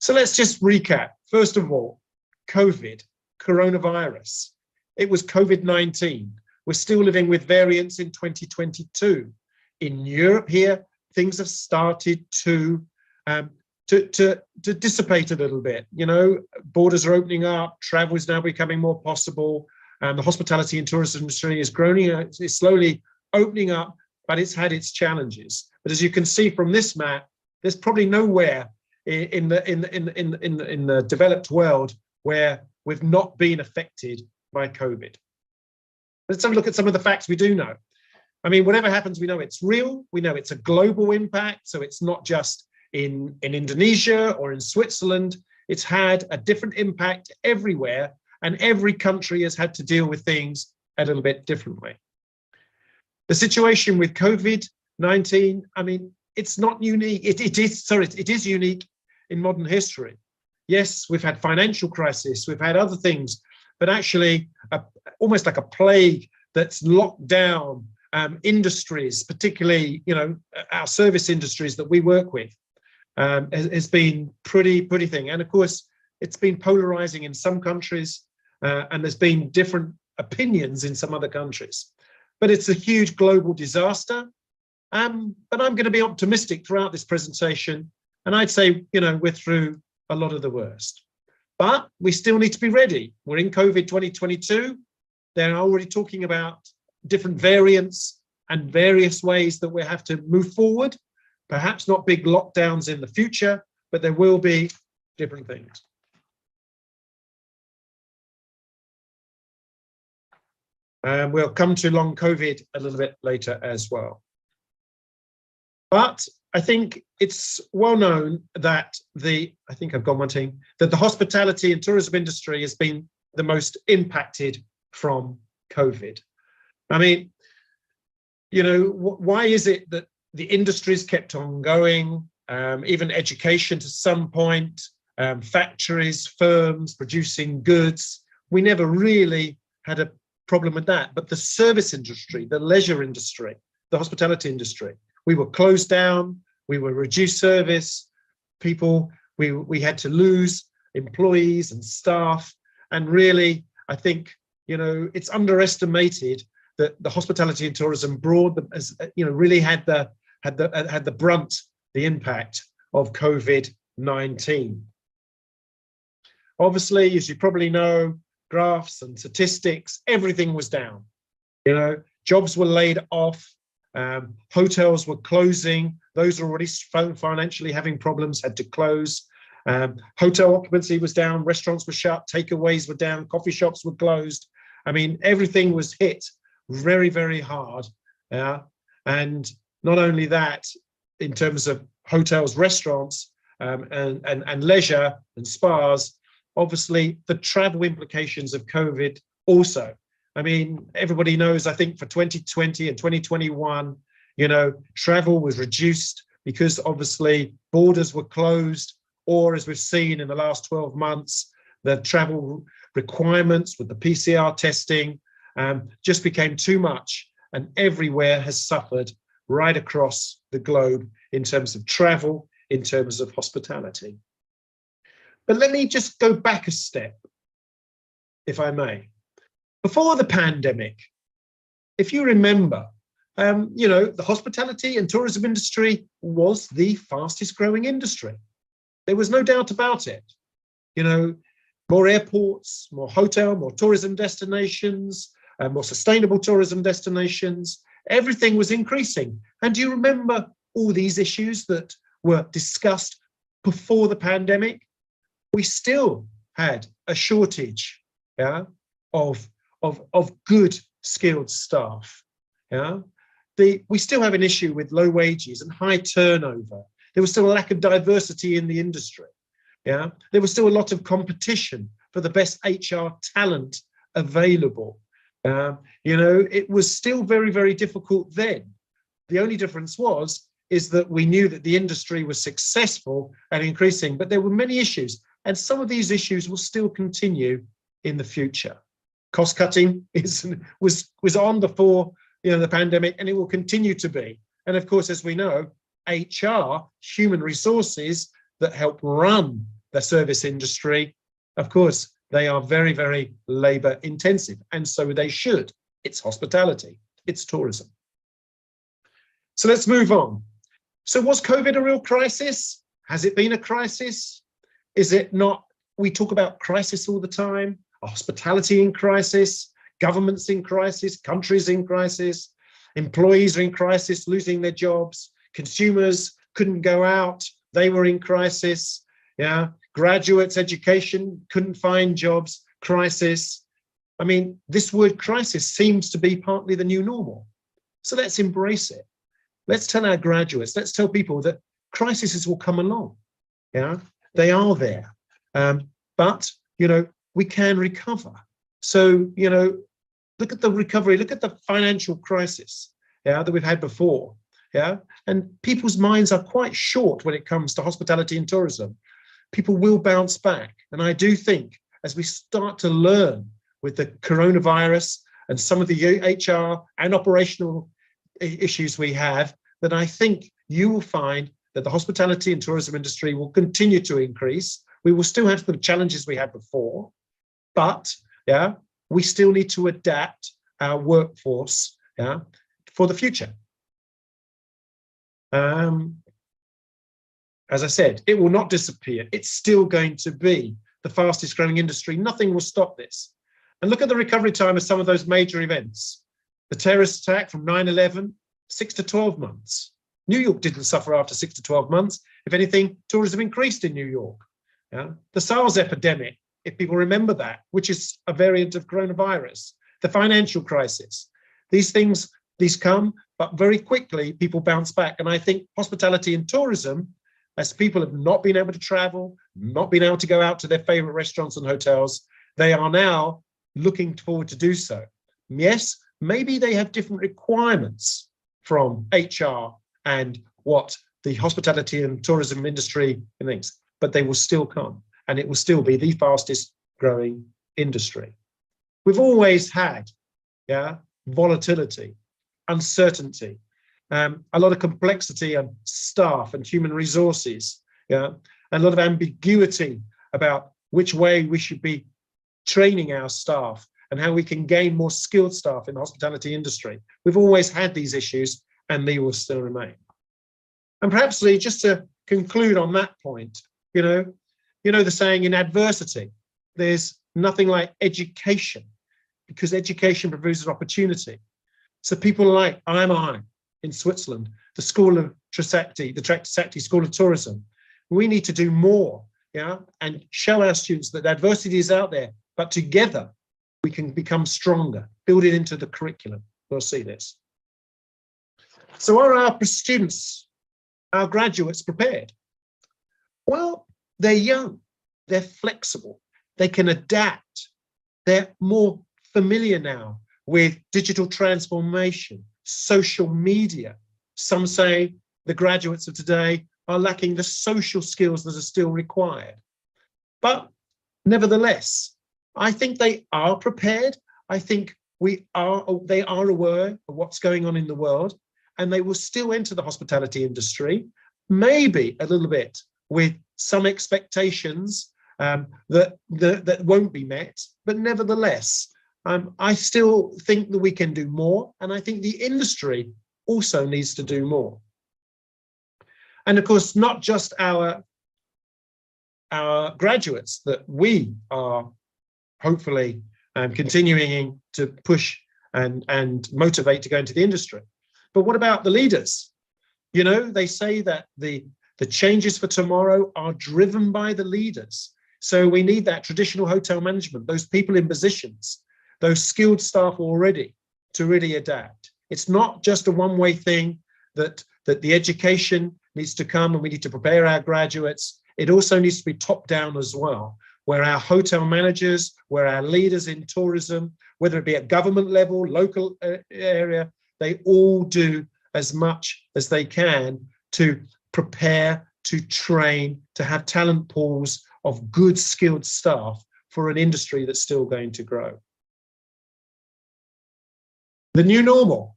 So let's just recap. First of all, COVID, coronavirus. It was COVID-19. We're still living with variants in 2022. In Europe here, things have started to dissipate a little bit. You know, borders are opening up, travel is now becoming more possible, and the hospitality and tourism industry is growing, is slowly opening up, but it's had its challenges. But as you can see from this map, there's probably nowhere in the developed world where we've not been affected by COVID. Let's have a look at some of the facts we do know. I mean, whatever happens, we know it's real. We know it's a global impact. So it's not just in Indonesia or in Switzerland. It's had a different impact everywhere, and every country has had to deal with things a little bit differently. The situation with COVID-19, I mean, it's not unique. It is unique in modern history. Yes, we've had financial crisis, we've had other things, but actually almost like a plague that's locked down industries, particularly, you know, our service industries that we work with, has been pretty thing. And of course, it's been polarizing in some countries, and there's been different opinions in some other countries. But it's a huge global disaster. But I'm going to be optimistic throughout this presentation. And I'd say, you know, we're through a lot of the worst. But we still need to be ready. We're in COVID 2022. They're already talking about different variants and various ways that we have to move forward. Perhaps not big lockdowns in the future, but there will be different things. We'll come to long COVID a little bit later as well. But I think it's well known that the hospitality and tourism industry has been the most impacted from COVID. I mean, you know, why is it that the industries kept on going, even education to some point, factories, firms producing goods? We never really had a problem with that. But the service industry, the leisure industry, the hospitality industry, we were closed down, we were reduced service, people, we had to lose employees and staff. And really, I think, you know, it's underestimated that the hospitality and tourism as you know, really had the brunt, the impact of COVID-19. Obviously, as you probably know, graphs and statistics, everything was down. You know, jobs were laid off, hotels were closing, those already financially having problems had to close. Hotel occupancy was down, restaurants were shut, takeaways were down, coffee shops were closed. I mean, everything was hit very, very hard. And not only that, in terms of hotels, restaurants, and leisure and spas, obviously the travel implications of COVID also. I mean, everybody knows, I think for 2020 and 2021, you know, travel was reduced because obviously borders were closed, or as we've seen in the last 12 months, the travel requirements with the PCR testing just became too much, and everywhere has suffered right across the globe in terms of travel, in terms of hospitality. But let me just go back a step, if I may. Before the pandemic, if you remember, you know, the hospitality and tourism industry was the fastest growing industry. There was no doubt about it. You know, more airports, more hotel, more tourism destinations, more sustainable tourism destinations, everything was increasing. And do you remember all these issues that were discussed before the pandemic? We still had a shortage, yeah, of good skilled staff. Yeah, we still have an issue with low wages and high turnover. There was still a lack of diversity in the industry. Yeah, there was still a lot of competition for the best HR talent available. You know, it was still very, very difficult then. The only difference is that we knew that the industry was successful and increasing, but there were many issues, and some of these issues will still continue in the future. Cost cutting was on before the pandemic, and it will continue to be. And of course, as we know, HR, human resources that help run the service industry, of course, they are very, very labor intensive, and so they should. It's hospitality, it's tourism. So let's move on. So was COVID a real crisis? Has it been a crisis? Is it not? We talk about crisis all the time, hospitality in crisis, governments in crisis, countries in crisis, employees are in crisis, losing their jobs, consumers couldn't go out, they were in crisis, yeah, graduates, education, couldn't find jobs, crisis. I mean, this word crisis seems to be partly the new normal. So let's embrace it. Let's tell our graduates, let's tell people that crises will come along, yeah, they are there. But, we can recover. So, look at the recovery, look at the financial crisis, yeah, that we've had before, yeah, and people's minds are quite short when it comes to hospitality and tourism. People will bounce back. And I do think as we start to learn with the coronavirus and some of the HR and operational issues we have, that I think you will find that the hospitality and tourism industry will continue to increase. We will still have the challenges we had before, but yeah, we still need to adapt our workforce, yeah, for the future. As I said, it will not disappear. It's still going to be the fastest growing industry. Nothing will stop this. And look at the recovery time of some of those major events. The terrorist attack from 9/11, 6 to 12 months. New York didn't suffer after 6 to 12 months. If anything, tourism increased in New York. Yeah? The SARS epidemic, if people remember that, which is a variant of coronavirus, the financial crisis, these things, these come, but very quickly people bounce back. And I think hospitality and tourism, as people have not been able to travel, not been able to go out to their favorite restaurants and hotels, they are now looking forward to do so. Yes, maybe they have different requirements from HR and what the hospitality and tourism industry thinks, but they will still come, and it will still be the fastest growing industry. We've always had, yeah, volatility, uncertainty, a lot of complexity on staff and human resources, yeah, and a lot of ambiguity about which way we should be training our staff and how we can gain more skilled staff in the hospitality industry. We've always had these issues, and they will still remain. And perhaps, Lee, just to conclude on that point, you know the saying, in adversity, there's nothing like education, because education produces opportunity. So people like IMI in Switzerland, the School of Trisakti, the Trisakti School of Tourism, we need to do more, yeah, and show our students that adversity is out there, but together we can become stronger, build it into the curriculum. We'll see this. So are our students, our graduates, prepared? Well, they're young, they're flexible, they can adapt, they're more familiar now with digital transformation, social media. Some say the graduates of today are lacking the social skills that are still required. But nevertheless, I think they are prepared. I think they are aware of what's going on in the world, and they will still enter the hospitality industry, maybe a little bit with some expectations that won't be met, but nevertheless, I still think that we can do more, and I think the industry also needs to do more. And of course, not just our graduates that we are hopefully continuing to push and motivate to go into the industry, but what about the leaders? You know, they say that the changes for tomorrow are driven by the leaders. So we need that traditional hotel management, those people in positions, those skilled staff already, to really adapt. It's not just a one-way thing, that the education needs to come and we need to prepare our graduates. It also needs to be top-down as well, where our hotel managers, where our leaders in tourism, whether it be at government level, local area, they all do as much as they can to prepare, to train, to have talent pools of good skilled staff for an industry that's still going to grow. The new normal.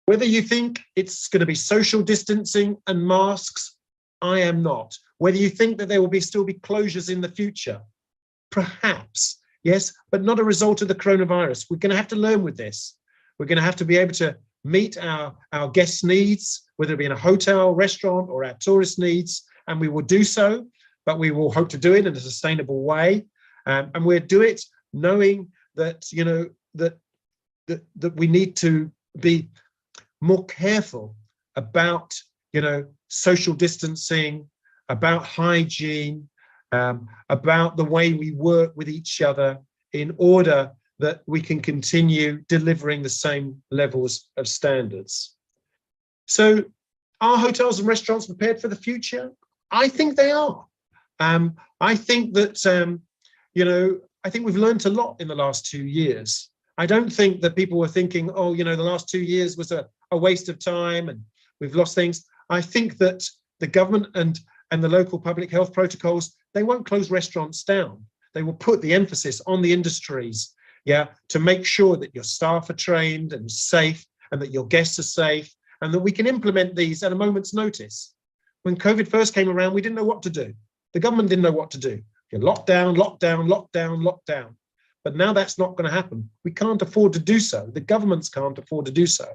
Whether you think it's going to be social distancing and masks, I am not. Whether you think that there will still be closures in the future, perhaps, yes, but not a result of the coronavirus. We're going to have to learn with this. We're going to have to be able to meet our guests' needs, whether it be in a hotel, restaurant, or our tourist needs, and we will do so, but we will hope to do it in a sustainable way. And we'll do it knowing that, you know, that we need to be more careful about, you know, social distancing, about hygiene, about the way we work with each other in order that we can continue delivering the same levels of standards. So are hotels and restaurants prepared for the future? I think they are. I think that, you know, I think we've learned a lot in the last 2 years. I don't think that people were thinking, oh, you know, the last 2 years was a waste of time and we've lost things. I think that the government and the local public health protocols, they won't close restaurants down. They will put the emphasis on the industries, yeah, to make sure that your staff are trained and safe and that your guests are safe and that we can implement these at a moment's notice. When COVID first came around, we didn't know what to do. The government didn't know what to do. Lockdown, lockdown, lockdown, lockdown. But now that's not going to happen. We can't afford to do so. The governments can't afford to do so.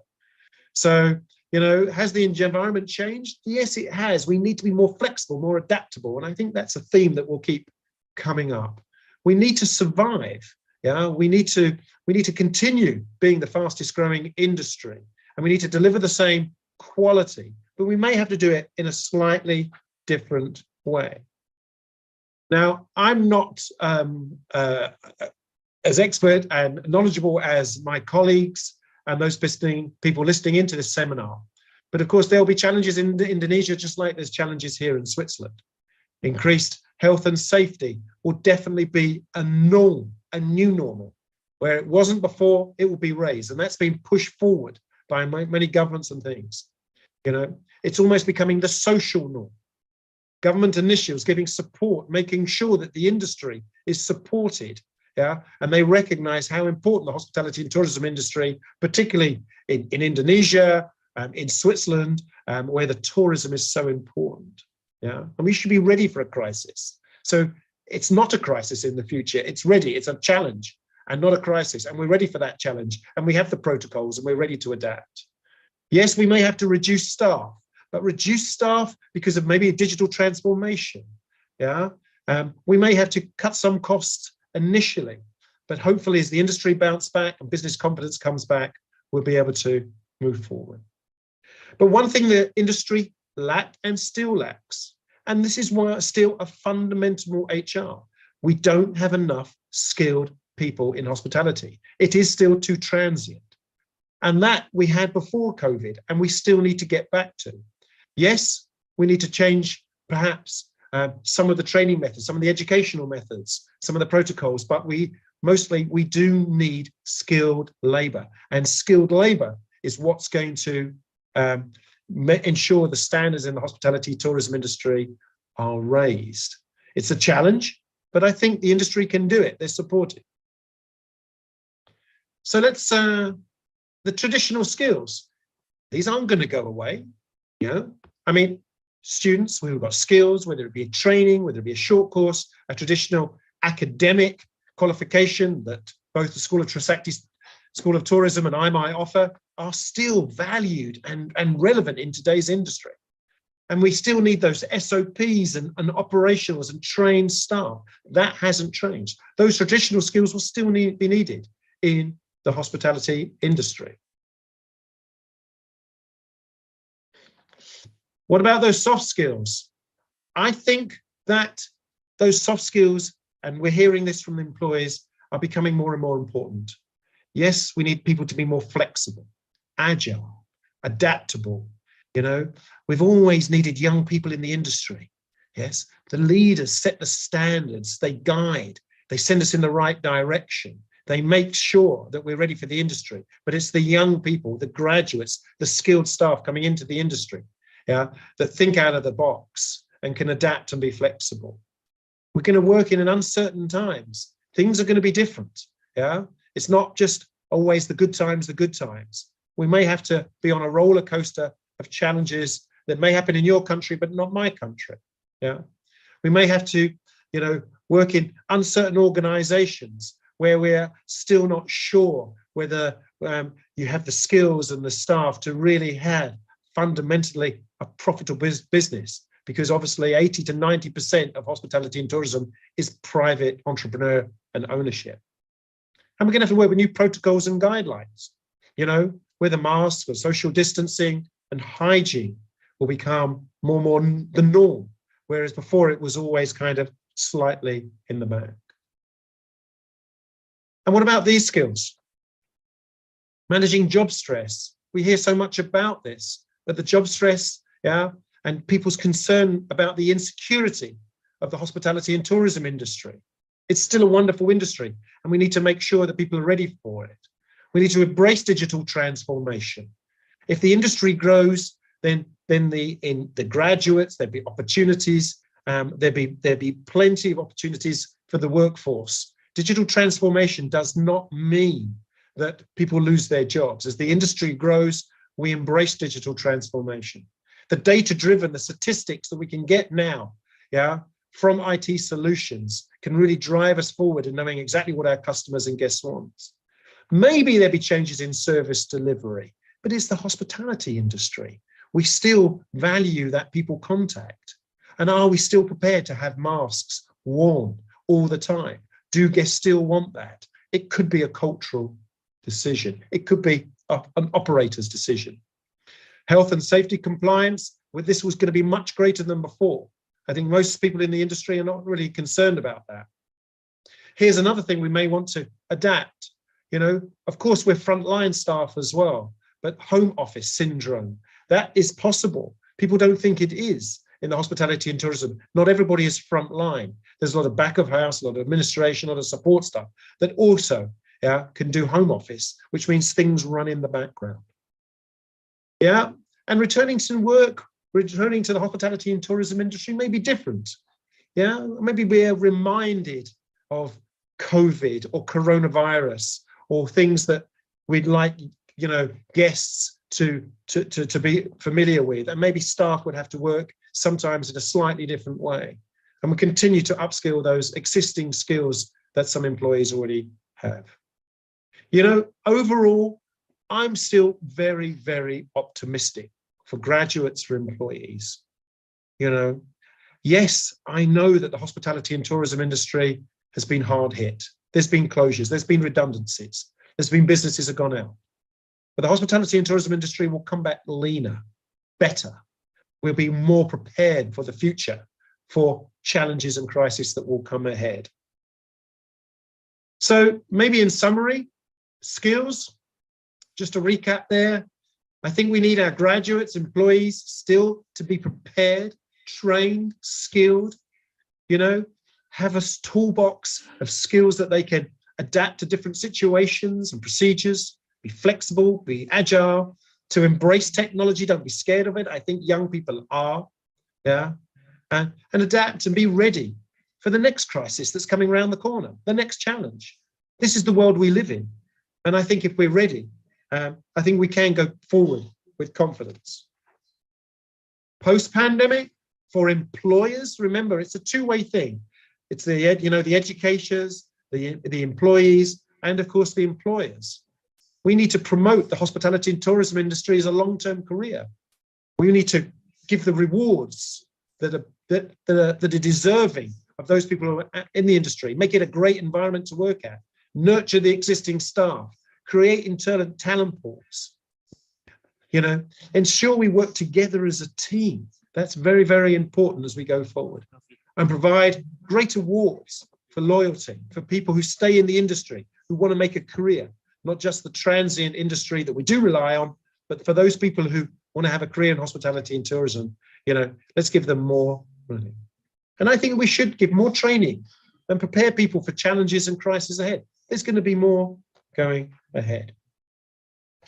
So, you know, has the environment changed? Yes, it has. We need to be more flexible, more adaptable. And I think that's a theme that will keep coming up. We need to survive. Yeah, we need to continue being the fastest growing industry, and we need to deliver the same quality, but we may have to do it in a slightly different way. Now, I'm not as expert and knowledgeable as my colleagues and those people listening into this seminar. But of course, there'll be challenges in Indonesia, just like there's challenges here in Switzerland. Increased health and safety will definitely be a norm, a new normal. Where it wasn't before, it will be raised. And that's been pushed forward by many governments and things. You know, it's almost becoming the social norm. Government initiatives giving support, making sure that the industry is supported. Yeah, and they recognize how important the hospitality and tourism industry, particularly in Indonesia, in Switzerland, where the tourism is so important. Yeah, and we should be ready for a crisis. So it's not a crisis in the future. It's ready. It's a challenge and not a crisis. And we're ready for that challenge. And we have the protocols and we're ready to adapt. Yes, we may have to reduce staff, but reduce staff because of maybe a digital transformation. Yeah, we may have to cut some costs initially, but hopefully as the industry bounce back and business confidence comes back, we'll be able to move forward. But one thing the industry lacked and still lacks, and this is why still a fundamental HR, we don't have enough skilled people in hospitality. It is still too transient. And that we had before COVID, and we still need to get back to. Yes, we need to change perhaps some of the training methods, some of the educational methods, some of the protocols, but we do need skilled labor, and skilled labor is what's going to ensure the standards in the hospitality tourism industry are raised. It's a challenge, but I think the industry can do it. They're supported. So let's, the traditional skills, these aren't going to go away. You know, I mean, students who've got skills, whether it be a training, whether it be a short course, a traditional academic qualification that both the School of Trisakti, School of Tourism and I might offer, are still valued and relevant in today's industry. And we still need those SOPs and operationals and trained staff. That hasn't changed. Those traditional skills will still be needed in the hospitality industry. What about those soft skills? I think that those soft skills, and we're hearing this from the employees, are becoming more and more important. Yes, we need people to be more flexible, agile, adaptable. You know, we've always needed young people in the industry. Yes, the leaders set the standards, they guide, they send us in the right direction. They make sure that we're ready for the industry, but it's the young people, the graduates, the skilled staff coming into the industry, yeah, that think out of the box and can adapt and be flexible. We're going to work in an uncertain times. Things are going to be different. Yeah, it's not just always the good times. We may have to be on a roller coaster of challenges that may happen in your country, but not my country. Yeah, we may have to, work in uncertain organizations where we're still not sure whether you have the skills and the staff to really have fundamentally a profitable business, because obviously 80 to 90% of hospitality and tourism is private entrepreneur and ownership. And we're going to have to work with new protocols and guidelines, where the masks or social distancing and hygiene will become more and more the norm, whereas before it was always kind of slightly in the back. And what about these skills? Managing job stress. We hear so much about this, but the job stress, and people's concern about the insecurity of the hospitality and tourism industry. It's still a wonderful industry, and we need to make sure that people are ready for it. We need to embrace digital transformation. If the industry grows, then the graduates, there'll be opportunities, there'll be plenty of opportunities for the workforce. Digital transformation does not mean that people lose their jobs. As the industry grows, we embrace digital transformation. The data-driven, the statistics that we can get now, from IT solutions can really drive us forward in knowing exactly what our customers and guests want. Maybe there'll be changes in service delivery, but it's the hospitality industry. We still value that people contact. And are we still prepared to have masks worn all the time? Do guests still want that? It could be a cultural decision. It could be an operator's decision. Health and safety compliance, this was going to be much greater than before. I think most people in the industry are not really concerned about that. Here's another thing we may want to adapt. Of course, we're frontline staff as well, but home office syndrome, that is possible. People don't think it is in the hospitality and tourism. Not everybody is frontline. There's a lot of back of house, a lot of administration, a lot of support staff that also can do home office, which means things run in the background. And returning to work, returning to the hospitality and tourism industry may be different. Maybe we're reminded of COVID or coronavirus or things that we'd like, guests to be familiar with, and maybe staff would have to work sometimes in a slightly different way. And we continue to upskill those existing skills that some employees already have. Overall, I'm still very, very optimistic for graduates, for employees. Yes, I know that the hospitality and tourism industry has been hard hit. There's been closures, there's been redundancies, there's been businesses have gone out. But the hospitality and tourism industry will come back leaner, better. We'll be more prepared for the future, for challenges and crises that will come ahead. So maybe in summary, skills, just to recap there, I think we need our graduates, employees still to be prepared, trained, skilled, have a toolbox of skills that they can adapt to different situations and procedures, be flexible, be agile, to embrace technology, don't be scared of it. I think young people are, and adapt and be ready for the next crisis that's coming around the corner, the next challenge. This is the world we live in. And I think if we're ready, I think we can go forward with confidence. Post-pandemic, for employers, remember, it's a two-way thing. It's the educators, the employees, and of course the employers. We need to promote the hospitality and tourism industry as a long-term career. We need to give the rewards that are deserving of those people who are in the industry, make it a great environment to work at, nurture the existing staff, create internal talent pools, ensure we work together as a team. That's very, very important as we go forward, and provide great awards for loyalty, for people who stay in the industry, who want to make a career, not just the transient industry that we do rely on, but for those people who want to have a career in hospitality and tourism, let's give them more money. And I think we should give more training and prepare people for challenges and crises ahead. There's going to be more going ahead.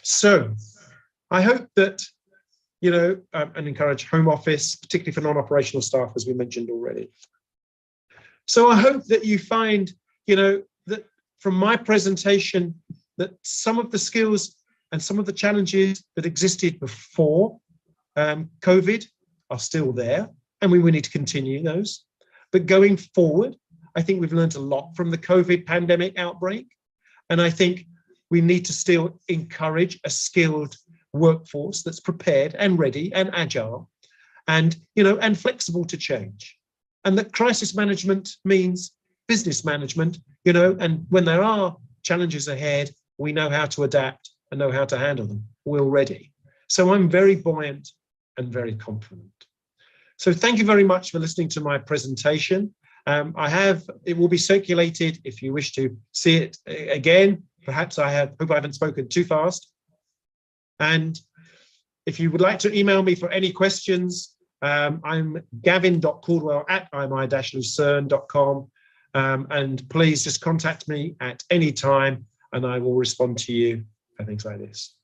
So I hope that, and encourage home office, particularly for non-operational staff, as we mentioned already. So I hope that you find, that from my presentation, that some of the skills and some of the challenges that existed before COVID are still there, and we will need to continue those. But going forward, I think we've learned a lot from the COVID pandemic outbreak. And I think we need to still encourage a skilled workforce that's prepared and ready and agile and, and flexible to change. And that crisis management means business management, and when there are challenges ahead, we know how to adapt and know how to handle them. We're ready. So I'm very buoyant and very confident. So thank you very much for listening to my presentation. It will be circulated if you wish to see it again. Perhaps hope I haven't spoken too fast. And if you would like to email me for any questions, I'm gavin.caldwell@imi-lucerne.com. And please just contact me at any time and I will respond to you for things like this.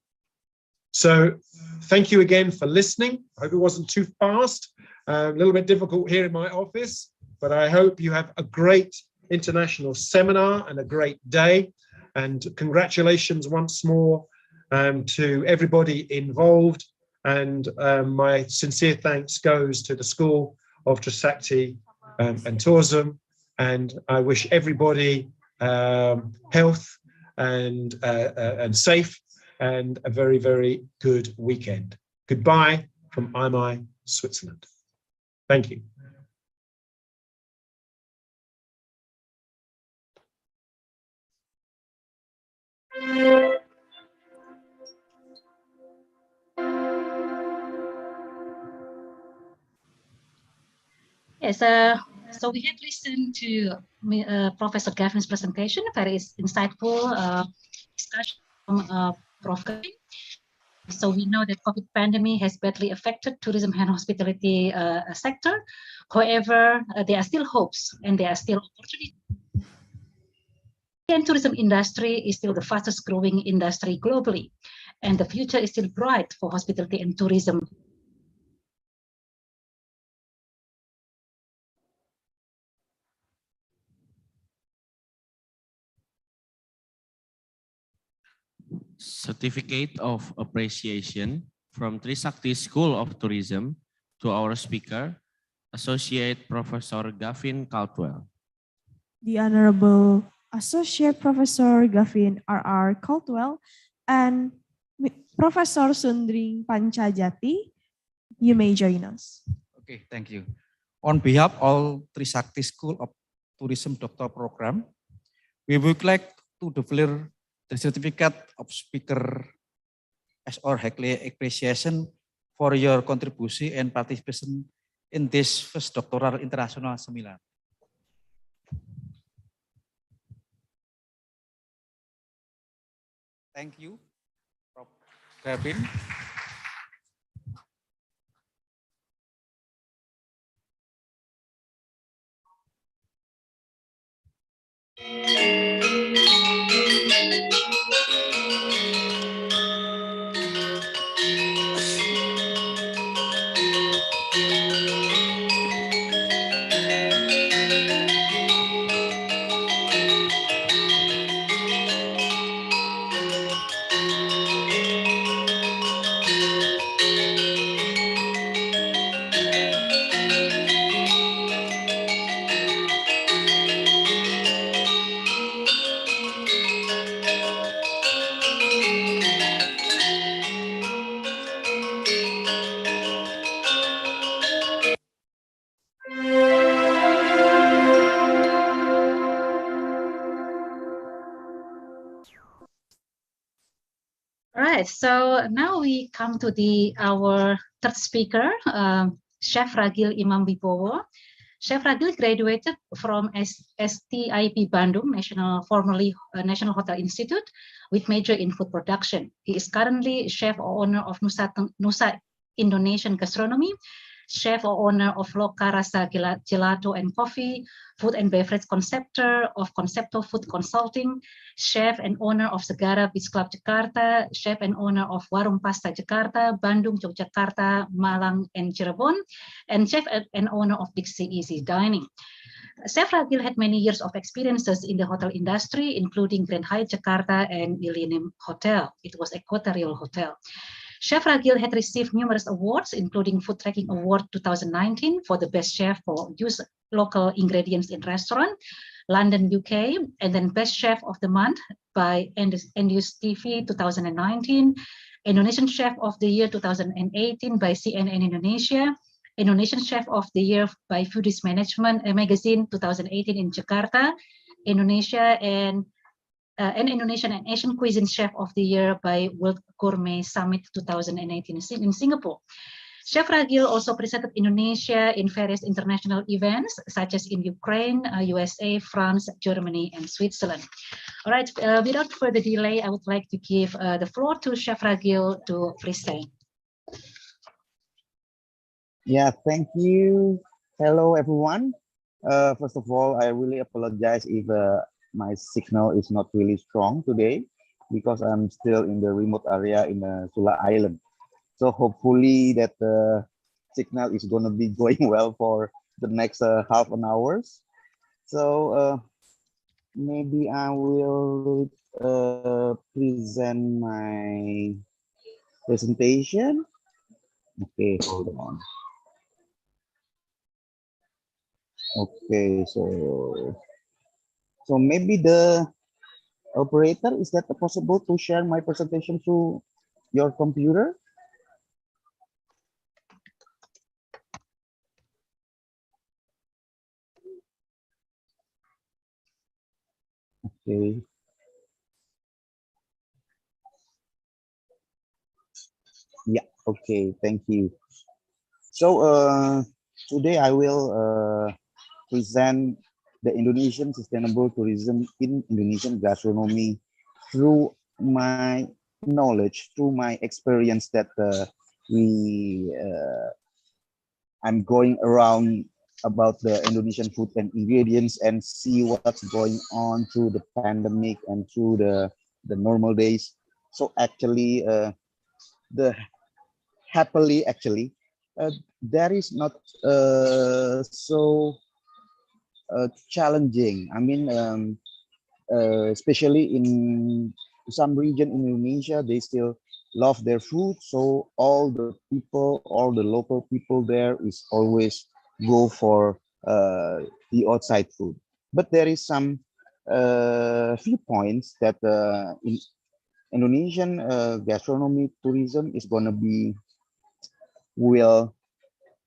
So thank you again for listening. I hope it wasn't too fast, a little bit difficult here in my office, but I hope you have a great international seminar and a great day. And congratulations once more to everybody involved. And my sincere thanks goes to the School of Trisakti and Tourism. And I wish everybody health and safe and a very, very good weekend. Goodbye from IMI, Switzerland. Thank you. Yes, so we have listened to Professor Gavin's presentation, very insightful discussion from Prof. Gavin. So we know that COVID pandemic has badly affected tourism and hospitality sector. However, there are still hopes and there are still opportunities. And tourism industry is still the fastest growing industry globally, and the future is still bright for hospitality and tourism. Certificate of Appreciation from Trisakti School of Tourism to our speaker, Associate Professor Gavin Caldwell. The Honorable Associate Professor Gavin R.R. Caldwell and Professor Sundring Pancajati, you may join us. Okay, thank you. On behalf of Trisakti School of Tourism Doctoral Program, we would like to declare the certificate of speaker as our highly appreciation for your contribution and participation in this first doctoral international seminar. Thank you, Prof. Gavin. All right, so now we come to our third speaker, Chef Ragil Imam Wibowo. Chef Ragil graduated from STIP Bandung, formerly National Hotel Institute, with major in food production. He is currently chef or owner of Nusa Indonesian Gastronomy, chef or owner of Loka Rasa Gelato and Coffee, food and beverage conceptor of Concepto Food Consulting, chef and owner of Segara Beach Club Jakarta, chef and owner of Warung Pasta Jakarta, Bandung, Yogyakarta, Malang, and Cirebon, and chef and owner of Big C Easy Dining. Chef Ragil had many years of experiences in the hotel industry, including Grand Hyatt Jakarta and Millennium Hotel. It was a Equatorial hotel. Chef Ragil had received numerous awards, including Food Tracking Award 2019 for the best chef for use local ingredients in restaurant, London, UK, and then Best Chef of the Month by Endus TV 2019, Indonesian Chef of the Year 2018 by CNN Indonesia, Indonesian Chef of the Year by Foodies Management Magazine 2018 in Jakarta, Indonesia, and Indonesian and Asian Cuisine Chef of the Year by World Gourmet Summit 2018 in Singapore. Chef Ragil also presented Indonesia in various international events, such as in Ukraine, USA, France, Germany, and Switzerland. All right, without further delay, I would like to give the floor to Chef Ragil to present. Yeah, thank you. Hello, everyone. First of all, I really apologize if my signal is not really strong today because I'm still in the remote area in Sula Island. So hopefully that the signal is going to be going well for the next half an hour. So maybe I will present my presentation. Okay, hold on. Okay, so maybe the operator, is that possible to share my presentation through your computer? Okay. Yeah, okay, thank you. So today I will present the Indonesian sustainable tourism in Indonesian gastronomy through my knowledge, through my experience that I'm going around about the Indonesian food and ingredients and see what's going on through the pandemic and through the normal days. So actually, happily actually, that is not so challenging. I mean, especially in some region in Indonesia, they still love their food. So all the people, all the local people there is always go for the outside food. But there is some few points that in Indonesian gastronomy tourism is going to be will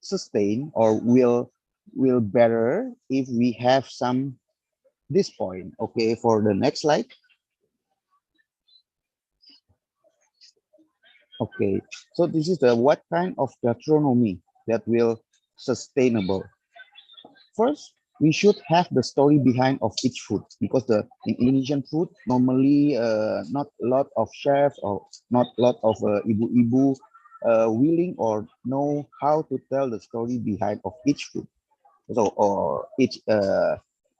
sustain or will better if we have some this point. Okay, for the next slide. Okay, so this is the what kind of gastronomy that will sustainable. First, we should have the story behind of each food, because in Indonesian food normally not a lot of chefs or not a lot of ibu-ibu willing or know how to tell the story behind of each food. So or each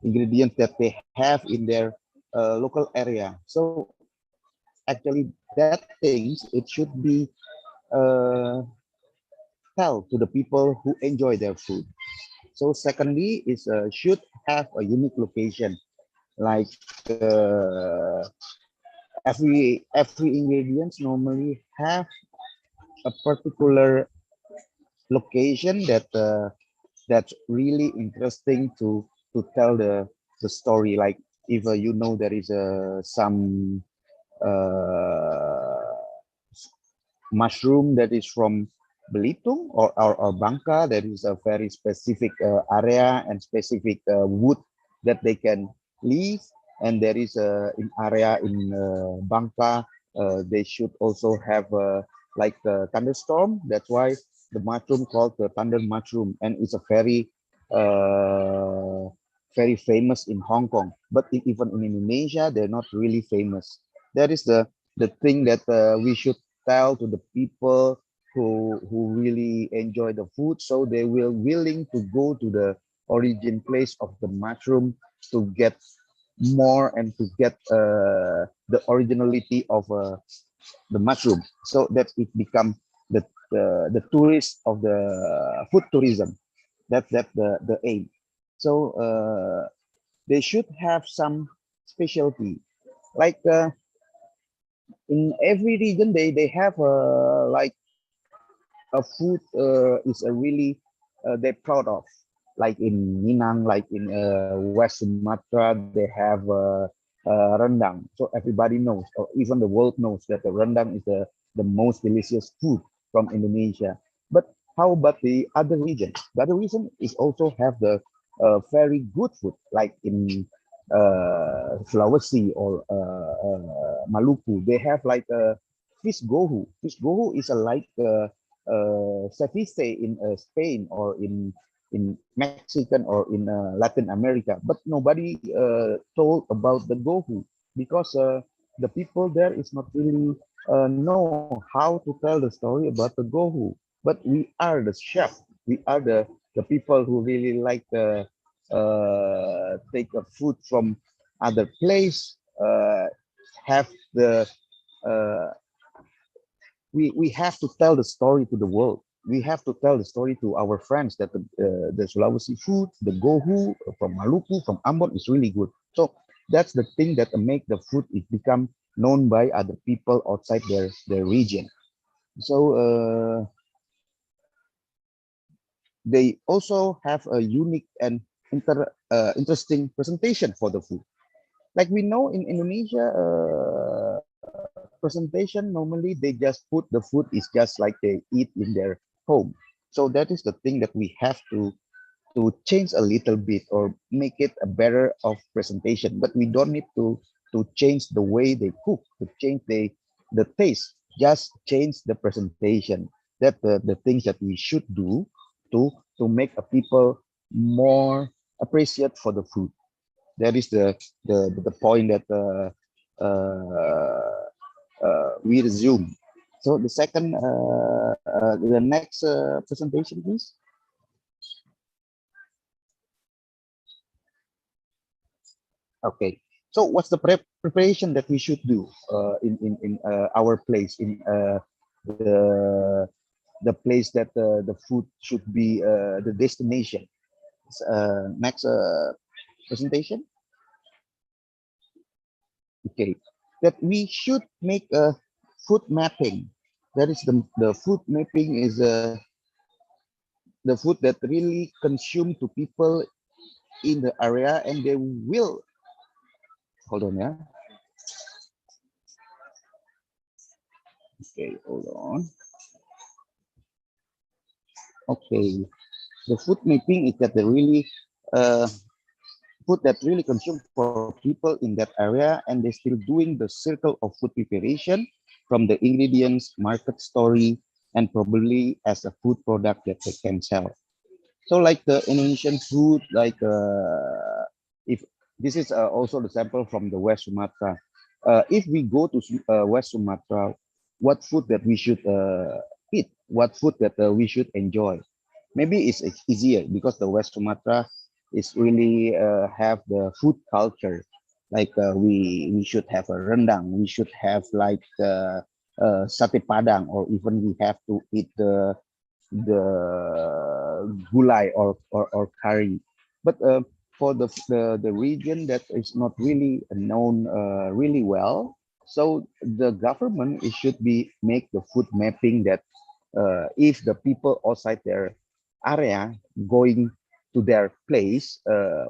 ingredient that they have in their local area. So actually that things it should be tell to the people who enjoy their food. So secondly is should have a unique location, like every ingredients normally have a particular location that that's really interesting to tell the story. Like if you know there is some mushroom that is from Belitung or Bangka, there is a very specific area and specific wood that they can leave. And there is an area in Bangka, they should also have like a thunderstorm. That's why the mushroom called the thunder mushroom, and it's a very very famous in Hong Kong. But even in Indonesia, they're not really famous. That is the thing that we should tell to the people who really enjoy the food, so they will willing to go to the origin place of the mushroom to get more and to get the originality of the mushroom, so that it become the tourist of the food tourism. That's the aim. So they should have some specialty, like in every region they have like a food is a really they're proud of. Like in Minang, like in West Sumatra, they have rendang. So everybody knows, or even the world knows, that the rendang is the most delicious food from Indonesia. But how about the other region? The other region is also have the very good food, like in Sulawesi or Maluku. They have like fish gohu. Fish gohu is a like ceviche in Spain or in Mexican or in Latin America, but nobody told about the gohu because the people there is not really know how to tell the story about the gohu. But we are the chef. We are the people who really like the take a food from other place, have the we have to tell the story to the world. We have to tell the story to our friends that the Sulawesi food, the gohu from Maluku, from Ambon is really good. So that's the thing that make the food it become known by other people outside their region. So they also have a unique and interesting presentation for the food. Like we know in Indonesia, presentation normally they just put the food is just like they eat in their home. So that is the thing that we have to change a little bit or make it a better of presentation. But we don't need to change the way they cook, to change the taste. Just change the presentation. That the things that we should do to make a people more appreciate for the food. That is the point that we resume. So the second, the next presentation, please. Okay. So what's the preparation that we should do in our place, in the place that the food should be the destination? Next presentation. Okay, that we should make a food mapping. That is the food mapping is the food that really consume to people in the area, and they will hold on, yeah. Okay, hold on. Okay, the food mapping is that the really food that really consumed for people in that area, and they're still doing the circle of food preparation from the ingredients, market story, and probably as a food product that they can sell. So like the Indonesian food, like if this is also the sample from the West Sumatra. If we go to West Sumatra, what food that we should eat, what food that we should enjoy? Maybe it's easier because the West Sumatra is really have the food culture. Like we should have a rendang, we should have like sate padang, or even we have to eat the gulai or curry. But for the region that is not really known really well, so the government it should be make the food mapping that if the people outside their area going to their place,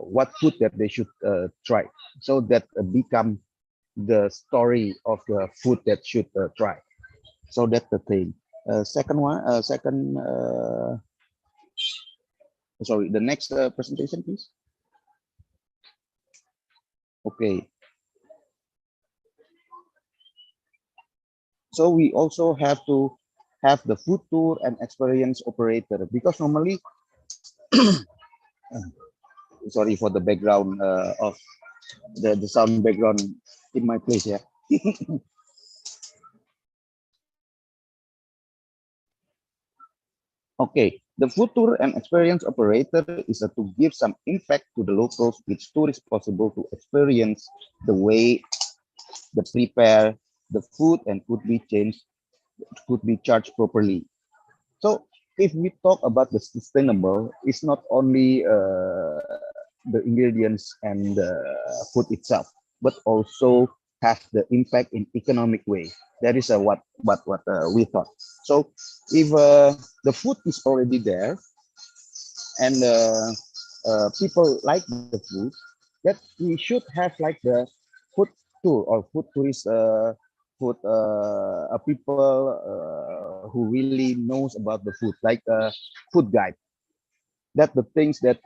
what food that they should try, so that become the story of the food that should try. So that's the thing. Second one, sorry, the next presentation, please. Okay. So we also have to have the food tour and experience operator, because normally, sorry for the background of the sound background in my place, yeah. Okay, the food tour and experience operator is to give some impact to the locals, which tourists possible to experience the way they prepare the food and could be charged properly. So if we talk about the sustainable, it's not only the ingredients and the food itself, but also have the impact in economic way. That is what we thought. So if the food is already there and people like the food, that we should have like the food tour or food tourist, food people who really knows about the food, like a food guide. That the things that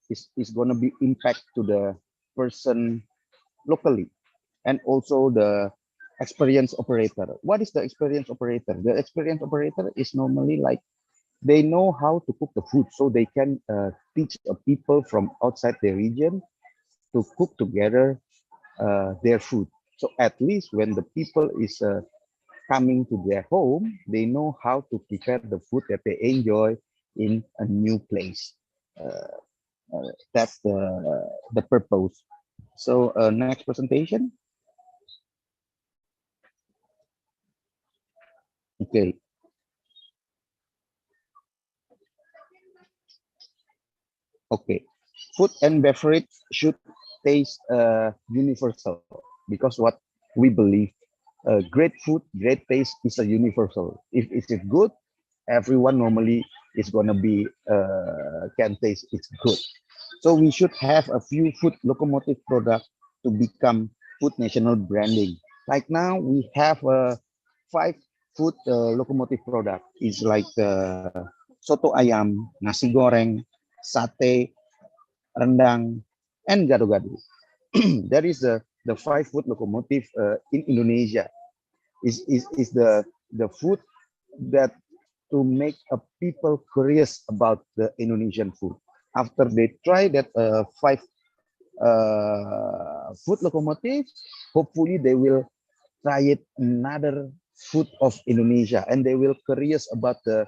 is going to be impact to the person locally, and also the experience operator. What is the experience operator? The experience operator is normally like they know how to cook the food, so they can teach people from outside their region to cook together their food. So at least when the people is coming to their home, they know how to prepare the food that they enjoy in a new place. That's the purpose. So next presentation. Okay. Okay. Food and beverage should taste universal, because what we believe, great food, great taste is a universal. If it's good, everyone normally is gonna be can taste it's good. So we should have a few food locomotive products to become food national branding. Like now we have 5 food locomotive product. Is like soto ayam, nasi goreng, sate, rendang, and gado-gado. That is the 5 food locomotive in Indonesia. Is the food that to make people curious about the Indonesian food. After they try that 5 food locomotive, hopefully they will try it another food of Indonesia, and they will curious about the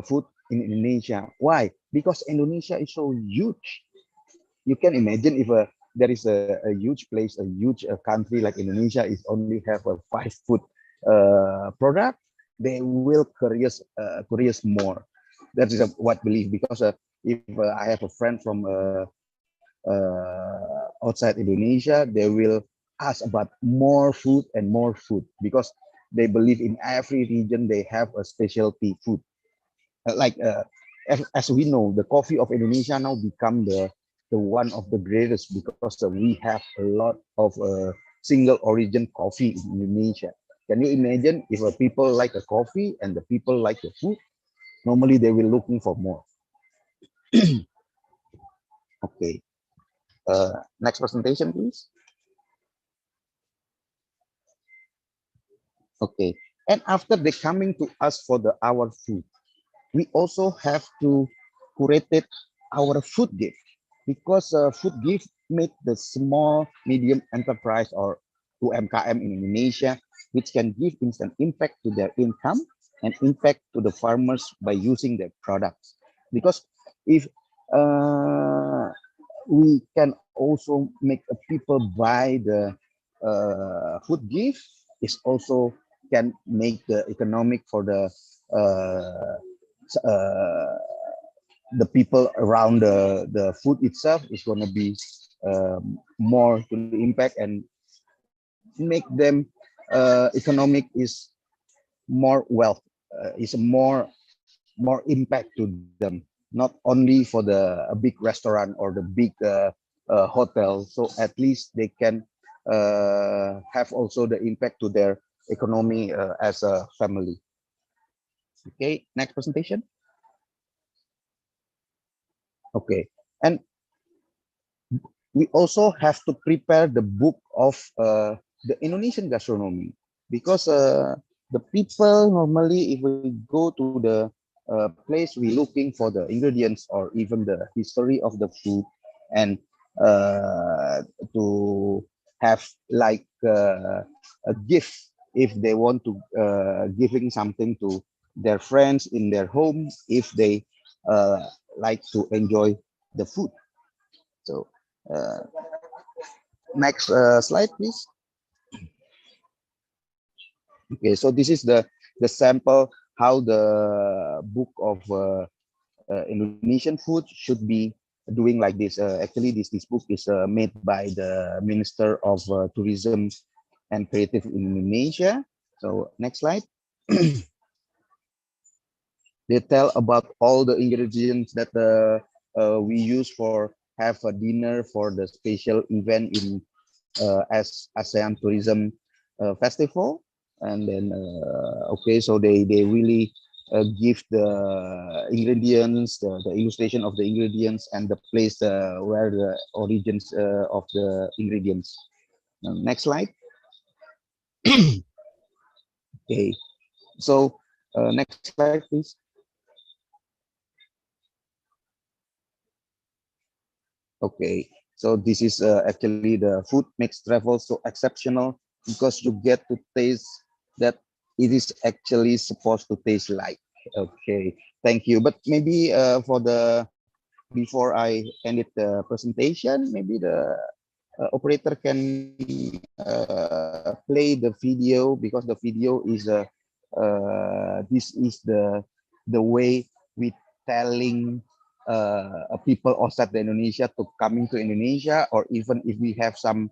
food in Indonesia. Why? Because Indonesia is so huge. You can imagine if there is a huge place, a huge country like Indonesia is only have a 5 food product, they will curious more. That is what believe, because if I have a friend from outside Indonesia, they will ask about more food and more food, because they believe in every region they have a specialty food. Like as we know, the coffee of Indonesia now become the one of the greatest, because we have a lot of single origin coffee in Indonesia. Can you imagine if people like a coffee and the people like the food? Normally they will looking for more. Okay. Next presentation, please. Okay. And after they coming to us for our food, we also have to curate our food gift, because food gift make the small medium enterprise or UMKM in Indonesia, which can give instant impact to their income and impact to the farmers by using their products. Because if we can also make people buy the food gift, is also can make the economic for the people around the food itself is going to be more to the impact, and make them economic is more wealth, is more impact to them, not only for the a big restaurant or the big hotel. So at least they can have also the impact to their economy as a family. Okay, next presentation. Okay, and we also have to prepare the book of the Indonesian gastronomy, because the people normally, if we go to the place, we looking for the ingredients or even the history of the food, and to have like a gift if they want to giving something to their friends in their home, if they like to enjoy the food. So next slide, please. Okay, so this is the sample how the book of Indonesian food should be doing like this. Actually, this book is made by the Minister of Tourism and Creative in Indonesia. So next slide. They tell about all the ingredients that we use for have a dinner for the special event in as ASEAN Tourism Festival. And then okay, so they really give the ingredients, the illustration of the ingredients, and the place where the origins of the ingredients. Next slide. Okay, so next slide, please. Okay, so this is actually the food makes travel so exceptional because you get to taste that it is actually supposed to taste like. Okay, thank you. But maybe for the before I end the presentation, maybe the operator can play the video, because the video is this is the way we telling people outside the Indonesia to coming to Indonesia, or even if we have some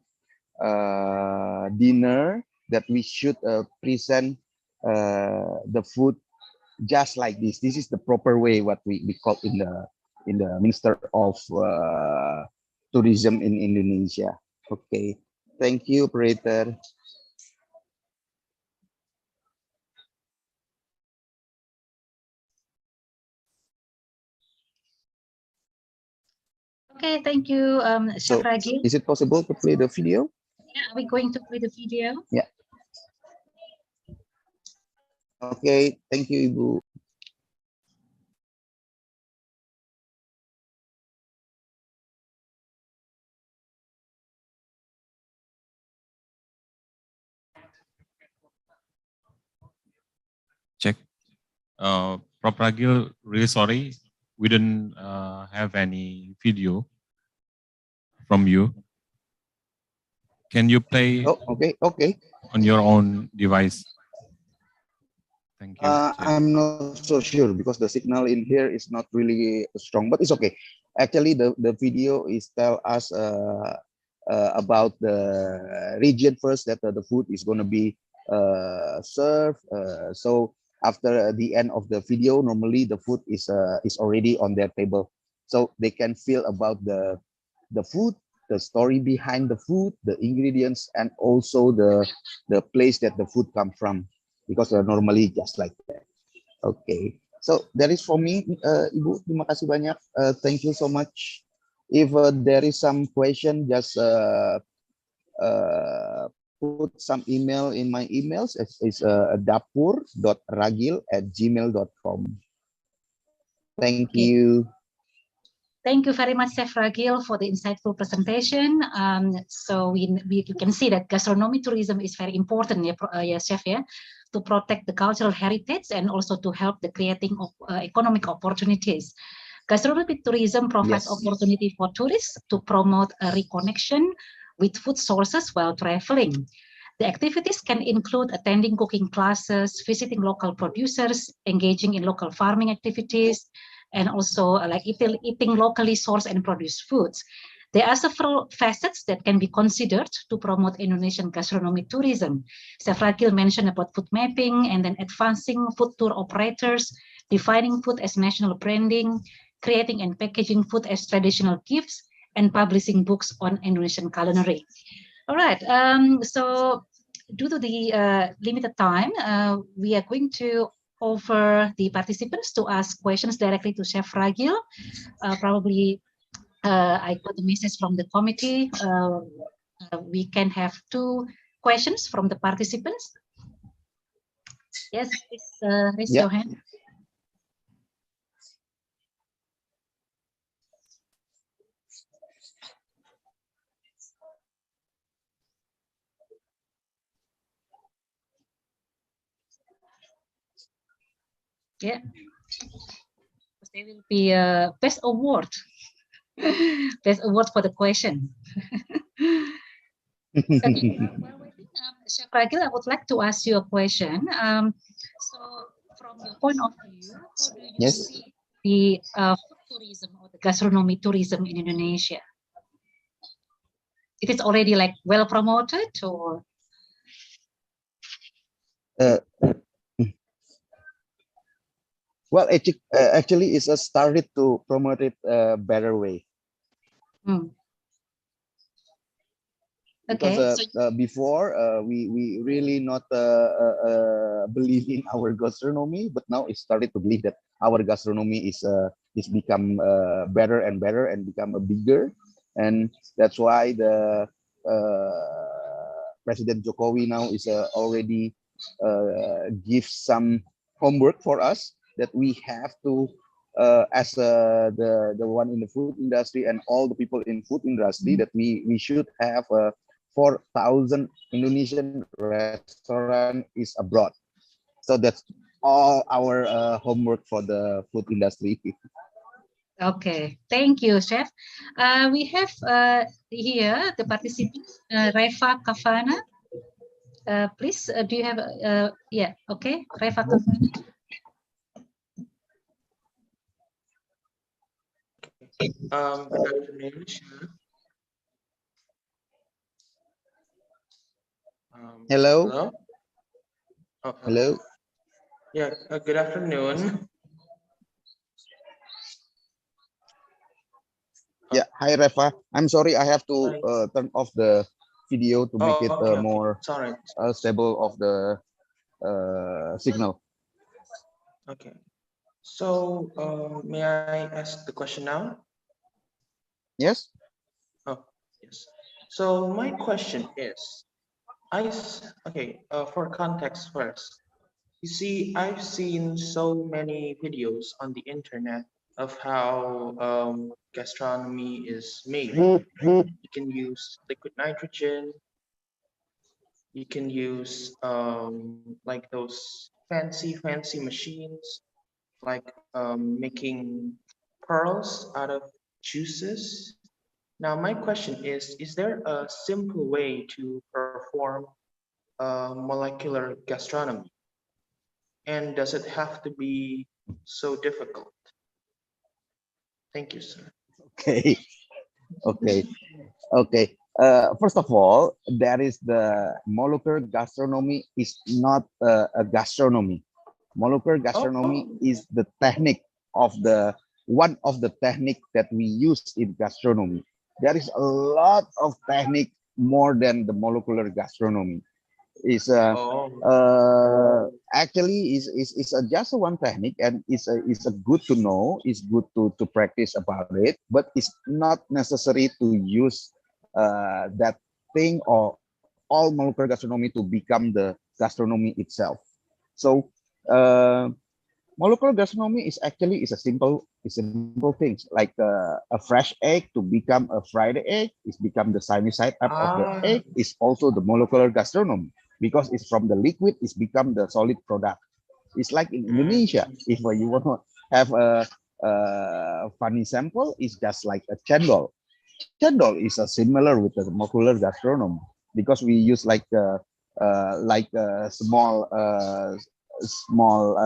dinner, that we should present the food just like this. This is the proper way what we call in the Minister of Tourism in Indonesia. Okay, thank you, operator. Okay, thank you, Chef Ragil. Is it possible to play the video? Yeah, are we going to play the video? Yeah. Okay, thank you, Ibu. Check. Prof. Ragil, really sorry, we didn't have any video from you. Can you play? Oh, okay. On your own device. Thank you. I'm not so sure because the signal in here is not really strong, but it's okay. Actually, the video is tell us about the region first, that the food is going to be served. So after the end of the video, normally the food is already on their table, so they can feel about the food, the story behind the food, the ingredients, and also the place that the food come from, because they're normally just like that. Okay, so that is for me, Ibu. Terima kasih banyak. Thank you so much. If there is some question, just put some email in my emails. It's dapur.ragil@gmail.com. Thank you. Thank you very much, Chef Ragil, for the insightful presentation. So you can see that gastronomy tourism is very important, Chef, to protect the cultural heritage and also to help the creating of economic opportunities. Gastronomic tourism provides opportunity for tourists to promote a reconnection with food sources while traveling. The activities can include attending cooking classes, visiting local producers, engaging in local farming activities, and also like eating locally sourced and produced foods. There are several facets that can be considered to promote Indonesian gastronomy tourism. Chef Ragil mentioned about food mapping, and then advancing food tour operators, defining food as national branding, creating and packaging food as traditional gifts, and publishing books on Indonesian culinary. All right, so due to the limited time, we are going to offer the participants to ask questions directly to Chef Ragil. Probably I got a message from the committee. We can have 2 questions from the participants. Yes, please raise your hand. Yeah, there will be a best award. Best award for the question. Okay. Chef Ragil, I would like to ask you a question. So, from your point of view, how do you see the tourism or the gastronomy tourism in Indonesia? It is already like well promoted, or? Well, actually, it's started to promote it a better way. Okay. Because before we really not believe in our gastronomy, but now it started to believe that our gastronomy is become better and better and become bigger, and that's why the President Jokowi now is already give some homework for us that we have to as the one in the food industry and all the people in food industry, that we should have 4,000 Indonesian restaurant is abroad. So that's all our homework for the food industry. Okay, thank you, Chef. We have here the participant, Reva Kavana. Please, do you have, yeah, okay, Reva Kavana. Good afternoon, Chef. Hello. Hello. Oh, hello. Yeah. Good afternoon. Yeah. Hi, Reva. I'm sorry, I have to turn off the video to make it okay, more sorry. stable of the signal. Okay. So, may I ask the question now? Yes. Oh, yes. So my question is, for context first, you see, I've seen so many videos on the internet of how gastronomy is made. You can use liquid nitrogen. You can use like those fancy machines, like making pearls out of juices. Now, my question is there a simple way to perform molecular gastronomy? And does it have to be so difficult? Thank you, sir. Okay. Okay. First of all, that is the molecular gastronomy is not a gastronomy. Molecular gastronomy is the technique of one of the technique that we use in gastronomy. There is a lot of technique more than the molecular gastronomy. Is actually is just one technique, and it's a good to know. It's good to practice about it, but it's not necessary to use that thing or all molecular gastronomy to become the gastronomy itself. So molecular gastronomy is actually is a simple things, like a fresh egg to become a fried egg is become the sunny side up of the egg is also the molecular gastronomy, because it's from the liquid it's become the solid product. It's like in Indonesia, if you want to have a funny sample, it's just like a cendol. Cendol is a similar with the molecular gastronomy, because we use like a small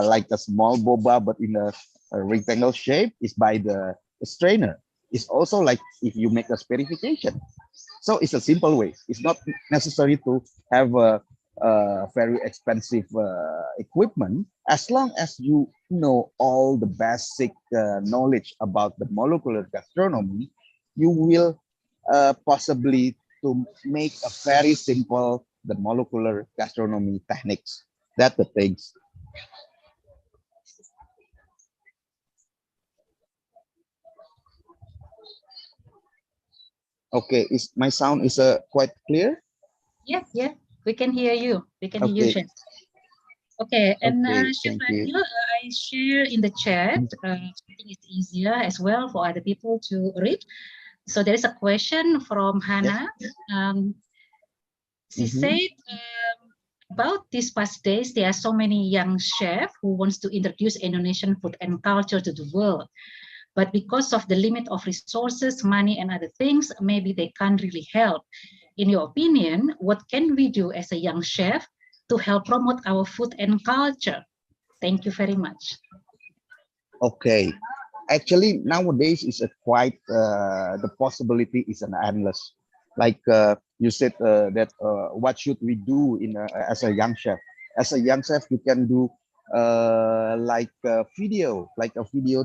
like a small boba, but in a rectangle shape, is by the strainer. It's also like if you make a spherification. So it's a simple way. It's not necessary to have a very expensive equipment, as long as you know all the basic knowledge about the molecular gastronomy. You will possibly to make a very simple the molecular gastronomy techniques. That's the things. Okay, is my sound is quite clear? Yeah, we can hear you. We can hear you, Chef. Okay, and Chef Adil, I share in the chat. I think it's easier as well for other people to read. So there is a question from Hannah. She said, about these past days, there are so many young chefs who wants to introduce Indonesian food and culture to the world. But because of the limit of resources, money, and other things, maybe they can't really help. In your opinion, what can we do as a young chef to help promote our food and culture? Thank you very much. Okay. actually nowadays is a quite the possibility is an endless. Like you said that what should we do in as a young chef? As a young chef, you can do like a video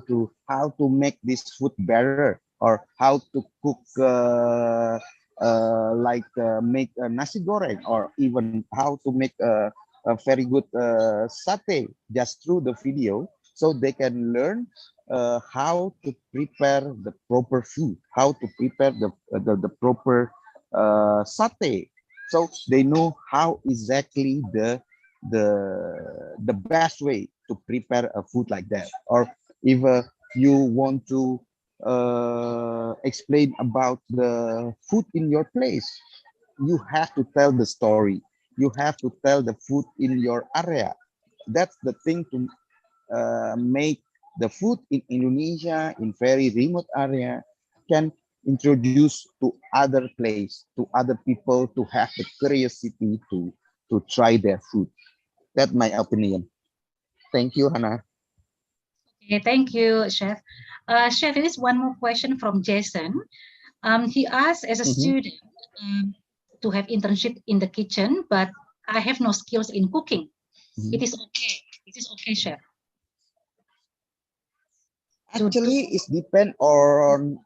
to how to make this food better, or how to cook make a nasi goreng, or even how to make a very good satay just through the video, so they can learn how to prepare the proper food, how to prepare the proper satay, so they know how exactly the best way to prepare a food like that. Or if you want to explain about the food in your place, you have to tell the story, you have to tell the food in your area. That's the thing to make the food in Indonesia, in very remote area, can introduce to other place, to other people, to have the curiosity to try their food. That's my opinion. Thank you, Hannah. Okay, thank you, Chef. Chef, there is one more question from Jason. He asked, as a student, to have internship in the kitchen, but I have no skills in cooking. It is okay. It is okay, Chef. Actually, it depends on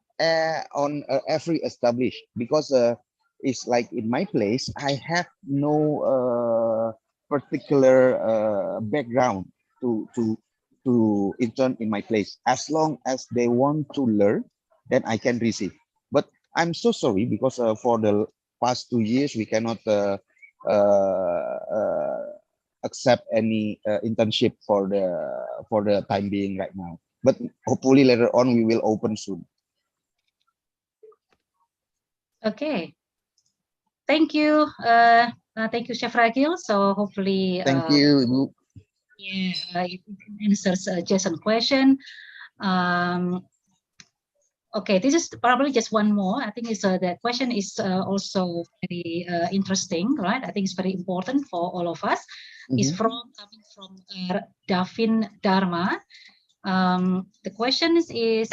every established, because it's like in my place, I have no particular background to intern in my place. As long as they want to learn, then I can receive. But I'm so sorry, because for the past 2 years we cannot accept any internship for the time being right now. But hopefully later on we will open soon. Okay. Thank you. Thank you, Chef Ragil. So hopefully, Thank you, Ibu. Yeah, it answers Jason's question. Okay, this is probably just one more. I think it's the question is also very interesting, right? I think it's very important for all of us. It's coming from Davin Dharma. The question is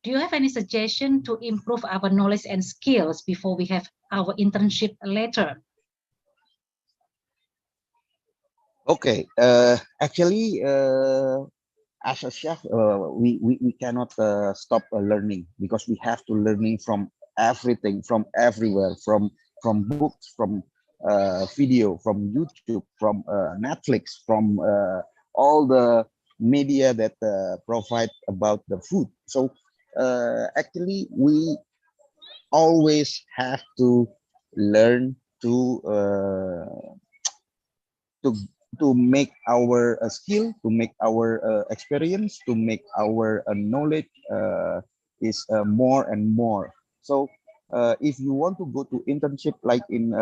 do you have any suggestion to improve our knowledge and skills before we have our internship later? Okay, actually, as a chef, we cannot stop learning, because we have to learning from everything, from everywhere, from books, from video, from YouTube, from Netflix, from all the media that provide about the food. So actually, we always have to learn to make our skill, to make our experience, to make our knowledge is more and more. So if you want to go to internship, like in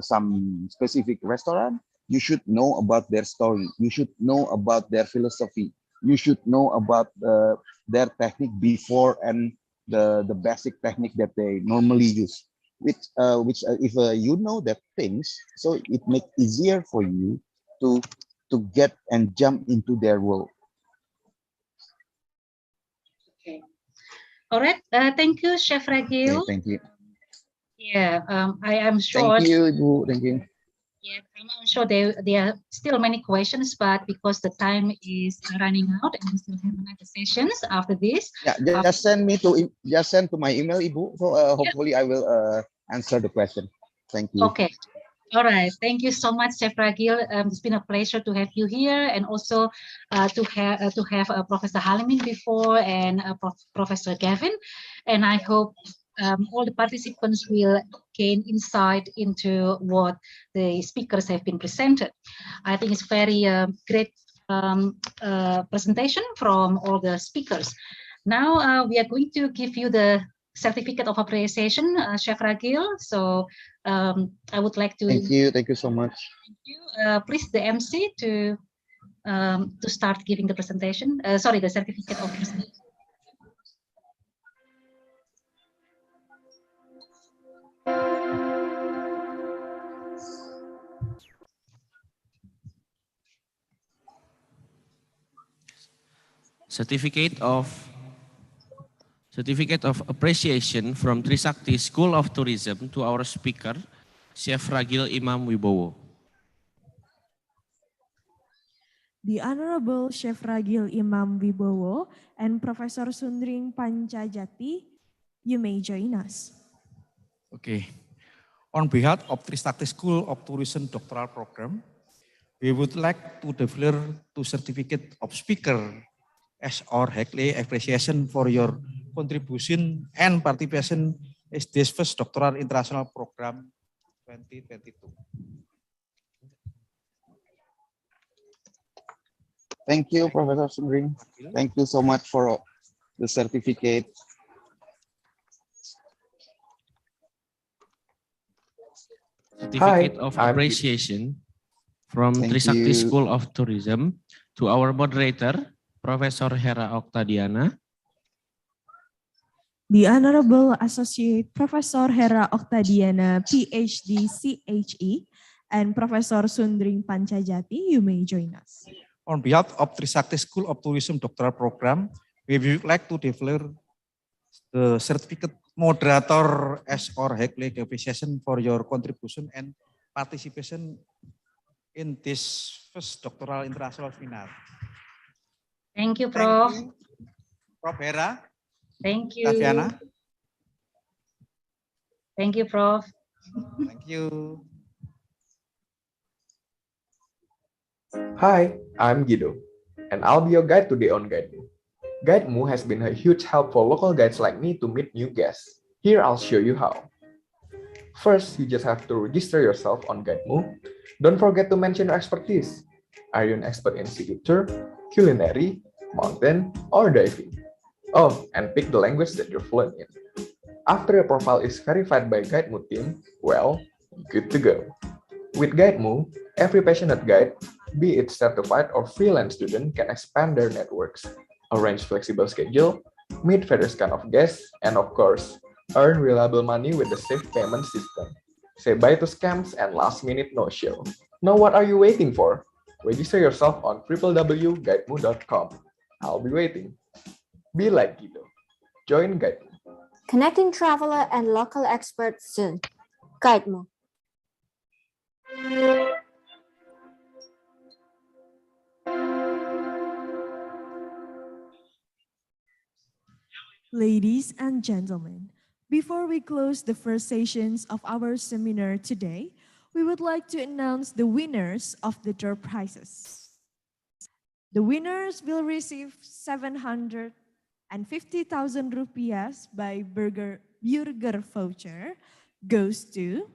some specific restaurant, you should know about their story, you should know about their philosophy, you should know about their technique before, and the basic technique that they normally use, which if you know that things, so it makes easier for you to get and jump into their world. Okay. All right. Thank you, Chef Ragil. Okay, thank you. Yeah, I am sure. Thank you, Ibu. Thank you. Yeah, I'm sure there are still many questions, but because the time is running out, and we still have another sessions after this. Yeah, just send to my email, Ibu. So hopefully I will answer the question. Thank you. Okay. All right. Thank you so much, Chef Ragil. It's been a pleasure to have you here, and also to have Professor Halimin before, and Professor Gavin. And I hope all the participants will gain insight into what the speakers have been presented. I think it's very great presentation from all the speakers. Now we are going to give you the certificate of appreciation, Chef Ragil. So I would like to thank you so much. Thank you. Please, the MC to start giving the presentation. Sorry, the certificate of appreciation. Certificate of Appreciation from Trisakti School of Tourism to our speaker, Chef Ragil Imam Wibowo. The Honorable Chef Ragil Imam Wibowo and Professor Sundring Pancajati, you may join us. Okay. On behalf of Trisakti School of Tourism Doctoral Program, we would like to declare two certificate of speaker as our highly appreciation for your contribution and participation in this first doctoral international program 2022. Thank you, Professor Sundring. Thank you so much for the certificate. Certificate of Appreciation from Trisakti School of Tourism to our moderator, Professor Hera Oktadiana. The Honorable Associate Professor Hera Oktadiana, PhD, CHE, and Professor Sundring Pancajati, you may join us. On behalf of Trisakti School of Tourism Doctoral Program, we would like to declare the certificate moderator as our highly appreciation for your contribution and participation in this first doctoral international seminar. Thank you, Prof. Thank you, Prof. Hera. Thank you. Taviana. Thank you, Prof. Thank you. Hi, I'm Guido, and I'll be your guide today on GuideMo. GuideMo has been a huge help for local guides like me to meet new guests. Here I'll show you how. First, you just have to register yourself on GuideMo. Don't forget to mention your expertise. Are you an expert in city tour, culinary, mountain, or diving? Oh, and pick the language that you're fluent in. After your profile is verified by GuideMo team, well, good to go. With GuideMo, every passionate guide, be it certified or freelance student, can expand their networks, arrange flexible schedule, meet various kind of guests, and of course, earn reliable money with the safe payment system. Say bye to scams and last-minute no-show. Now what are you waiting for? Register yourself on www.guidemo.com. I'll be waiting. Be like Guido. Join GuideMo. Connecting traveler and local experts soon. GuideMo. Ladies and gentlemen, before we close the first sessions of our seminar today, we would like to announce the winners of the third prizes. The winners will receive 750,000 rupiah by burger voucher goes to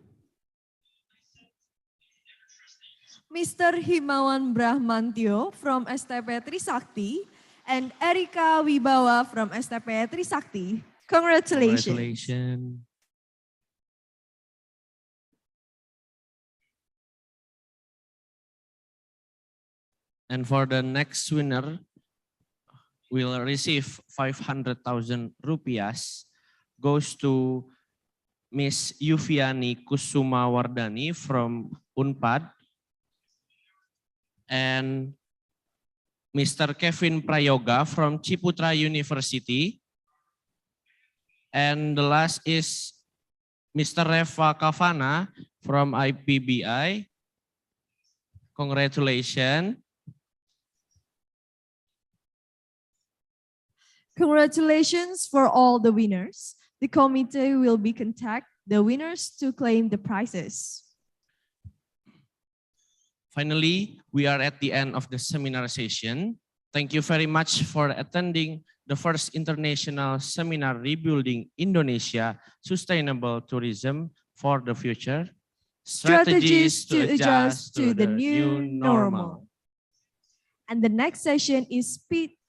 Mr. Himawan Brahmantio from STP Trisakti and Erika Wibawa from STP Trisakti. Congratulations. Congratulations. And for the next winner, will receive 500,000 rupiah goes to Miss Yuviani Kusuma Wardani from Unpad and Mr. Kevin Prayoga from Ciputra University. And the last is Mr. Reva Kavana from IPBI. Congratulations. Congratulations for all the winners. The committee will be contact the winners to claim the prizes. Finally, we are at the end of the seminar session. Thank you very much for attending the first international seminar Rebuilding Indonesia Sustainable Tourism for the Future. Strategies to adjust to the new normal. And the next session is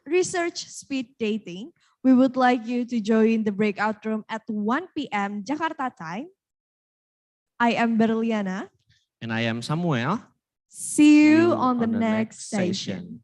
research speed dating. We would like you to join the breakout room at 1 p.m. Jakarta time. I am Berliana. And I am Samuel. See you on the next session.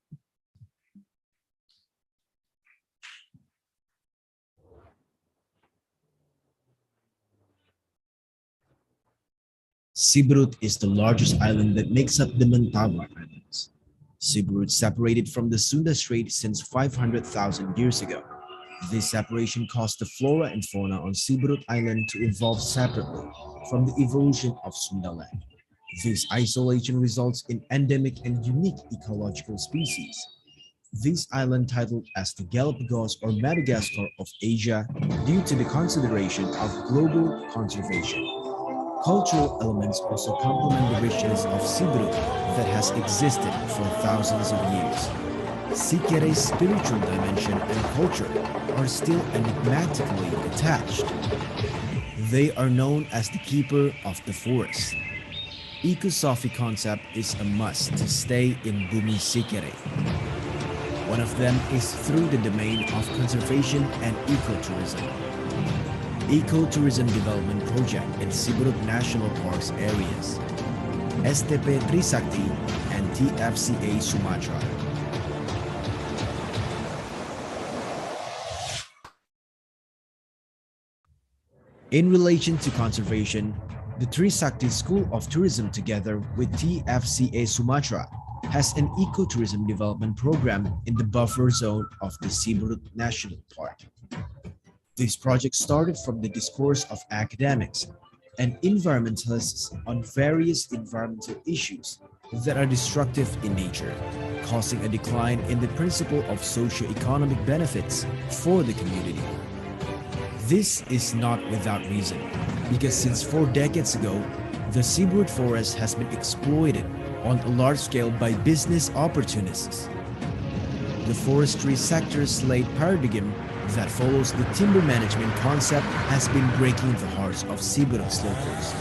Siberut is the largest island that makes up the Mentawai Islands. Siberut separated from the Sunda Strait since 500,000 years ago. This separation caused the flora and fauna on Siberut Island to evolve separately from the evolution of Sundaland. This isolation results in endemic and unique ecological species. This island titled as the Galapagos or Madagascar of Asia due to the consideration of global conservation. Cultural elements also complement the richness of Siberut that has existed for thousands of years. Sikere's spiritual dimension and culture are still enigmatically attached. They are known as the keeper of the forest. Ecosophy concept is a must to stay in Bumi Sikere. One of them is through the domain of conservation and ecotourism. Ecotourism development project in Siberut National Parks areas, STP Trisakti and TFCA Sumatra. In relation to conservation, the Trisakti School of Tourism together with TFCA Sumatra has an ecotourism development program in the buffer zone of the Siberut National Park. This project started from the discourse of academics and environmentalists on various environmental issues that are destructive in nature, causing a decline in the principle of socio-economic benefits for the community. This is not without reason, because since 4 decades ago, the Siberut forest has been exploited on a large scale by business opportunists. The forestry sector's late paradigm that follows the timber management concept has been breaking the hearts of Siberut's locals.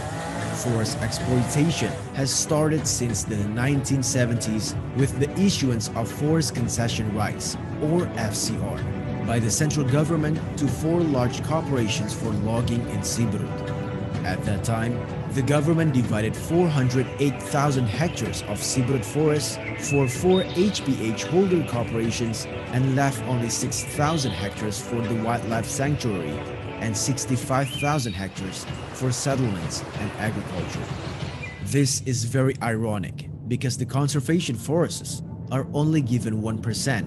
Forest exploitation has started since the 1970s with the issuance of Forest Concession Rights, or FCR, by the central government to 4 large corporations for logging in Siberut. At that time, the government divided 408,000 hectares of Siberut forests for 4 HPH holder corporations and left only 6,000 hectares for the wildlife sanctuary and 65,000 hectares for settlements and agriculture. This is very ironic because the conservation forests are only given 1%,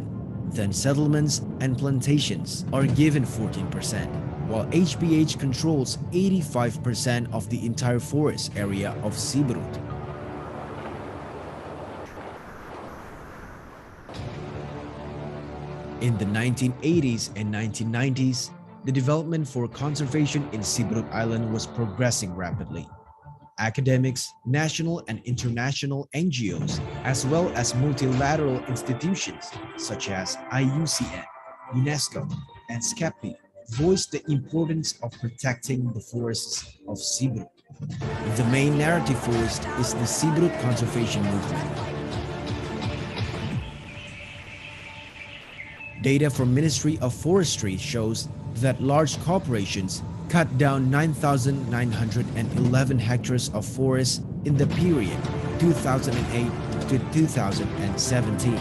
then settlements and plantations are given 14%. While HPH controls 85% of the entire forest area of Siberut. In the 1980s and 1990s, the development for conservation in Siberut Island was progressing rapidly. Academics, national and international NGOs, as well as multilateral institutions such as IUCN, UNESCO, and SCAPI, voiced the importance of protecting the forests of Siberut. The main narrative forest is the Siberut conservation movement. Data from Ministry of Forestry shows that large corporations cut down 9,911 hectares of forest in the period 2008 to 2017.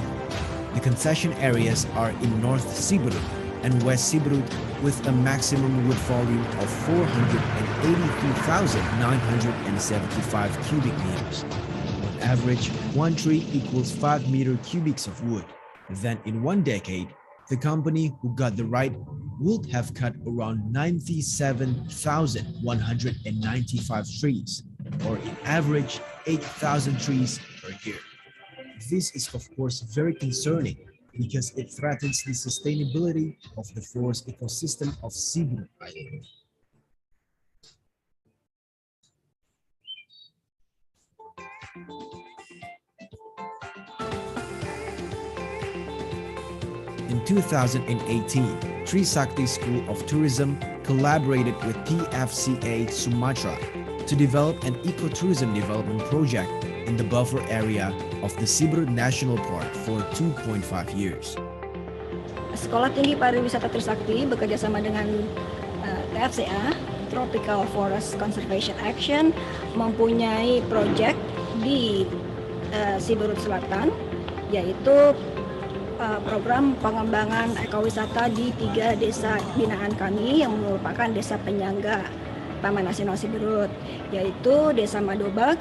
The concession areas are in North Siberut and West Siberut with a maximum wood volume of 482,975 cubic meters. On average, 1 tree equals 5 meter cubics of wood. Then in 1 decade, the company who got the right would have cut around 97,195 trees, or in average 8,000 trees per year. This is of course very concerning because it threatens the sustainability of the forest ecosystem of Siberut Island. In 2018, Trisakti School of Tourism collaborated with TFCA Sumatra to develop an ecotourism development project in the buffer area of the Siberut National Park for 2.5 years. Sekolah Tinggi Pariwisata Trisakti bekerja sama dengan TFCA, Tropical Forest Conservation Action, mempunyai proyek di Siberut Selatan, yaitu program pengembangan ekowisata di 3 desa binaan kami yang merupakan desa penyangga Taman Nasional Siberut, yaitu Desa Madobag,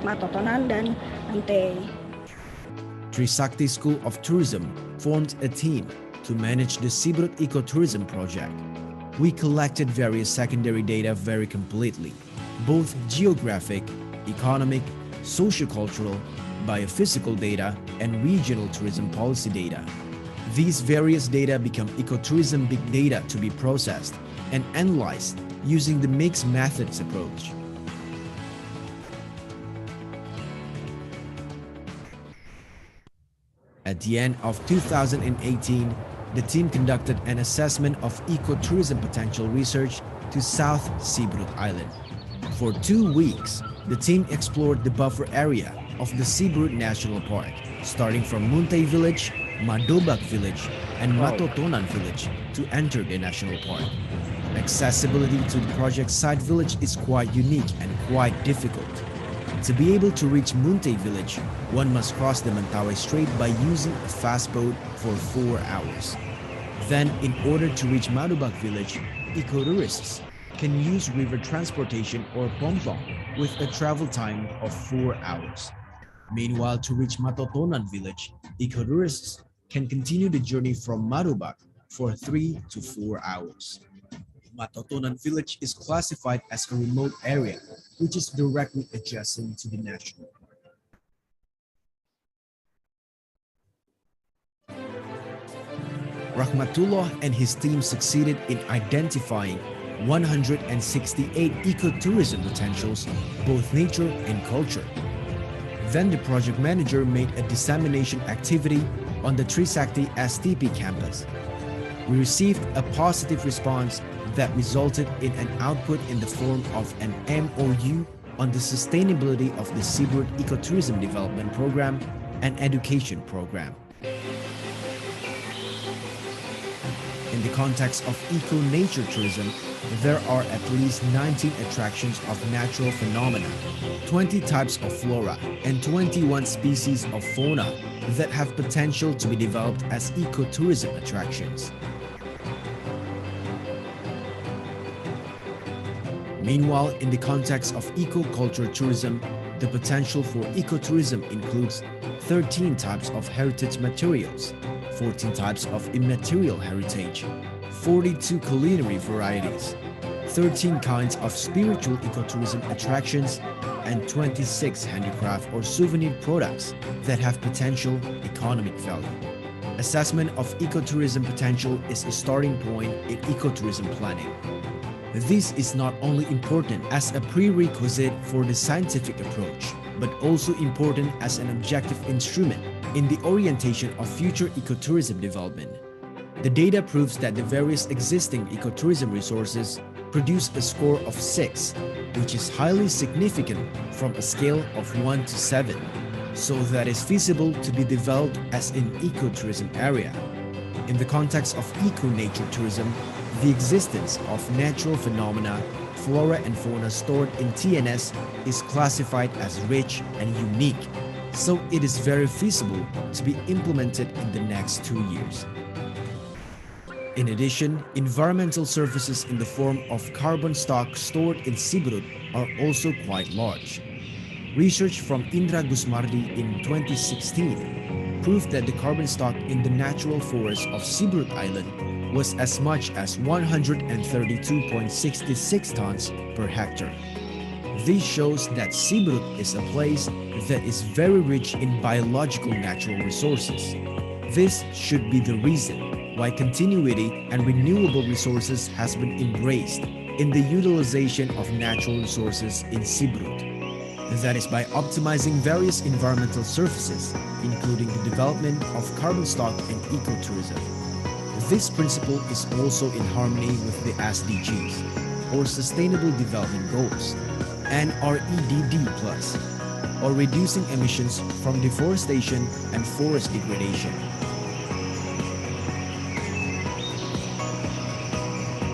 Matotonan, dan Ante. Trisakti School of Tourism formed a team to manage the Siberut Ecotourism project. We collected various secondary data very completely, both geographic, economic, sociocultural, biophysical data, and regional tourism policy data. These various data become ecotourism big data to be processed and analyzed using the mixed methods approach. At the end of 2018, the team conducted an assessment of ecotourism potential research to South Siberut Island. For 2 weeks, the team explored the buffer area of the Siberut National Park, starting from Muntai Village, Madobak Village, and Matotonan Village to enter the national park. Accessibility to the project site village is quite unique and quite difficult. To be able to reach Muntai Village, one must cross the Mentawai Strait by using a fast boat for 4 hours. Then, in order to reach Madobak Village, ecotourists can use river transportation or pompong with a travel time of 4 hours. Meanwhile, to reach Matotonan Village, ecotourists can continue the journey from Madobak for 3 to 4 hours. Matotonan Village is classified as a remote area, which is directly adjacent to the national park. Rahmatullah and his team succeeded in identifying 168 ecotourism potentials, both nature and culture. Then the project manager made a dissemination activity on the Trisakti STP campus. We received a positive response that resulted in an output in the form of an MOU on the sustainability of the Siberut Ecotourism Development Program and Education Program. In the context of eco-nature tourism, there are at least 19 attractions of natural phenomena, 20 types of flora, and 21 species of fauna that have potential to be developed as ecotourism attractions. Meanwhile, in the context of eco-culture tourism, the potential for ecotourism includes 13 types of heritage materials, 14 types of immaterial heritage, 42 culinary varieties, 13 kinds of spiritual ecotourism attractions, and 26 handicraft or souvenir products that have potential economic value. Assessment of ecotourism potential is a starting point in ecotourism planning. This is not only important as a prerequisite for the scientific approach, but also important as an objective instrument in the orientation of future ecotourism development. The data proves that the various existing ecotourism resources produce a score of 6, which is highly significant from a scale of 1 to 7, so that is feasible to be developed as an ecotourism area. In the context of eco-nature tourism, the existence of natural phenomena, flora and fauna stored in TNS is classified as rich and unique, so it is very feasible to be implemented in the next 2 years. In addition, environmental services in the form of carbon stock stored in Siberut are also quite large. Research from Indra Gusmardi in 2016 proved that the carbon stock in the natural forest of Siberut Island was as much as 132.66 tons per hectare. This shows that Siberut is a place that is very rich in biological natural resources. This should be the reason why continuity and renewable resources has been embraced in the utilization of natural resources in Siberut. That is by optimizing various environmental services, including the development of carbon stock and ecotourism. This principle is also in harmony with the SDGs, or Sustainable Development Goals, and REDD+, or reducing emissions from deforestation and forest degradation.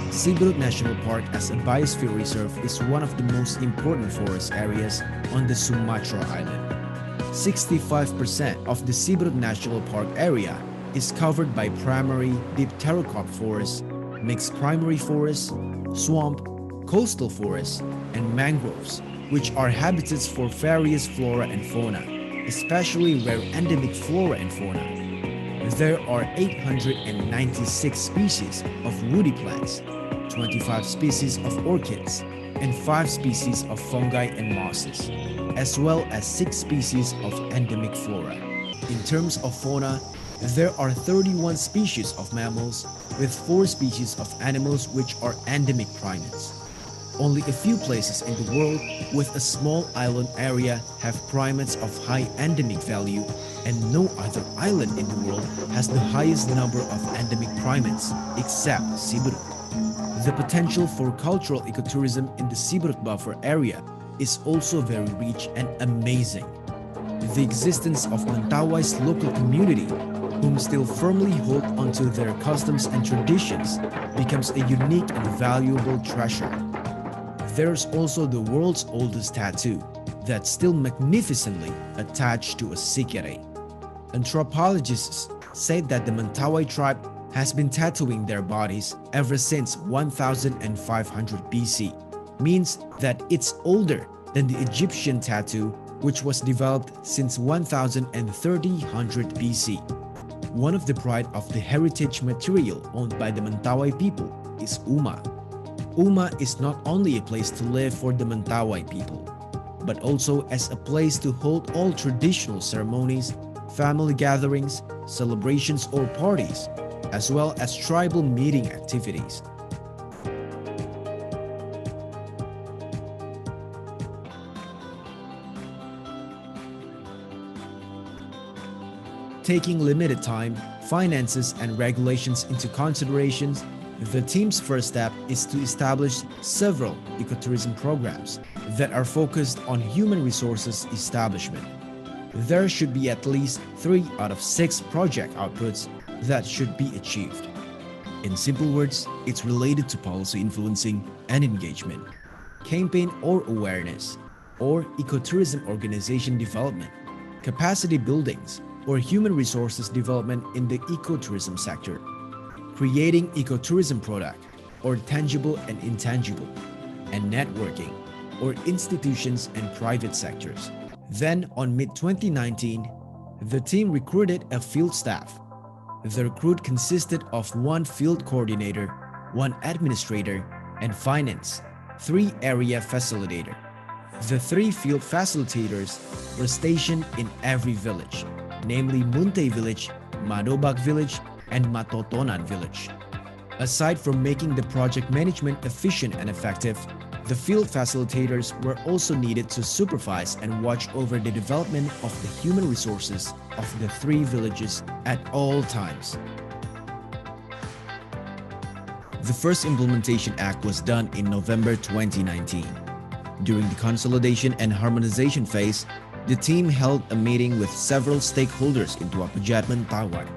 Siberut National Park as a biosphere reserve is one of the most important forest areas on the Sumatra Island. 65% of the Siberut National Park area is covered by primary dipterocarp forests, mixed primary forests, swamp, coastal forests, and mangroves, which are habitats for various flora and fauna. especially rare endemic flora and fauna. There are 896 species of woody plants, 25 species of orchids, and 5 species of fungi and mosses, as well as 6 species of endemic flora. In terms of fauna, there are 31 species of mammals with 4 species of animals which are endemic primates. Only a few places in the world with a small island area have primates of high endemic value, and no other island in the world has the highest number of endemic primates except Siberut. The potential for cultural ecotourism in the Siberut buffer area is also very rich and amazing. The existence of Mentawai's local community, whom still firmly hold onto their customs and traditions, becomes a unique and valuable treasure. There's also the world's oldest tattoo that's still magnificently attached to a sikere. Anthropologists say that the Mentawai tribe has been tattooing their bodies ever since 1500 BC, means that it's older than the Egyptian tattoo, which was developed since 1300 BC. One of the pride of the heritage material owned by the Mentawai people is Uma. Uma is not only a place to live for the Mentawai people, but also as a place to hold all traditional ceremonies, family gatherings, celebrations or parties, as well as tribal meeting activities. Taking limited time, finances, and regulations into considerations, the team's first step is to establish several ecotourism programs that are focused on human resources establishment. There should be at least 3 out of 6 project outputs that should be achieved. In simple words, it's related to policy influencing and engagement, campaign or awareness, or ecotourism organization development, capacity buildings, or human resources development in the ecotourism sector, creating ecotourism product, or tangible and intangible, and networking, or institutions and private sectors. Then on mid-2019, the team recruited a field staff. The recruit consisted of 1 field coordinator, 1 administrator, and finance, 3 area facilitator. The 3 field facilitators were stationed in every village, namely Muntai village, Madobak village, and Matotonan village. Aside from making the project management efficient and effective, the field facilitators were also needed to supervise and watch over the development of the human resources of the 3 villages at all times. The first implementation act was done in November 2019. During the consolidation and harmonization phase, the team held a meeting with several stakeholders in Tuapejat, Mentawai.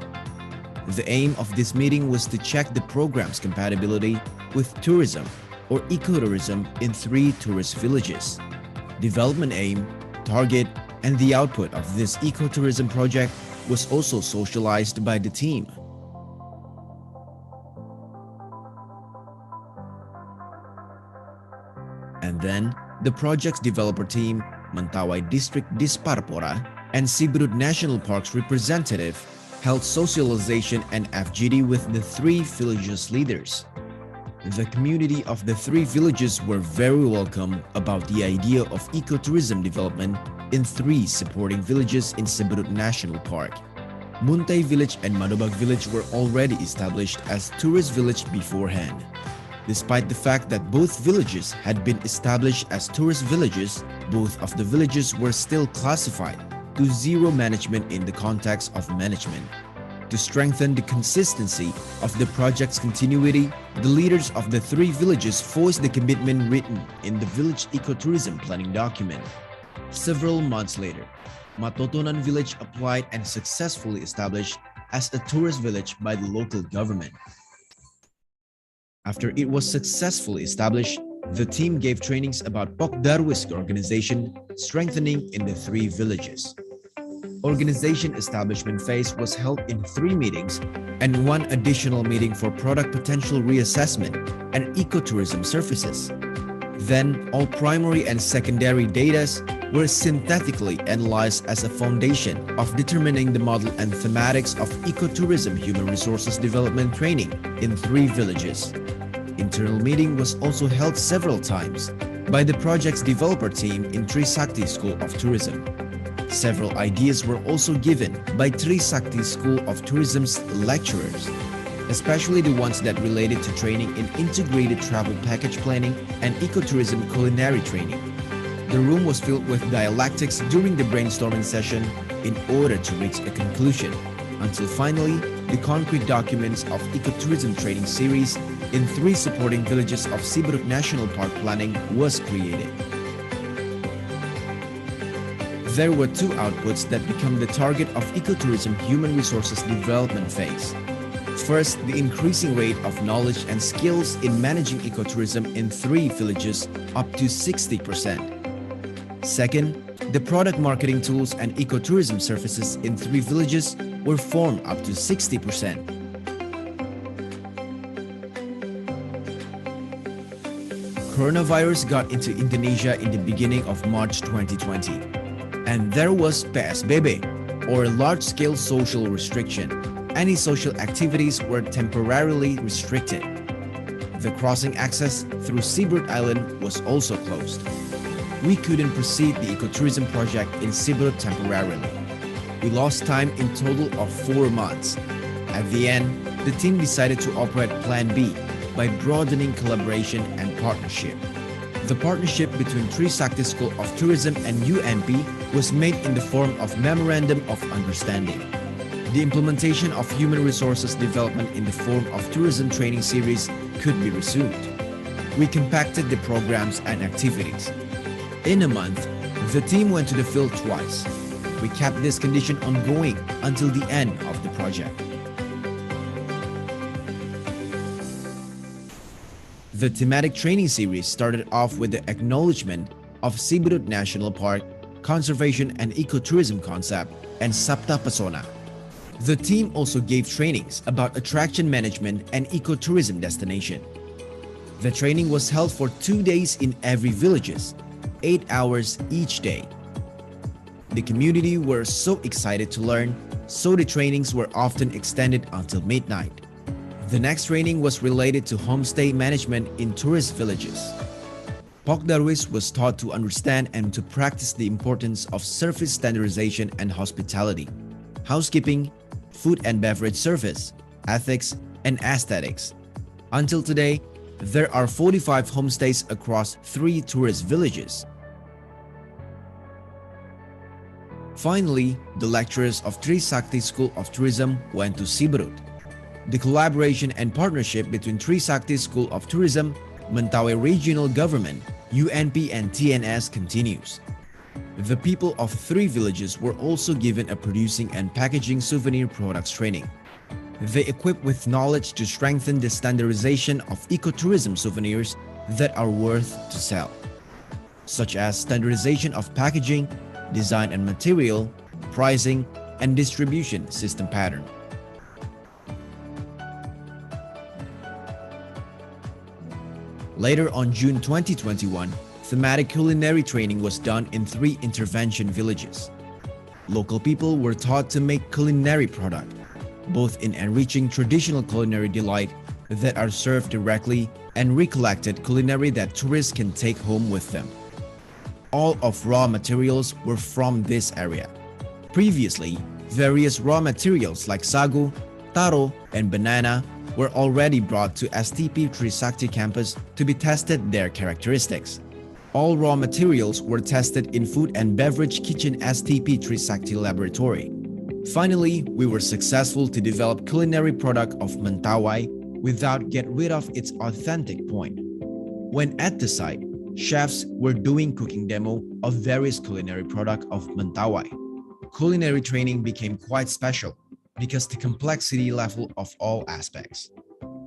The aim of this meeting was to check the program's compatibility with tourism or ecotourism in 3 tourist villages. Development aim, target, and the output of this ecotourism project was also socialized by the team. And then, the project's developer team, Mentawai District Disparpora, and Siberut National Park's representative held socialization and FGD with the 3 villages leaders. The community of the 3 villages were very welcome about the idea of ecotourism development in 3 supporting villages in Siberut National Park. Muntai village and Madobak village were already established as tourist village beforehand. Despite the fact that both villages had been established as tourist villages, both of the villages were still classified to 0 management in the context of management. To strengthen the consistency of the project's continuity, the leaders of the 3 villages voiced the commitment written in the village ecotourism planning document. Several months later, Matotonan village applied and successfully established as a tourist village by the local government. After it was successfully established, the team gave trainings about Pokdarwis organization, strengthening in the 3 villages. Organization establishment phase was held in 3 meetings and 1 additional meeting for product potential reassessment and ecotourism services. Then all primary and secondary data were synthetically analyzed as a foundation of determining the model and thematics of ecotourism human resources development training in 3 villages. Internal meeting was also held several times by the project's developer team in Trisakti School of Tourism. Several ideas were also given by Trisakti School of Tourism's lecturers, especially the ones that related to training in integrated travel package planning and ecotourism culinary training. The room was filled with dialectics during the brainstorming session in order to reach a conclusion, until finally the concrete documents of ecotourism training series in 3 supporting villages of Siberut National Park planning was created. There were 2 outputs that become the target of ecotourism human resources development phase. First, the increasing rate of knowledge and skills in managing ecotourism in 3 villages up to 60%. Second, the product marketing tools and ecotourism services in 3 villages were formed up to 60%. Coronavirus got into Indonesia in the beginning of March 2020, and there was PSBB, or large-scale social restriction. Any social activities were temporarily restricted. The crossing access through Siberut Island was also closed. We couldn't proceed the ecotourism project in Siberut temporarily. We lost time in total of 4 months. At the end, the team decided to operate Plan B by broadening collaboration and partnership. The partnership between Trisakti School of Tourism and UNP was made in the form of Memorandum of Understanding. The implementation of human resources development in the form of tourism training series could be resumed. We compacted the programs and activities. In a month, the team went to the field twice. We kept this condition ongoing until the end of the project. The thematic training series started off with the acknowledgement of Siberut National Park, conservation and ecotourism concept, and Sabta Pesona. The team also gave trainings about attraction management and ecotourism destination. The training was held for 2 days in every villages, 8 hours each day. The community were so excited to learn, so the trainings were often extended until midnight. The next training was related to homestay management in tourist villages. Pok Darwis was taught to understand and to practice the importance of service standardization and hospitality, housekeeping, food and beverage service, ethics, and aesthetics. Until today, there are 45 homestays across 3 tourist villages. Finally, the lecturers of Trisakti School of Tourism went to Siberut. The collaboration and partnership between Trisakti School of Tourism, Mentawai Regional Government, UNP and TNS continues. The people of 3 villages were also given a producing and packaging souvenir products training. They equipped with knowledge to strengthen the standardization of ecotourism souvenirs that are worth to sell, such as standardization of packaging, design and material, pricing, and distribution system pattern. Later on June 2021, thematic culinary training was done in 3 intervention villages. Local people were taught to make culinary product, both in enriching traditional culinary delight that are served directly and recollected culinary that tourists can take home with them. All of raw materials were from this area. Previously, various raw materials like sagu, taro, and banana were already brought to STP Trisakti campus to be tested their characteristics. All raw materials were tested in Food and Beverage Kitchen STP Trisakti laboratory. Finally, we were successful to develop culinary product of Mentawai without get rid of its authentic point. When at the site, chefs were doing cooking demo of various culinary product of Mentawai. Culinary training became quite special because the complexity level of all aspects.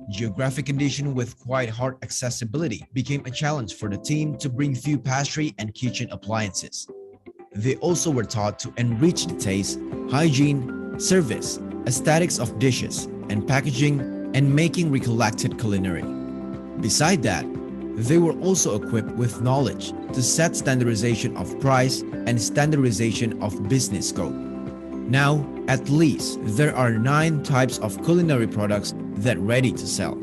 Geographic condition with quite hard accessibility became a challenge for the team to bring few pastry and kitchen appliances. They also were taught to enrich the taste, hygiene, service, aesthetics of dishes, and packaging, and making recollected culinary. Beside that, They were also equipped with knowledge to set standardization of price and standardization of business scope. Now, at least, there are 9 types of culinary products that ready to sell.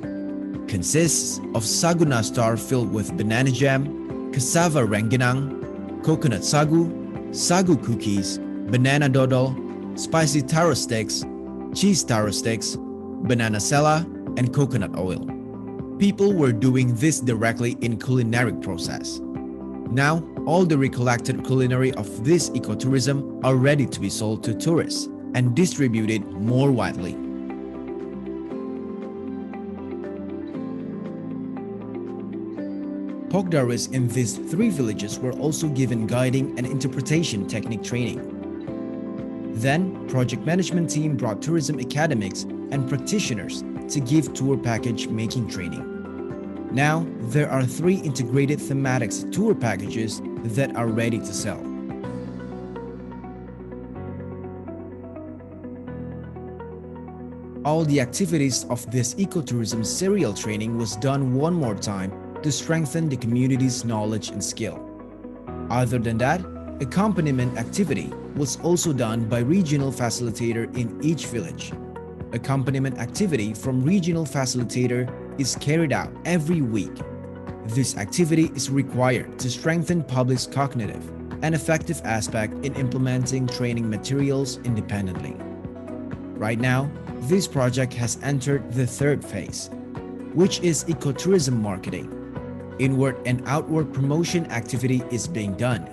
Consists of sagu nastar filled with banana jam, cassava rengginang, coconut sagu, sagu cookies, banana dodol, spicy taro sticks, cheese taro sticks, banana sela, and coconut oil. People were doing this directly in culinary process. Now, all the recollected culinary of this ecotourism are ready to be sold to tourists and distributed more widely. Pokdaris in these 3 villages were also given guiding and interpretation technique training. Then, project management team brought tourism academics and practitioners to give tour package making training. Now, there are 3 integrated thematics tour packages that are ready to sell. All the activities of this ecotourism serial training was done one more time to strengthen the community's knowledge and skill. Other than that, accompaniment activity was also done by regional facilitator in each village. Accompaniment activity from regional facilitator is carried out every week. This activity is required to strengthen public's cognitive and effective aspect in implementing training materials independently. Right now, this project has entered the 3rd phase, which is ecotourism marketing. Inward and outward promotion activity is being done.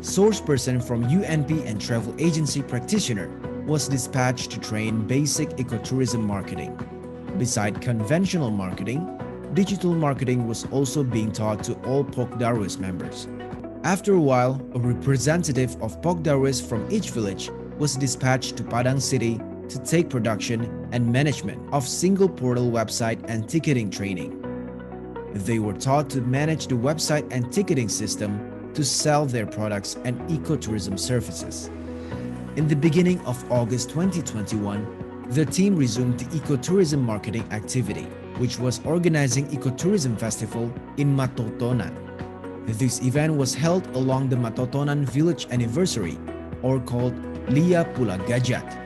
Source person from UNP and travel agency practitioner was dispatched to train basic ecotourism marketing. Beside conventional marketing, digital marketing was also being taught to all Pokdaris members. After a while, a representative of Pokdaris from each village was dispatched to Padang City to take production and management of single portal website and ticketing training. They were taught to manage the website and ticketing system to sell their products and ecotourism services. In the beginning of August 2021, the team resumed the ecotourism marketing activity, which was organizing ecotourism festival in Matotonan. This event was held along the Matotonan village anniversary, or called Lia Pula Gajat.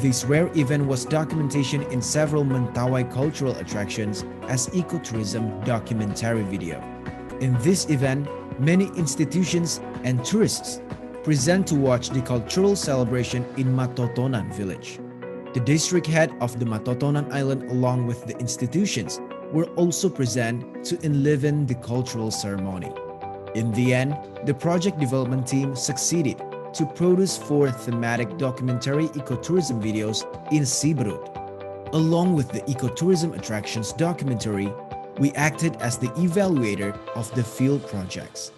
This rare event was documentation in several Mentawai cultural attractions as ecotourism documentary video. In this event, many institutions and tourists present to watch the cultural celebration in Matotonan village. The district head of the Matotonan island along with the institutions were also present to enliven the cultural ceremony. In the end, the project development team succeeded to produce 4 thematic documentary ecotourism videos in Siberut. Along with the ecotourism attractions documentary, we acted as the evaluator of the field projects.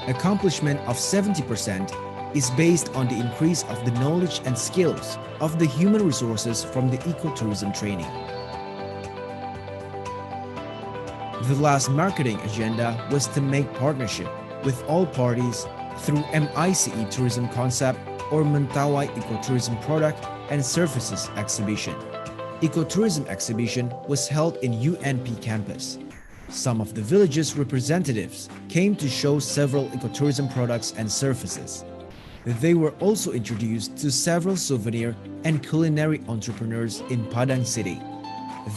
Accomplishment of 70% is based on the increase of the knowledge and skills of the human resources from the ecotourism training. The last marketing agenda was to make partnership with all parties through MICE tourism concept or Mentawai Ecotourism Product and Services Exhibition. Ecotourism exhibition was held in UNP campus. Some of the village's representatives came to show several ecotourism products and services. They were also introduced to several souvenir and culinary entrepreneurs in Padang City.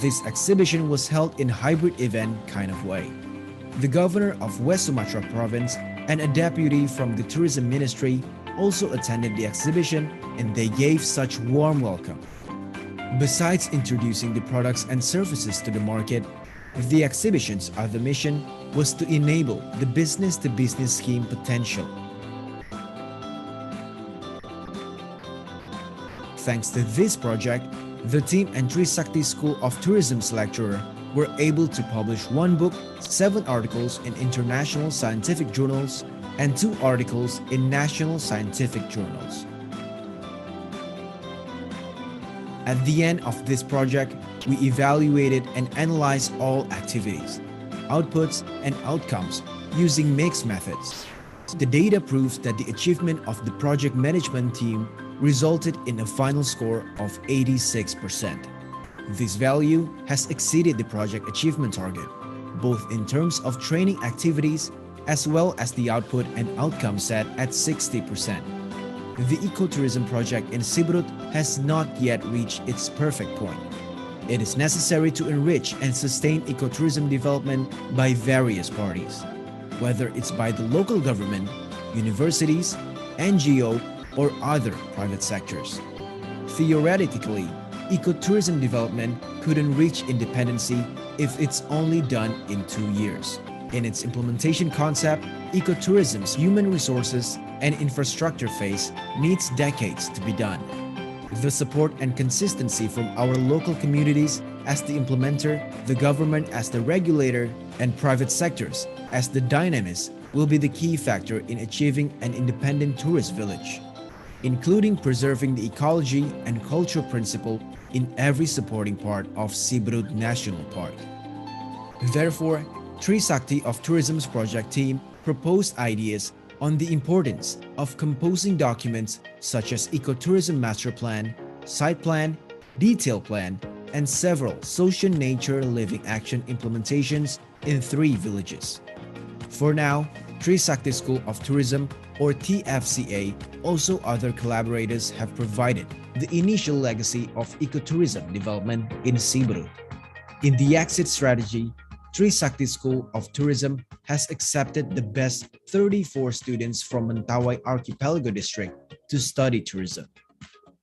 This exhibition was held in hybrid event kind of way. The governor of West Sumatra province and a deputy from the tourism ministry also attended the exhibition, and they gave such warm welcome. Besides introducing the products and services to the market, the exhibition's other mission was to enable the business-to-business scheme potential. Thanks to this project, the team and Trisakti School of Tourism's lecturer were able to publish 1 book, 7 articles in international scientific journals, and 2 articles in national scientific journals. At the end of this project, we evaluated and analyzed all activities, outputs, and outcomes using mixed methods. The data proves that the achievement of the project management team resulted in a final score of 86%. This value has exceeded the project achievement target, both in terms of training activities as well as the output and outcome set at 60%. The ecotourism project in Siberut has not yet reached its perfect point. It is necessary to enrich and sustain ecotourism development by various parties, whether it's by the local government, universities, NGO, or other private sectors. Theoretically, ecotourism development couldn't reach independency if it's only done in 2 years. In its implementation concept, ecotourism's human resources and infrastructure phase needs decades to be done. The support and consistency from our local communities as the implementer, the government as the regulator, and private sectors as the dynamists will be the key factor in achieving an independent tourist village, including preserving the ecology and cultural principle in every supporting part of Siberut National Park. Therefore, Trisakti of Tourism's project team proposed ideas on the importance of composing documents such as ecotourism master plan, site plan, detail plan, and several social nature living action implementations in 3 villages. For now, Trisakti School of Tourism, or TFCA, also other collaborators have provided the initial legacy of ecotourism development in Siberut. In the exit strategy, Trisakti School of Tourism has accepted the best 34 students from Mentawai Archipelago District to study tourism.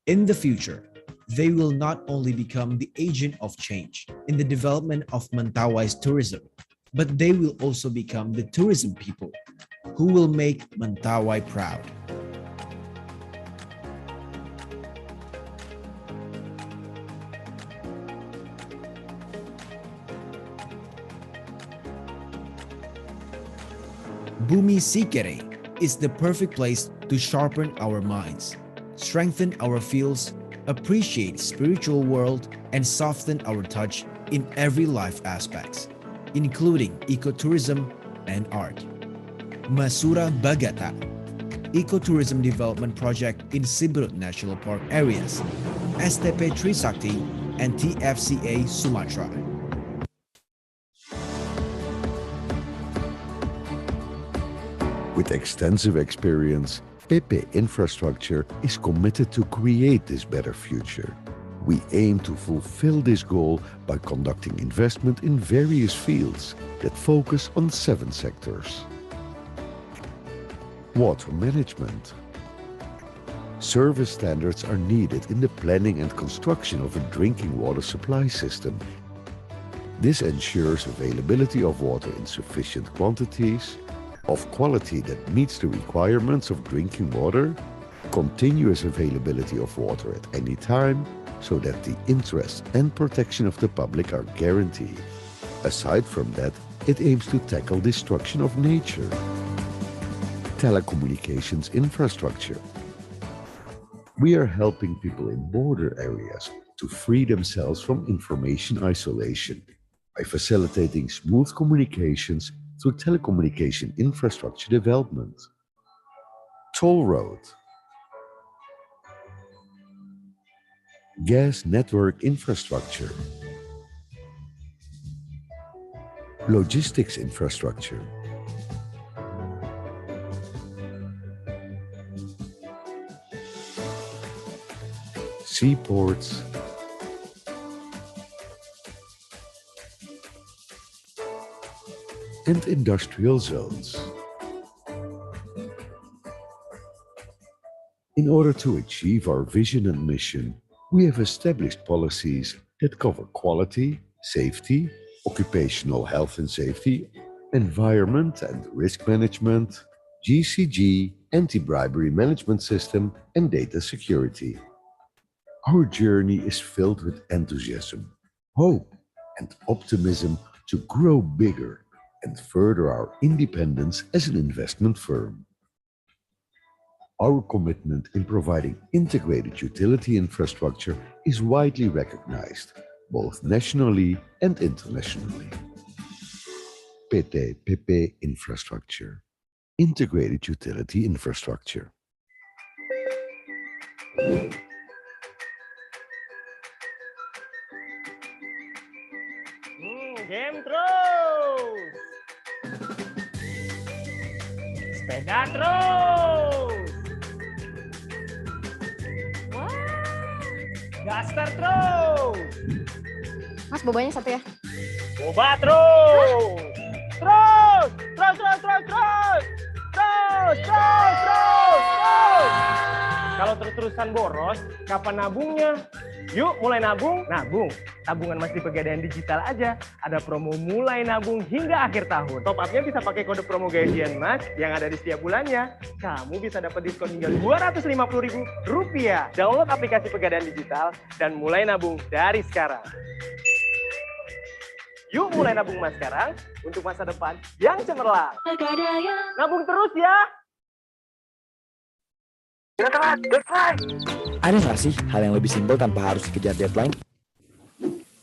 In the future, they will not only become the agent of change in the development of Mentawai's tourism, but they will also become the tourism people who will make Mentawai proud. Bumi Sikere is the perfect place to sharpen our minds, strengthen our feels, appreciate spiritual world, and soften our touch in every life aspects, including ecotourism and art. Masura Bagata, Ecotourism Development Project in Siberut National Park areas, STP Trisakti, and TFCA Sumatra. With extensive experience, PP Infrastructure is committed to create this better future. We aim to fulfill this goal by conducting investment in various fields that focus on 7 sectors. Water management. Service standards are needed in the planning and construction of a drinking water supply system. This ensures availability of water in sufficient quantities, of quality that meets the requirements of drinking water, continuous availability of water at any time, so that the interest and protection of the public are guaranteed. Aside from that, it aims to tackle destruction of nature. Telecommunications infrastructure. We are helping people in border areas to free themselves from information isolation by facilitating smooth communications through telecommunication infrastructure development. Toll road. Gas network infrastructure. Logistics infrastructure. Seaports. And industrial zones. In order to achieve our vision and mission, we have established policies that cover quality, safety, occupational health and safety, environment and risk management, GCG, anti-bribery management system, and data security. Our journey is filled with enthusiasm, hope, and optimism to grow bigger and further our independence as an investment firm. Our commitment in providing integrated utility infrastructure is widely recognized, both nationally and internationally. PT PP Infrastructure, Integrated Utility Infrastructure. Game terus. Sepeda terus. Gaster terus. Mas, bobanya satu ya. Boba terus. Terus. Kalau terus-terusan boros, kapan nabungnya? Yuk mulai nabung. Tabungan Mas di Pegadaian Digital aja. Ada promo mulai nabung hingga akhir tahun. Top up-nya bisa pakai kode promo gajian Mas yang ada di setiap bulannya. Kamu bisa dapat diskon hingga Rp250.000. Download aplikasi Pegadaian Digital dan mulai nabung dari sekarang. Yuk mulai nabung Mas sekarang untuk masa depan yang cemerlang. Nabung terus ya. Ada nggak sih hal yang lebih simpel tanpa harus dikejar deadline?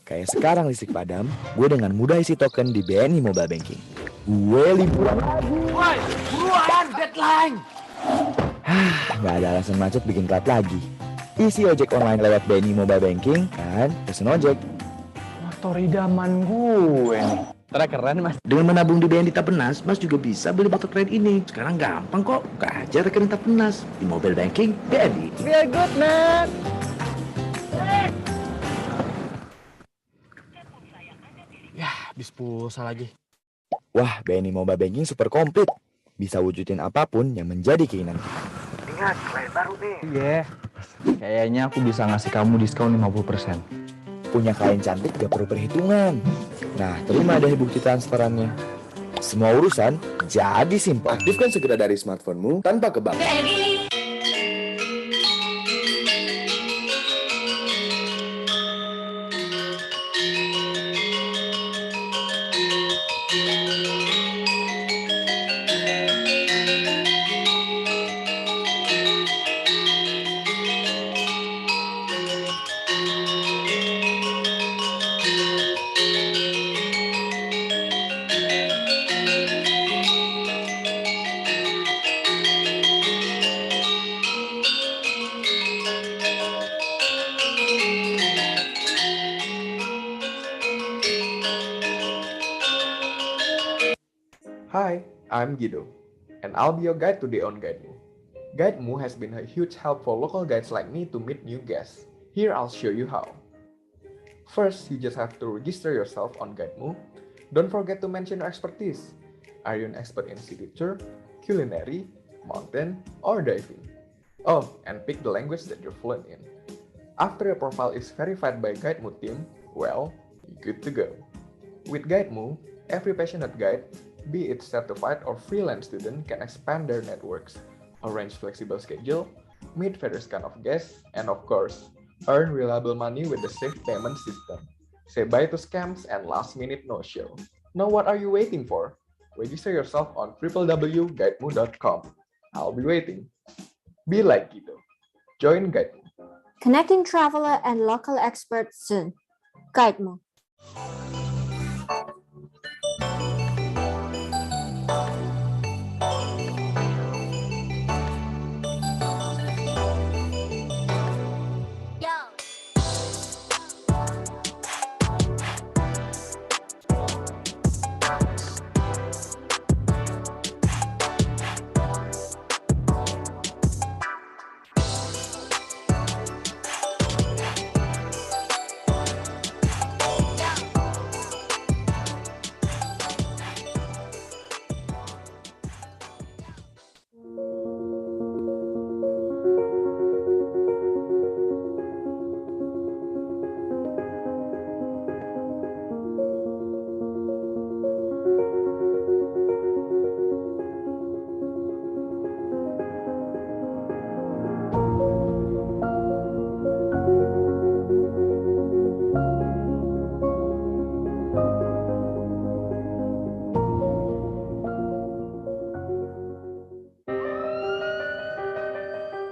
Kayak sekarang listrik padam, gue dengan mudah isi token di BNI Mobile Banking. Gue liburan lagi. Woi, buruan, deadline! Nggak ada alasan macet bikin telat lagi. Isi ojek online lewat BNI Mobile Banking, kan pesen ojek. Motor idaman gue nih. Keren Mas. Dengan menabung di BNI Tapenas, Mas juga bisa beli kartu kredit ini. Sekarang gampang kok. Buka aja rekening Tapenas di mobile banking BNI. Feel good, man. Ya, habis pulsa lagi. Wah, BNI Mobile Banking super komplit. Bisa wujudin apapun yang menjadi keinginan kita. Ingat, klien baru nih. Iya. Kayaknya aku bisa ngasih kamu diskon 50%. Punya klien cantik gak perlu perhitungan. Nah, terima deh bukti transferannya. Semua urusan jadi simpel. Aktifkan segera dari smartphone-mu tanpa ke bank. Hi, I'm Guido, and I'll be your guide today on GuideMu. GuideMu has been a huge help for local guides like me to meet new guests. Here I'll show you how. First, you just have to register yourself on GuideMu. Don't forget to mention your expertise. Are you an expert in city tour, culinary, mountain, or diving? Oh, and pick the language that you're fluent in. After your profile is verified by GuideMu team, well, you're good to go. With GuideMu, every passionate guide, be it certified or freelance student, can expand their networks, arrange flexible schedule, meet various kind of guests, and of course, earn reliable money with the safe payment system. Say bye to scams and last-minute no-show. Now what are you waiting for? Register yourself on www.guidemu.com. I'll be waiting. Be like Guido. Join GuideMu. Connecting traveler and local experts soon. GuideMu.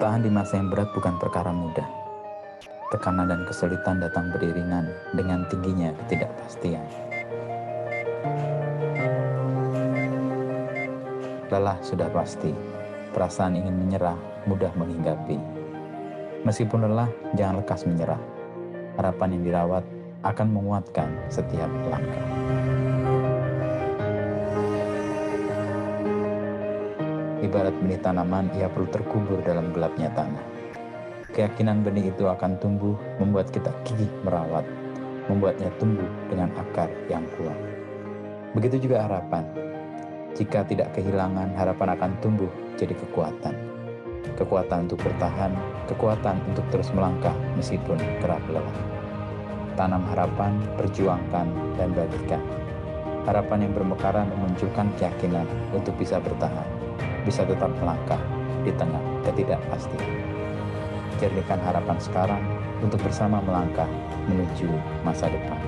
Tahan di masa yang berat bukan perkara mudah. Tekanan dan kesulitan datang beriringan dengan tingginya ketidakpastian. Lelah sudah pasti, perasaan ingin menyerah mudah menghinggapi. Meskipun lelah, jangan lekas menyerah. Harapan yang dirawat akan menguatkan setiap langkah. Ibarat benih tanaman, ia perlu terkubur dalam gelapnya tanah. Keyakinan benih itu akan tumbuh, membuat kita gigih merawat, membuatnya tumbuh dengan akar yang kuat. Begitu juga harapan. Jika tidak kehilangan, harapan akan tumbuh jadi kekuatan. Kekuatan untuk bertahan, kekuatan untuk terus melangkah meskipun kerap lelah. Tanam harapan, perjuangkan, dan bagikan. Harapan yang bermekaran memunculkan keyakinan untuk bisa bertahan, bisa tetap melangkah di tengah ketidakpastian. Jadikan harapan sekarang untuk bersama melangkah menuju masa depan.